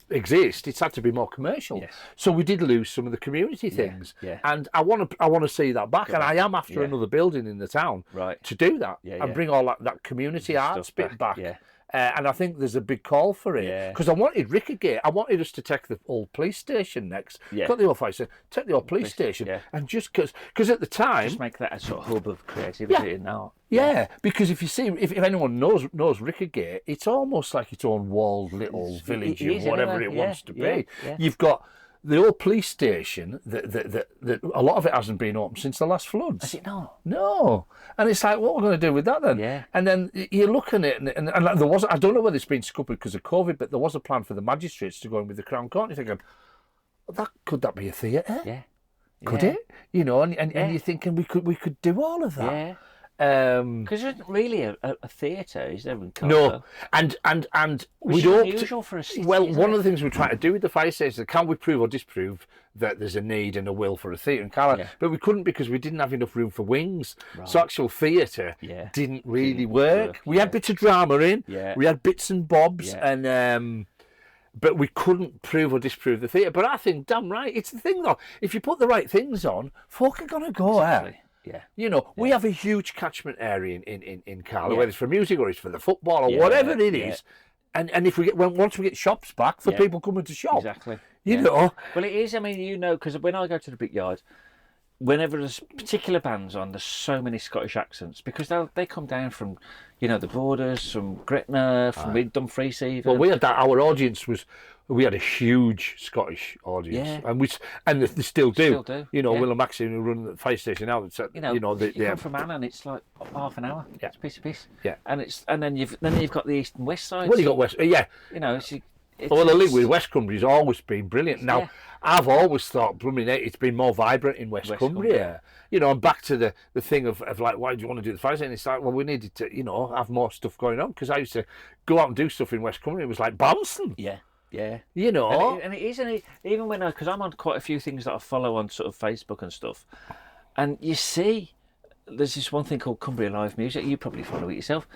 exist, it's had to be more commercial. Yes. So we did lose some of the community things. Yeah. And I want to see that back. And I am after another building in the town to do that and bring all that community arts bit back. Yeah. And I think there's a big call for it because I wanted Rickagate. I wanted us to take the old police station next. Yeah. Got the old fire station, take the old police station, and just because at the time, just make that a sort of hub of creativity in art. Yeah, because if you see, if anyone knows Rickagate, it's almost like its own walled little village or whatever it wants to be. Yeah. You've got the old police station that a lot of it hasn't been open since the last floods. Has it not? No. And it's like, what we're going to do with that then? Yeah. And then you're looking at it, and there was, I don't know whether it's been scuppered because of COVID, but there was a plan for the magistrates to go in with the Crown Court. You're thinking, could that be a theatre? Yeah. Could it? And you're thinking we could do all of that. Yeah. Because there isn't really a theatre, is there? In Carlisle? No, and Which we is don't. unusual for a city. Well, isn't one it? of the things we're trying to do with the fire station is can we prove or disprove that there's a need and a will for a theatre in Carlisle? Yeah. But we couldn't because we didn't have enough room for wings. Right. So actual theatre didn't really work. We had bits of drama in. Yeah. We had bits and bobs, and but we couldn't prove or disprove the theatre. But I think, damn right, it's the thing though. If you put the right things on, folk are gonna go there. Yeah. We have a huge catchment area in Carlisle, whether it's for music or it's for the football or whatever it is. And if once we get shops back for people coming to shop, exactly. Well, it is. I mean, because when I go to the big yard, whenever there's particular bands on, there's so many Scottish accents because they come down from, the Borders, from Gretna, from Dumfries even. Well, we had that. Our audience we had a huge Scottish audience, and they still do. Will and Maxine who run the fire station now. You come from Annan, it's like half an hour. Yeah. It's a piece of piss. Yeah. And then you've got the east and west side. Well, you got west. Yeah. The link with West Cumbria has always been brilliant. Now, I've always thought, it's been more vibrant in West Cumbria. And back to the thing of like, why do you want to do the fire station? It's like, well, we needed to, have more stuff going on because I used to go out and do stuff in West Cumbria. It was like bouncing. Yeah. Yeah, and it is, even when because I'm on quite a few things that I follow on sort of Facebook and stuff, and you see, there's this one thing called Cumbria Live Music. You probably follow it yourself,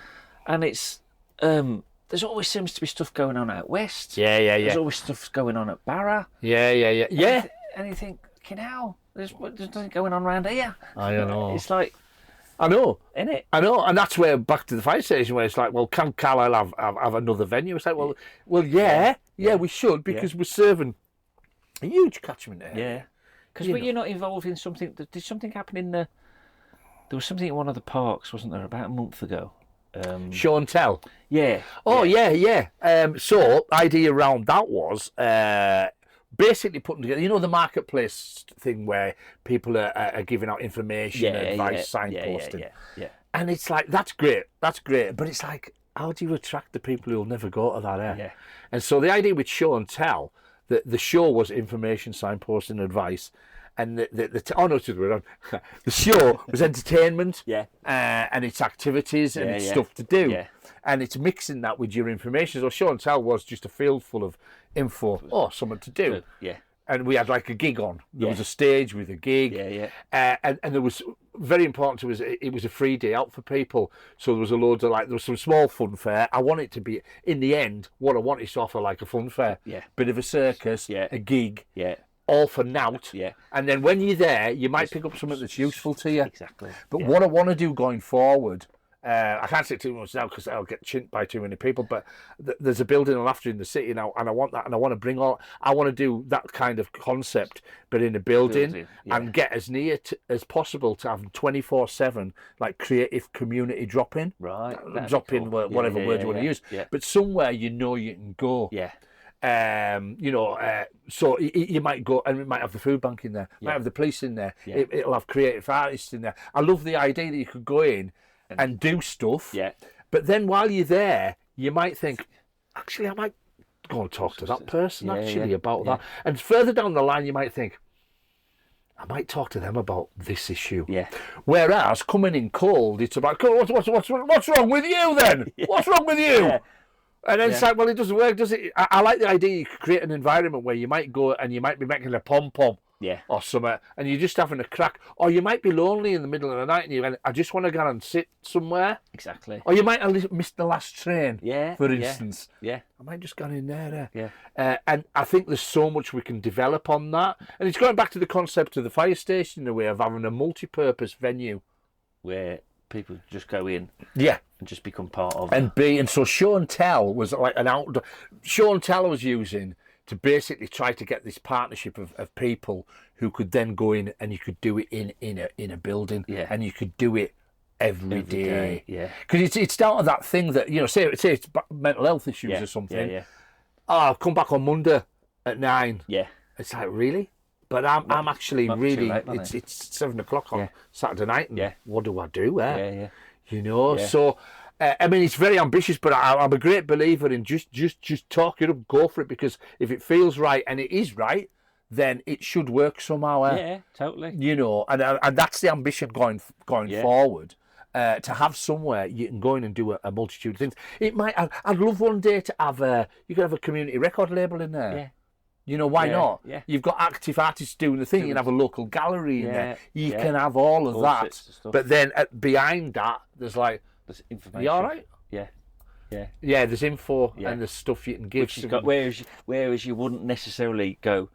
and it's there's always seems to be stuff going on out west. Yeah. There's always stuff going on at Barra. Yeah. And you think, there's nothing going on around here. I don't know. It's like, I know. Innit? I know, and that's where back to the fire station where it's like, well, can Carlisle have another venue? It's like, well, yeah, we should because we're serving a huge catchment area. Yeah. Because were you not involved in something? Did something happen in the? There was something in one of the parks, wasn't there, about a month ago? Show and tell. Yeah. Oh yeah. So idea around that was basically putting together, you know, the marketplace thing where people are giving out information, advice, signposting. Yeah. And it's like, that's great, but it's like, how do you attract the people who'll never go to that area? Yeah. And so the idea with show and tell, the show was information, signposting, advice, and the show was entertainment, and it's activities and it's stuff to do, and it's mixing that with your information. So show and tell was just a field full of info, something to do, and we had like a gig on. There was a stage with a gig, and there was very important to us. It was a free day out for people, so there was a load of there was some small fun fair. I want it to be in the end. What I want is to offer like a fun fair, bit of a circus, a gig, all for nout. And then when you're there, you might pick up something that's useful to you. Exactly. But what I want to do going forward, I can't say too much now because I'll get chinked by too many people, but there's a building and laughter in the city now, and I want that, and I want to do that kind of concept, but in a building and get as near as possible to have 24/7 like creative community drop-in. Right. Drop-in, cool. whatever word you want to use. Yeah. But somewhere you can go. Yeah. So you might go, and it might have the food bank in there, might have the police in there, it'll have creative artists in there. I love the idea that you could go in and do stuff, but then while you're there, you might think, actually, I might go and talk to that person about that. And further down the line, you might think, I might talk to them about this issue. Yeah. Whereas coming in cold, it's about, what's wrong with you then? What's wrong with you? Yeah. And then it's like, well, it doesn't work, does it? I like the idea you could create an environment where you might go and you might be making a pom-pom or something, and you're just having a crack. Or you might be lonely in the middle of the night and you're going, I just want to go and sit somewhere. Exactly. Or you might have missed the last train, for instance. Yeah. I might just go in there. Yeah. And I think there's so much we can develop on that. And it's going back to the concept of the fire station in a way of having a multi-purpose venue. Where people just go in. Yeah. And just become part of and so show and tell was like an outdoor show and tell I was using to basically try to get this partnership of people who could then go in, and you could do it in a building, and you could do it every day. Because it's down to that thing that, you know, say it's mental health issues or something. Oh, I'll come back on Monday at 9. It's like, really? But I'm actually really late, it's 7 o'clock on Saturday night, and what do I do? You know, so I mean, it's very ambitious, but I'm a great believer in just talk it up, go for it, because if it feels right, and it is right, then it should work somehow. Yeah, totally. You know, and that's the ambition going forward. To have somewhere you can go in and do a multitude of things. It might. I'd love one day to have you could have a community record label in there. Yeah. You know, why not? Yeah. You've got active artists doing the thing. You can have a local gallery in there. You can have all of that. But then behind that, there's information. You all right? Yeah. There's info and there's stuff you can give. Whereas you wouldn't necessarily go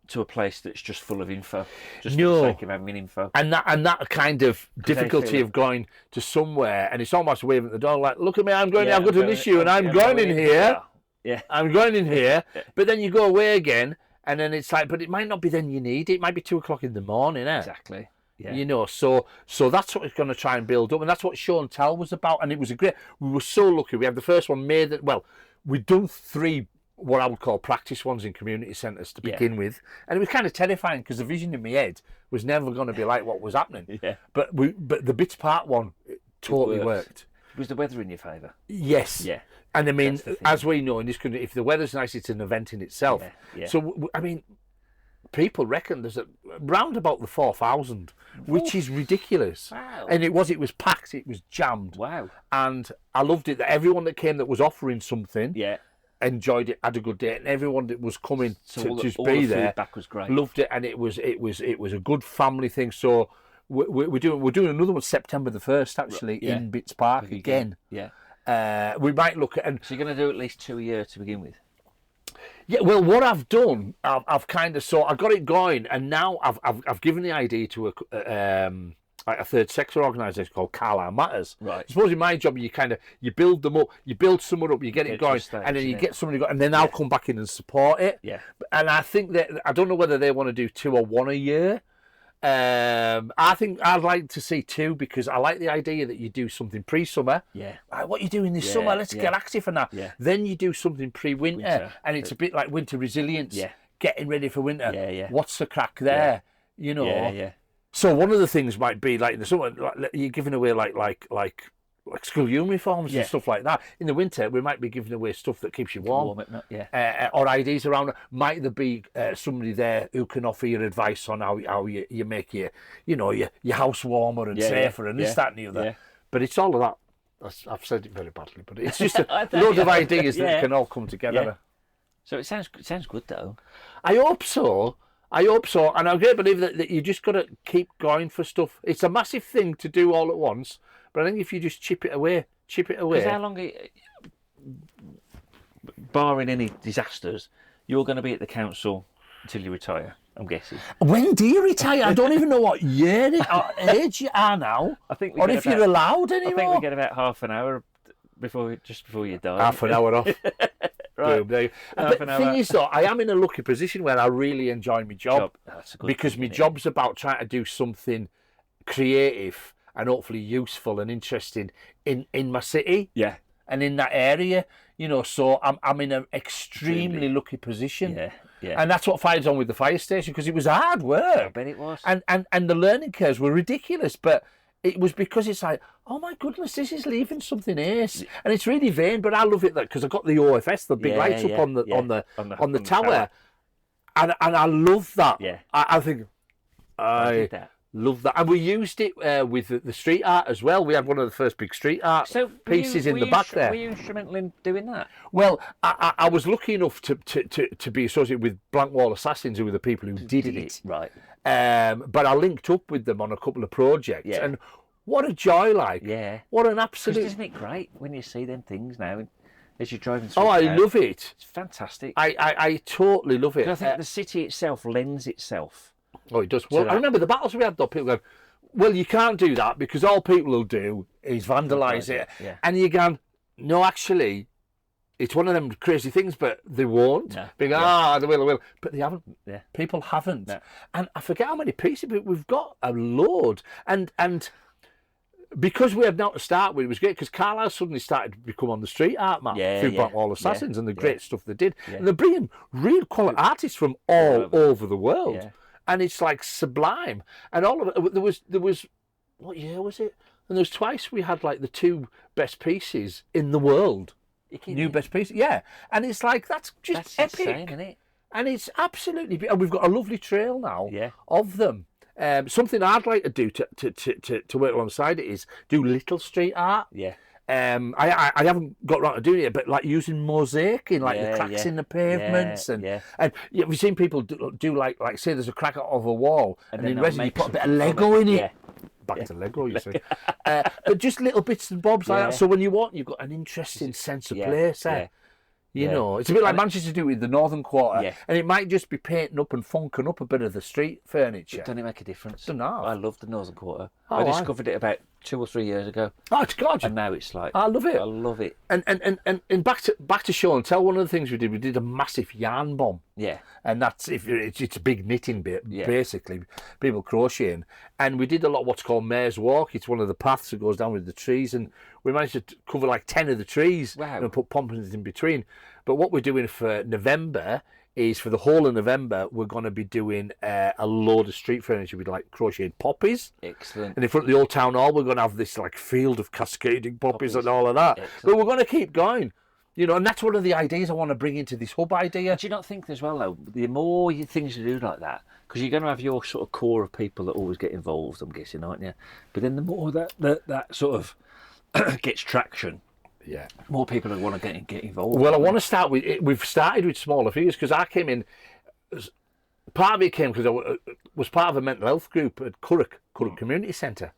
to a place that's just full of info, just for the sake of having info. And that kind of difficulty of going to somewhere, and it's almost waving at the door, like, look at me, I've got an issue, and I'm going in here. Yeah, I'm going in here, but then you go away again, and then it's like, but it might not be then you need it. It might be 2 o'clock in the morning. Exactly. Yeah. You know, so that's what we're going to try and build up, and that's what show and tell was about. And it was we were so lucky. We had the first one made. We'd done 3 what I would call practice ones in community centres to begin with, and it was kind of terrifying because the vision in my head was never going to be like what was happening. But the Bits Part one totally worked. Was the weather in your favour? Yes. Yeah. And I mean, as we know in this country, if the weather's nice, it's an event in itself. So, I mean, people reckon there's round about the 4,000, which is ridiculous. Wow. And it was packed, it was jammed. Wow. And I loved it that everyone that came that was offering something enjoyed it, had a good day, and everyone that was coming to just be there feedback was great. Loved it, and it was a good family thing. So we're doing another one September the 1st actually in Bits Park again. Yeah. We might look at, and so you're going to do at least 2 a year to begin with. Yeah, well, what I've done, I've kind of I got it going, and now I've given the idea to a like a third sector organisation called Carlisle Matters. Right. I suppose in my job, you build them up, you build someone up, you get it going, stage, and then you innit? get somebody going, and then I'll come back in and support it. Yeah. And I think that, I don't know whether they want to do 2 or 1 a year. I think I'd like to see 2, because I like the idea that you do something pre-summer. Yeah. Right, what are you doing this summer? Let's get active for that. Yeah. Then you do something pre-winter, and it's a bit like winter resilience. Yeah. Getting ready for winter. Yeah, yeah. What's the crack there? You know. Yeah, yeah. So one of the things might be like in the summer, like, you're giving away like school uniforms and stuff like that. In the winter, we might be giving away stuff that keeps you warm. Or ideas around. Might there be somebody there who can offer you advice on how you make your house warmer and safer and this, that, and the other. Yeah. But it's all of that. I've said it very badly, but it's just a load of ideas that can all come together. Yeah. So it sounds good though. I hope so, and I really believe that you just got to keep going for stuff. It's a massive thing to do all at once, but I think if you just chip it away. Because how long, barring any disasters, you're going to be at the council until you retire, I'm guessing. When do you retire? I don't even know what age you are now, I think or if you're allowed anymore. I think we get about half an hour before you die. Half an hour off. Right. But the thing is, though, I am in a lucky position where I really enjoy my job. That's a good because thing, my job's about trying to do something creative and hopefully useful and interesting in my city. Yeah. And in that area, so I'm in an extremely lucky position. Yeah, yeah. And that's what fired on with the fire station, because it was hard work. I bet it was. And the learning curves were ridiculous, but it was because it's like, oh my goodness, this is leaving something ace, and it's really vain. But I love it because I got the OFS, the big lights up on the tower, and I love that. Yeah, I think I did that. Love that, and we used it with the street art as well. We had one of the first big street art pieces in the back there. Were you instrumental in doing that? Well, I was lucky enough to be associated with Blank Wall Assassins, who were the people who did it. Right. But I linked up with them on a couple of projects, and what a joy! What an absolute! Isn't it great when you see them things now as you're driving through? Oh, I love it. It's fantastic. I totally love it. I think the city itself lends itself. Oh, it does. Well, I remember the battles we had though. People going, well, you can't do that because all people will do is vandalise it. Yeah. And you're going, no, actually, it's one of them crazy things, but they won't. No. They will. But they haven't. Yeah. People haven't. No. And I forget how many pieces, but we've got a load. And because we had now to start with, it was great because Carlisle suddenly started to become on the street art map through Black Wall Assassins and the great stuff they did. Yeah. And they're bringing real quality artists from all over the world. Yeah. And it's like sublime. And all of it, there was, what year was it? And there was twice we had like the 2 best pieces in the world. Best pieces, yeah. And it's like, that's epic. Insane, isn't it? And it's absolutely, and we've got a lovely trail now of them. Something I'd like to do to work alongside it is do little street art. Yeah. I haven't got around to doing it, but like using mosaic in like the cracks in the pavements and we've seen people do like say there's a crack of a wall and in resin you put a bit of Lego in it. Yeah. Back to Lego, you see. But just little bits and bobs like that. So when you walk, you've got an interesting sense of place. You know, it's a bit like Manchester do with the Northern Quarter, and it might just be painting up and funking up a bit of the street furniture. Doesn't it make a difference? Don't know. I love the Northern Quarter. I discovered it about 2 or 3 years ago. Oh, it's gorgeous. And now it's like, I love it. I love it. And back to show and tell. One of the things we did a massive yarn bomb. Yeah. And that's it's a big knitting bit, basically, people crocheting. And we did a lot of what's called Mare's Walk. It's one of the paths that goes down with the trees, and we managed to cover like 10 of the trees and put pompons in between. But what we're doing for November is, for the whole of November, we're going to be doing a load of street furniture with like crocheted poppies. Excellent. And in front of the old town hall, we're going to have this like field of cascading poppies and all of that. Excellent. But we're going to keep going. You know, and that's one of the ideas I want to bring into this hub idea. Do you not think as well, though, the more things you do like that, because you're going to have your sort of core of people that always get involved, I'm guessing, aren't you? But then the more that sort of gets traction, more people want to get involved. Well, I want to start with it. We've started with smaller figures because I came in. Part of it came because I was part of a mental health group at Curragh Community Centre,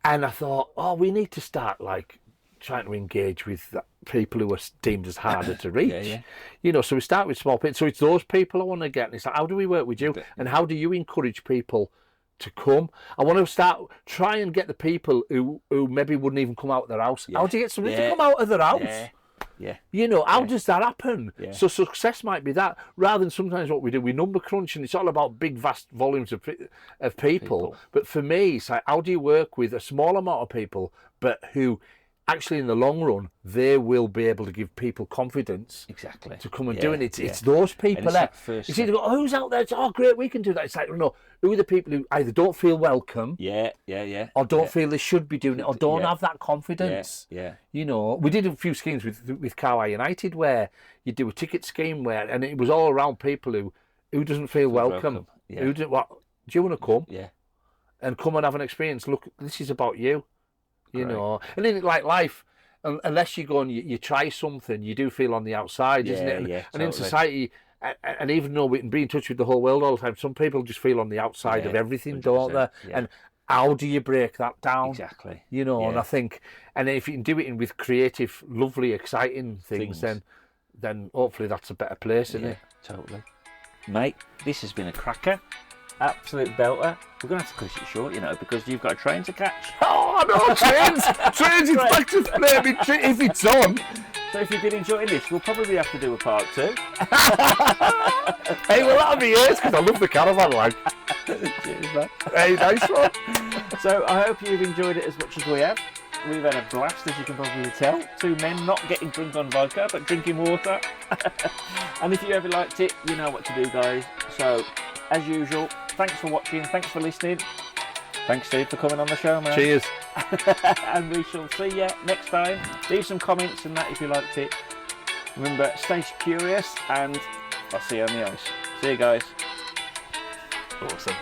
and I thought, we need to start like trying to engage with people who are deemed as harder to reach. You know, so we start with small people. So it's those people I want to get. And it's like, how do we work with you? And how do you encourage people to come. I want to try and get the people who maybe wouldn't even come out of their house. How do you get somebody to come out of their house? Yeah. You know, how does that happen? Yeah. So success might be that, rather than sometimes what we do, we number crunch, and it's all about big, vast volumes of people. But for me, it's like, how do you work with a small amount of people, but who actually in the long run, they will be able to give people confidence to come and do it. It's those people there. You see, they go, oh, who's out there? It's, oh, great, we can do that. It's like, no, who are the people who either don't feel welcome or don't feel they should be doing it or don't have that confidence? You know, we did a few schemes with Carlisle United where you do a ticket scheme and it was all around people who doesn't feel welcome. Who do you want to come? And come and have an experience. Look, this is about you. You know, and then like life, unless you go and you try something, you do feel on the outside, isn't it? And in society, and even though we can be in touch with the whole world all the time, some people just feel on the outside of everything, don't they? And how do you break that down? Exactly. You know, and I think, and if you can do it with creative, lovely, exciting things. then hopefully that's a better place, isn't it? Totally. Mate, this has been a cracker. Absolute belter. We're going to have to cut it short, you know, because you've got a train to catch. Oh, no, trains! Trains, it's back to flaming if it's on. So if you've been enjoying this, we'll probably have to do a part 2. Hey, well, that'll be it, because I love the caravan, like. Cheers, man. Hey, nice one. So I hope you've enjoyed it as much as we have. We've had a blast, as you can probably tell. 2 men not getting drunk on vodka, but drinking water. And if you ever liked it, you know what to do, guys. So, as usual, thanks for watching, thanks for listening. Thanks, Steve, for coming on the show, man. Cheers. And we shall see you next time. Leave some comments and that if you liked it. Remember, stay curious, and I'll see you on the ice. See you guys. Awesome.